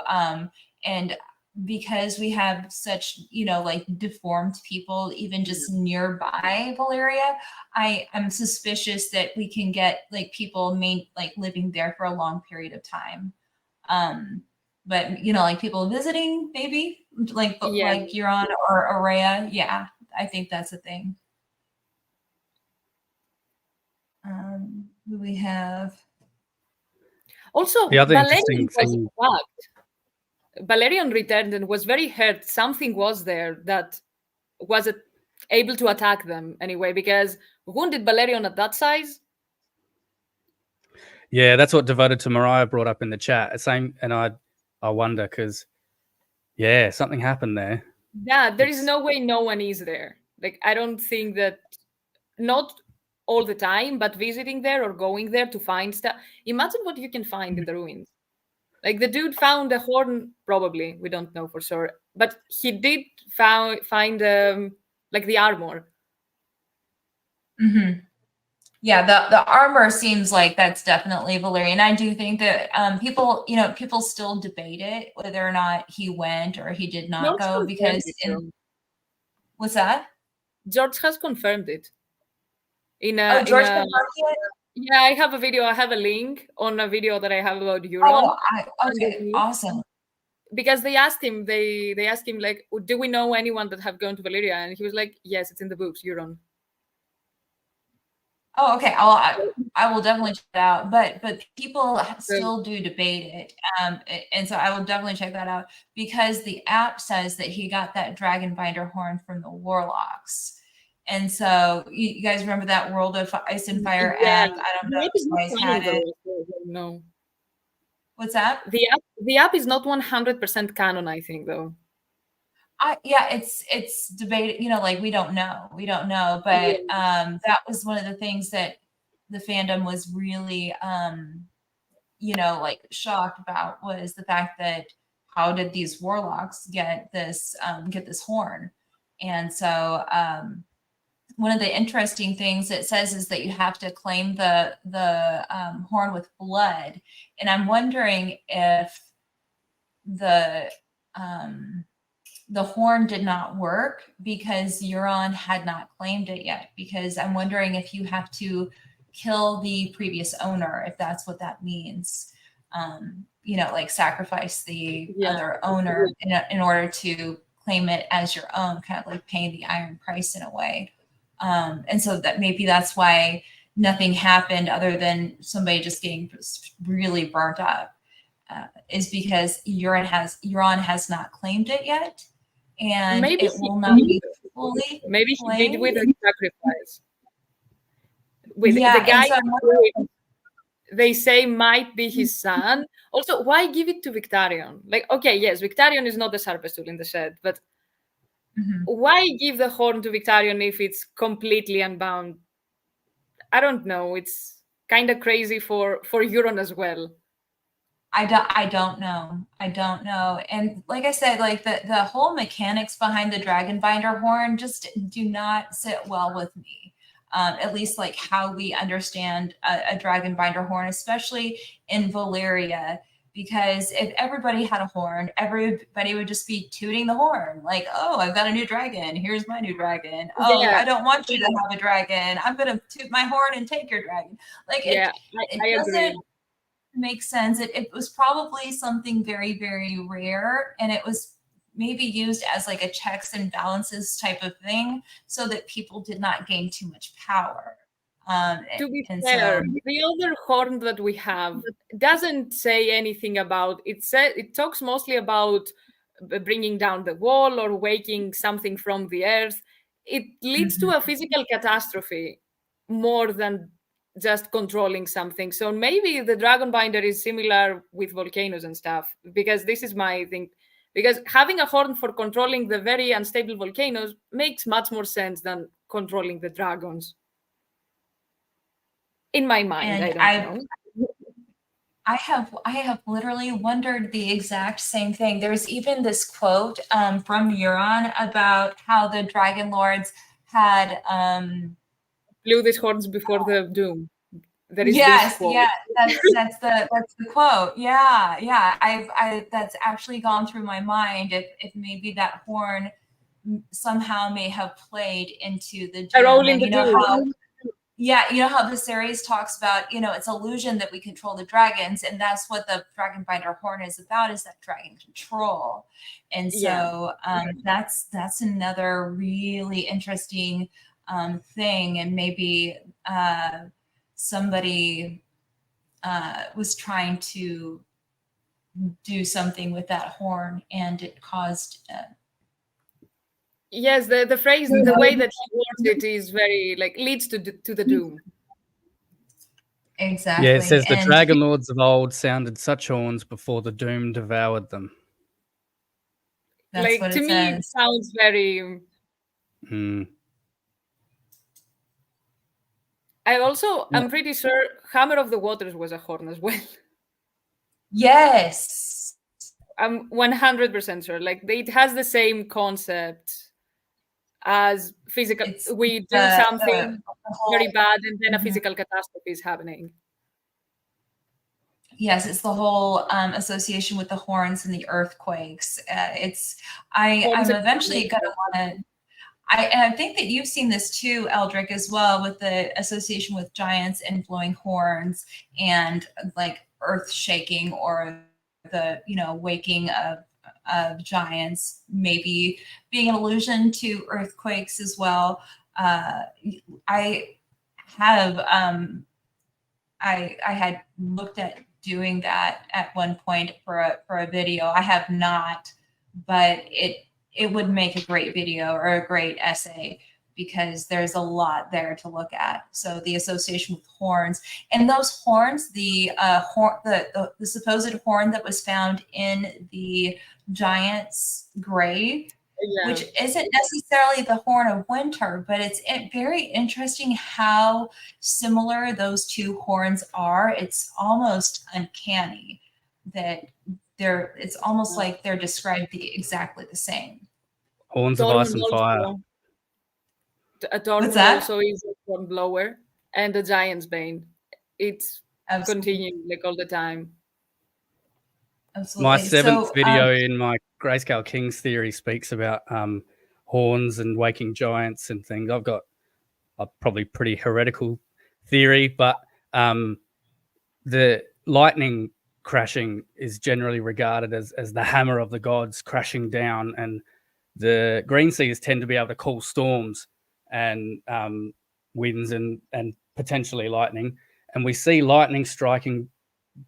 And because we have such, you know, like deformed people, even just nearby Valyria, I'm suspicious that we can get like people living there for a long period of time. But you know, like people visiting, maybe like Euron or Araya. Yeah, I think that's a thing. Who we have? Also, the other Valyrian interesting was thing. Valyrian returned and was very hurt. Something was there that was able to attack them anyway, because wounded Valyrian at that size. Yeah, that's what Devoted to Mariah brought up in the chat. Same, and I wonder because, yeah, something happened there. Yeah, there is no way no one is there. Like, I don't think that, not all the time, but visiting there or going there to find stuff. Imagine what you can find in the ruins. Like the dude found a horn, probably, we don't know for sure, but he did find like the armor. Mm-hmm. Yeah, the armor seems like that's definitely Valyrian. I do think that people still debate it whether or not he went or he did not go, because what's that? George has confirmed it. George confirmed it? Yeah, I have a video. I have a link on a video that I have about Euron. Okay, awesome. Because they asked him, they asked him like, do we know anyone that have gone to Valyria? And he was like, yes, it's in the books, Euron. Oh, okay. I will definitely check it out. But people still do debate it, and so I will definitely check that out, because the app says that he got that dragon binder horn from the warlocks. And so you guys remember that World of Ice and Fire app? I don't know if you guys had it. No. What's that? The app is not 100% canon, I think, though. Yeah, it's debated, you know, like we don't know, but that was one of the things that the fandom was really you know, like shocked about, was the fact that how did these warlocks get this horn? And so one of the interesting things it says is that you have to claim the horn with blood, and I'm wondering if the horn did not work because Euron had not claimed it yet, because I'm wondering if you have to kill the previous owner, if that's what that means. You know, like sacrifice the other owner in order to claim it as your own, kind of like paying the iron price in a way. And so that maybe that's why nothing happened other than somebody just getting really burnt up, is because Euron has not claimed it yet. And maybe it will not be fully maybe he did with a sacrifice. with Yeah, the guy and so I'm who they say might be his son. Also, why give it to Victarion? Like, okay, yes, Victarion is not the sharpest tool in the shed, but why give the horn to Victarion if it's completely unbound? I don't know. It's kind of crazy for Euron as well. I don't know. I don't know. And like I said, like the whole mechanics behind the Dragonbinder horn just do not sit well with me. At least like how we understand a Dragonbinder horn, especially in Valyria. Because if everybody had a horn, everybody would just be tooting the horn. Like, oh, I've got a new dragon. Here's my new dragon. Oh, Yeah. I don't want you to have a dragon. I'm going to toot my horn and take your dragon. Like, Yeah, I agree. Makes sense. It was probably something very, very rare, and it was maybe used as like a checks and balances type of thing so that people did not gain too much power. To be fair, the other horn that we have doesn't say anything about it. It talks mostly about bringing down the wall or waking something from the earth. It leads to a physical catastrophe more than just controlling something. So maybe the Dragonbinder is similar with volcanoes and stuff, because this is my thing. Because having a horn for controlling the very unstable volcanoes makes much more sense than controlling the dragons. In my mind, And I don't know. I have literally wondered the exact same thing. There's even this quote from Euron about how the Dragon Lords had blew these horns before the doom. There is yes, this quote. yeah, that's the quote. Yeah, yeah. I that's actually gone through my mind. If maybe that horn somehow may have played into the a role in and the you know doom. how yeah, you know how the series talks about, you know, it's illusion that we control the dragons, and that's what the Dragonbinder horn is about, is that dragon control. And so that's another really interesting thing, and maybe somebody was trying to do something with that horn, and it caused yes, the phrase, the way that he words it is very like leads to the doom. Exactly. Yeah, it says the Dragon Lords of old sounded such horns before the doom devoured them. That's like what to it me, says. it sounds very. I'm pretty sure Hammer of the Waters was a horn as well. Yes. I'm 100% sure. Like it has the same concept as physical. We do something very bad, and then a physical catastrophe is happening. Yes, it's the whole association with the horns and the earthquakes. I'm eventually going to want to. I think that you've seen this too, Eldric, as well, with the association with giants and blowing horns and like earth shaking, or the waking of giants, maybe being an allusion to earthquakes as well. I have I had looked at doing that at one point for a video. I have not, but it would make a great video or a great essay, because there's a lot there to look at. So the association with horns, and those horns, the supposed horn that was found in the giant's grave, which isn't necessarily the horn of winter, but it's very interesting how similar those two horns are. It's almost uncanny that it's almost like they're described exactly the same. Horns of ice and fire. A Tormund also is a horn blower, and a giant's bane. It's continuing like all the time. Absolutely. My seventh video in my Grayscale Kings theory speaks about horns and waking giants and things. I've got a probably pretty heretical theory, but the lightning crashing is generally regarded as the hammer of the gods crashing down, and the green seas tend to be able to call storms and winds and potentially lightning. And we see lightning striking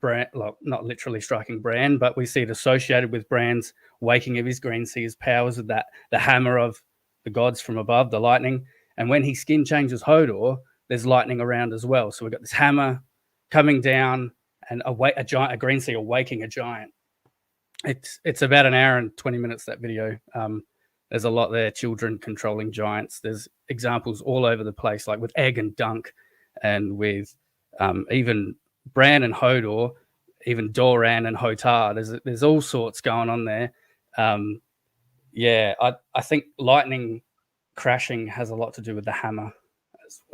Bran, not literally striking Bran, but we see it associated with Bran's waking of his green seas powers, of that the hammer of the gods from above, the lightning. And when he skin changes Hodor, there's lightning around as well. So we've got this hammer coming down and a green sea waking a giant. It's about an hour and 20 minutes, that video. There's a lot there. Children controlling giants. There's examples all over the place, like with Egg and Dunk, and with even Bran and Hodor, even Doran and Hotar. There's all sorts going on there. I think lightning crashing has a lot to do with the hammer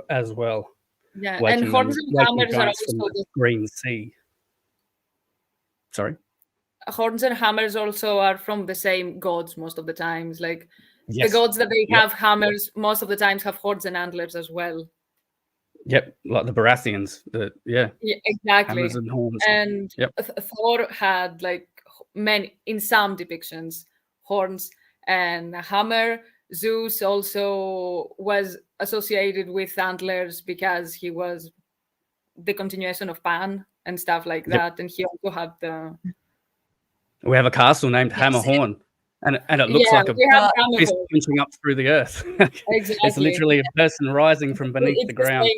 as well. Yeah, and horns and hammers are also the green sea. Sorry. Horns and hammers also are from the same gods most of the times. Like Yes. the gods that they have hammers most of the times have horns and antlers as well. Yep, like the Baratheons. Yeah, exactly. Hammers and horns. And Thor had like many, in some depictions, horns and a hammer. Zeus also was associated with antlers because he was the continuation of Pan and stuff like that. And he also had the... We have a castle named Hammerhorn, and it looks like a fist punching up through the earth. Exactly. It's literally a person rising from beneath the ground.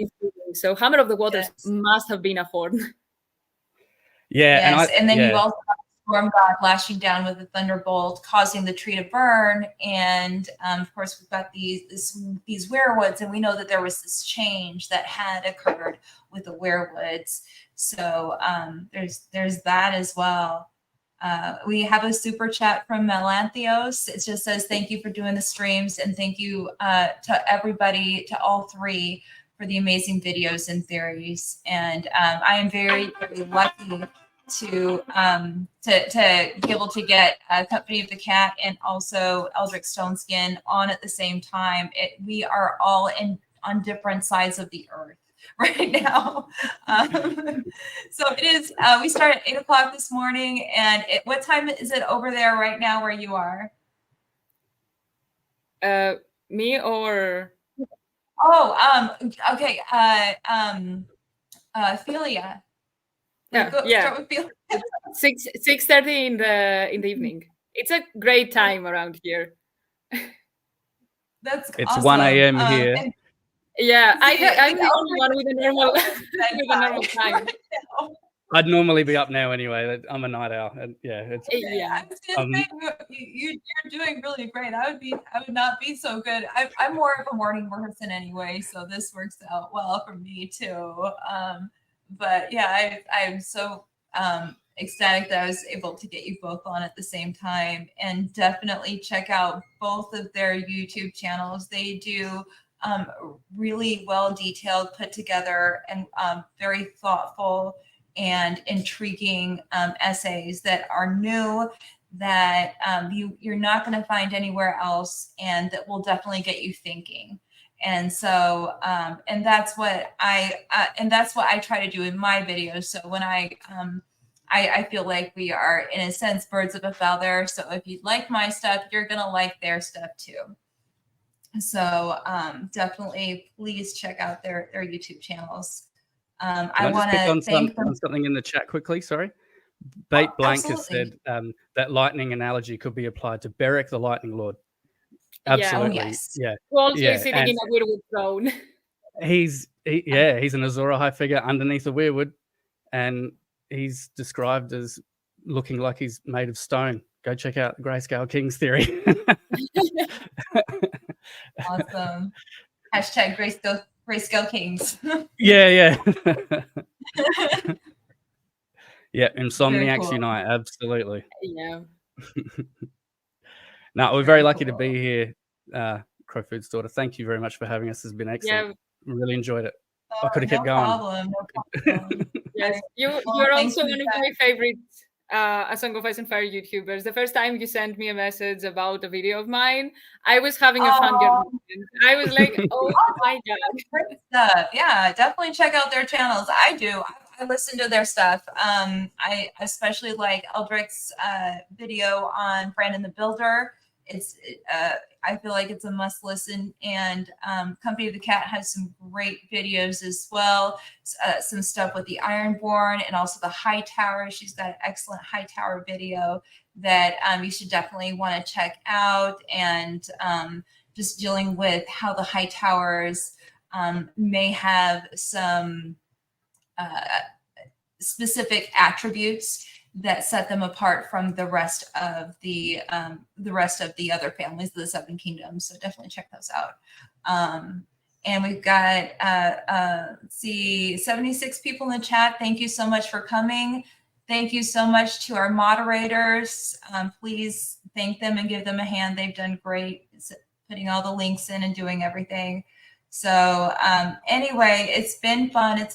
So Hammer of the Waters must have been a horn. Yeah, yes. And then you also have the storm god lashing down with a thunderbolt, causing the tree to burn. And of course, we've got these werewoods, and we know that there was this change that had occurred with the werewoods. So there's that as well. We have a super chat from Melanthios. It just says, thank you for doing the streams, and thank you to everybody, to all three, for the amazing videos and theories. And I am very, very lucky to be able to get Company of the Cat and also Eldric Stoneskin on at the same time. We are all on different sides of the earth right now. So it is, we start at 8 o'clock this morning. And what time is it over there right now where you are? Me or? Oh, okay. Philia. Yeah. 6:30 in the evening. It's a great time around here. It's awesome. 1 a.m. here. Yeah, I'm the only one with a normal time. I'd normally be up now anyway. I'm a night owl, and I was gonna say, you're doing really great. I would not be so good. I'm more of a morning person anyway, so this works out well for me too. But yeah, I'm so ecstatic that I was able to get you both on at the same time. And definitely check out both of their YouTube channels. They do really well detailed, put together, and very thoughtful and intriguing essays that are new, that you're not going to find anywhere else, and that will definitely get you thinking. And so and that's what I try to do in my videos. So when I feel like we are, in a sense, birds of a feather. So if you like my stuff, you're going to like their stuff too. So definitely please check out their YouTube channels. I want to thank them. On something in the chat quickly. Sorry. Bait Blank has said that lightning analogy could be applied to Beric the Lightning Lord. Absolutely. Yeah. Well, he's sitting in a weirwood throne. He's an Azor Ahai figure underneath a weirwood, and he's described as looking like he's made of stone. Go check out the Grayscale Kings theory. Awesome. Hashtag Grayscale Kings. Yeah. Yeah, Insomniacs cool. Unite, absolutely. Yeah. No, we're very lucky to be here, Crow Food's daughter. Thank you very much for having us. It's been excellent. Yeah. Really enjoyed it. I could have kept going. No problem. Yes, you're also one of my favorite A Song of Ice and Fire YouTubers. The first time you sent me a message about a video of mine, I was having a fun moment. I was like, oh my God. Great stuff. Yeah, definitely check out their channels. I do. I listen to their stuff. I especially like Eldric's video on Brandon the Builder. I feel like it's a must listen, and Company of the Cat has some great videos as well. Some stuff with the Ironborn and also the High Tower. She's got an excellent High Tower video that you should definitely want to check out, and just dealing with how the High Towers may have some specific attributes that set them apart from the rest of the other families of the Seven Kingdoms. So definitely check those out. And we've got let's see, 76 people in the chat. Thank you so much for coming. Thank you so much to our moderators. Please thank them and give them a hand. They've done great putting all the links in and doing everything. So anyway, it's been fun.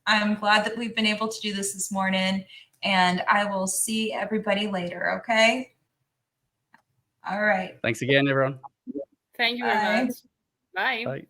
I'm glad that we've been able to do this morning, and I will see everybody later, okay? All right. Thanks again, everyone. Thank you very much. Bye. Bye.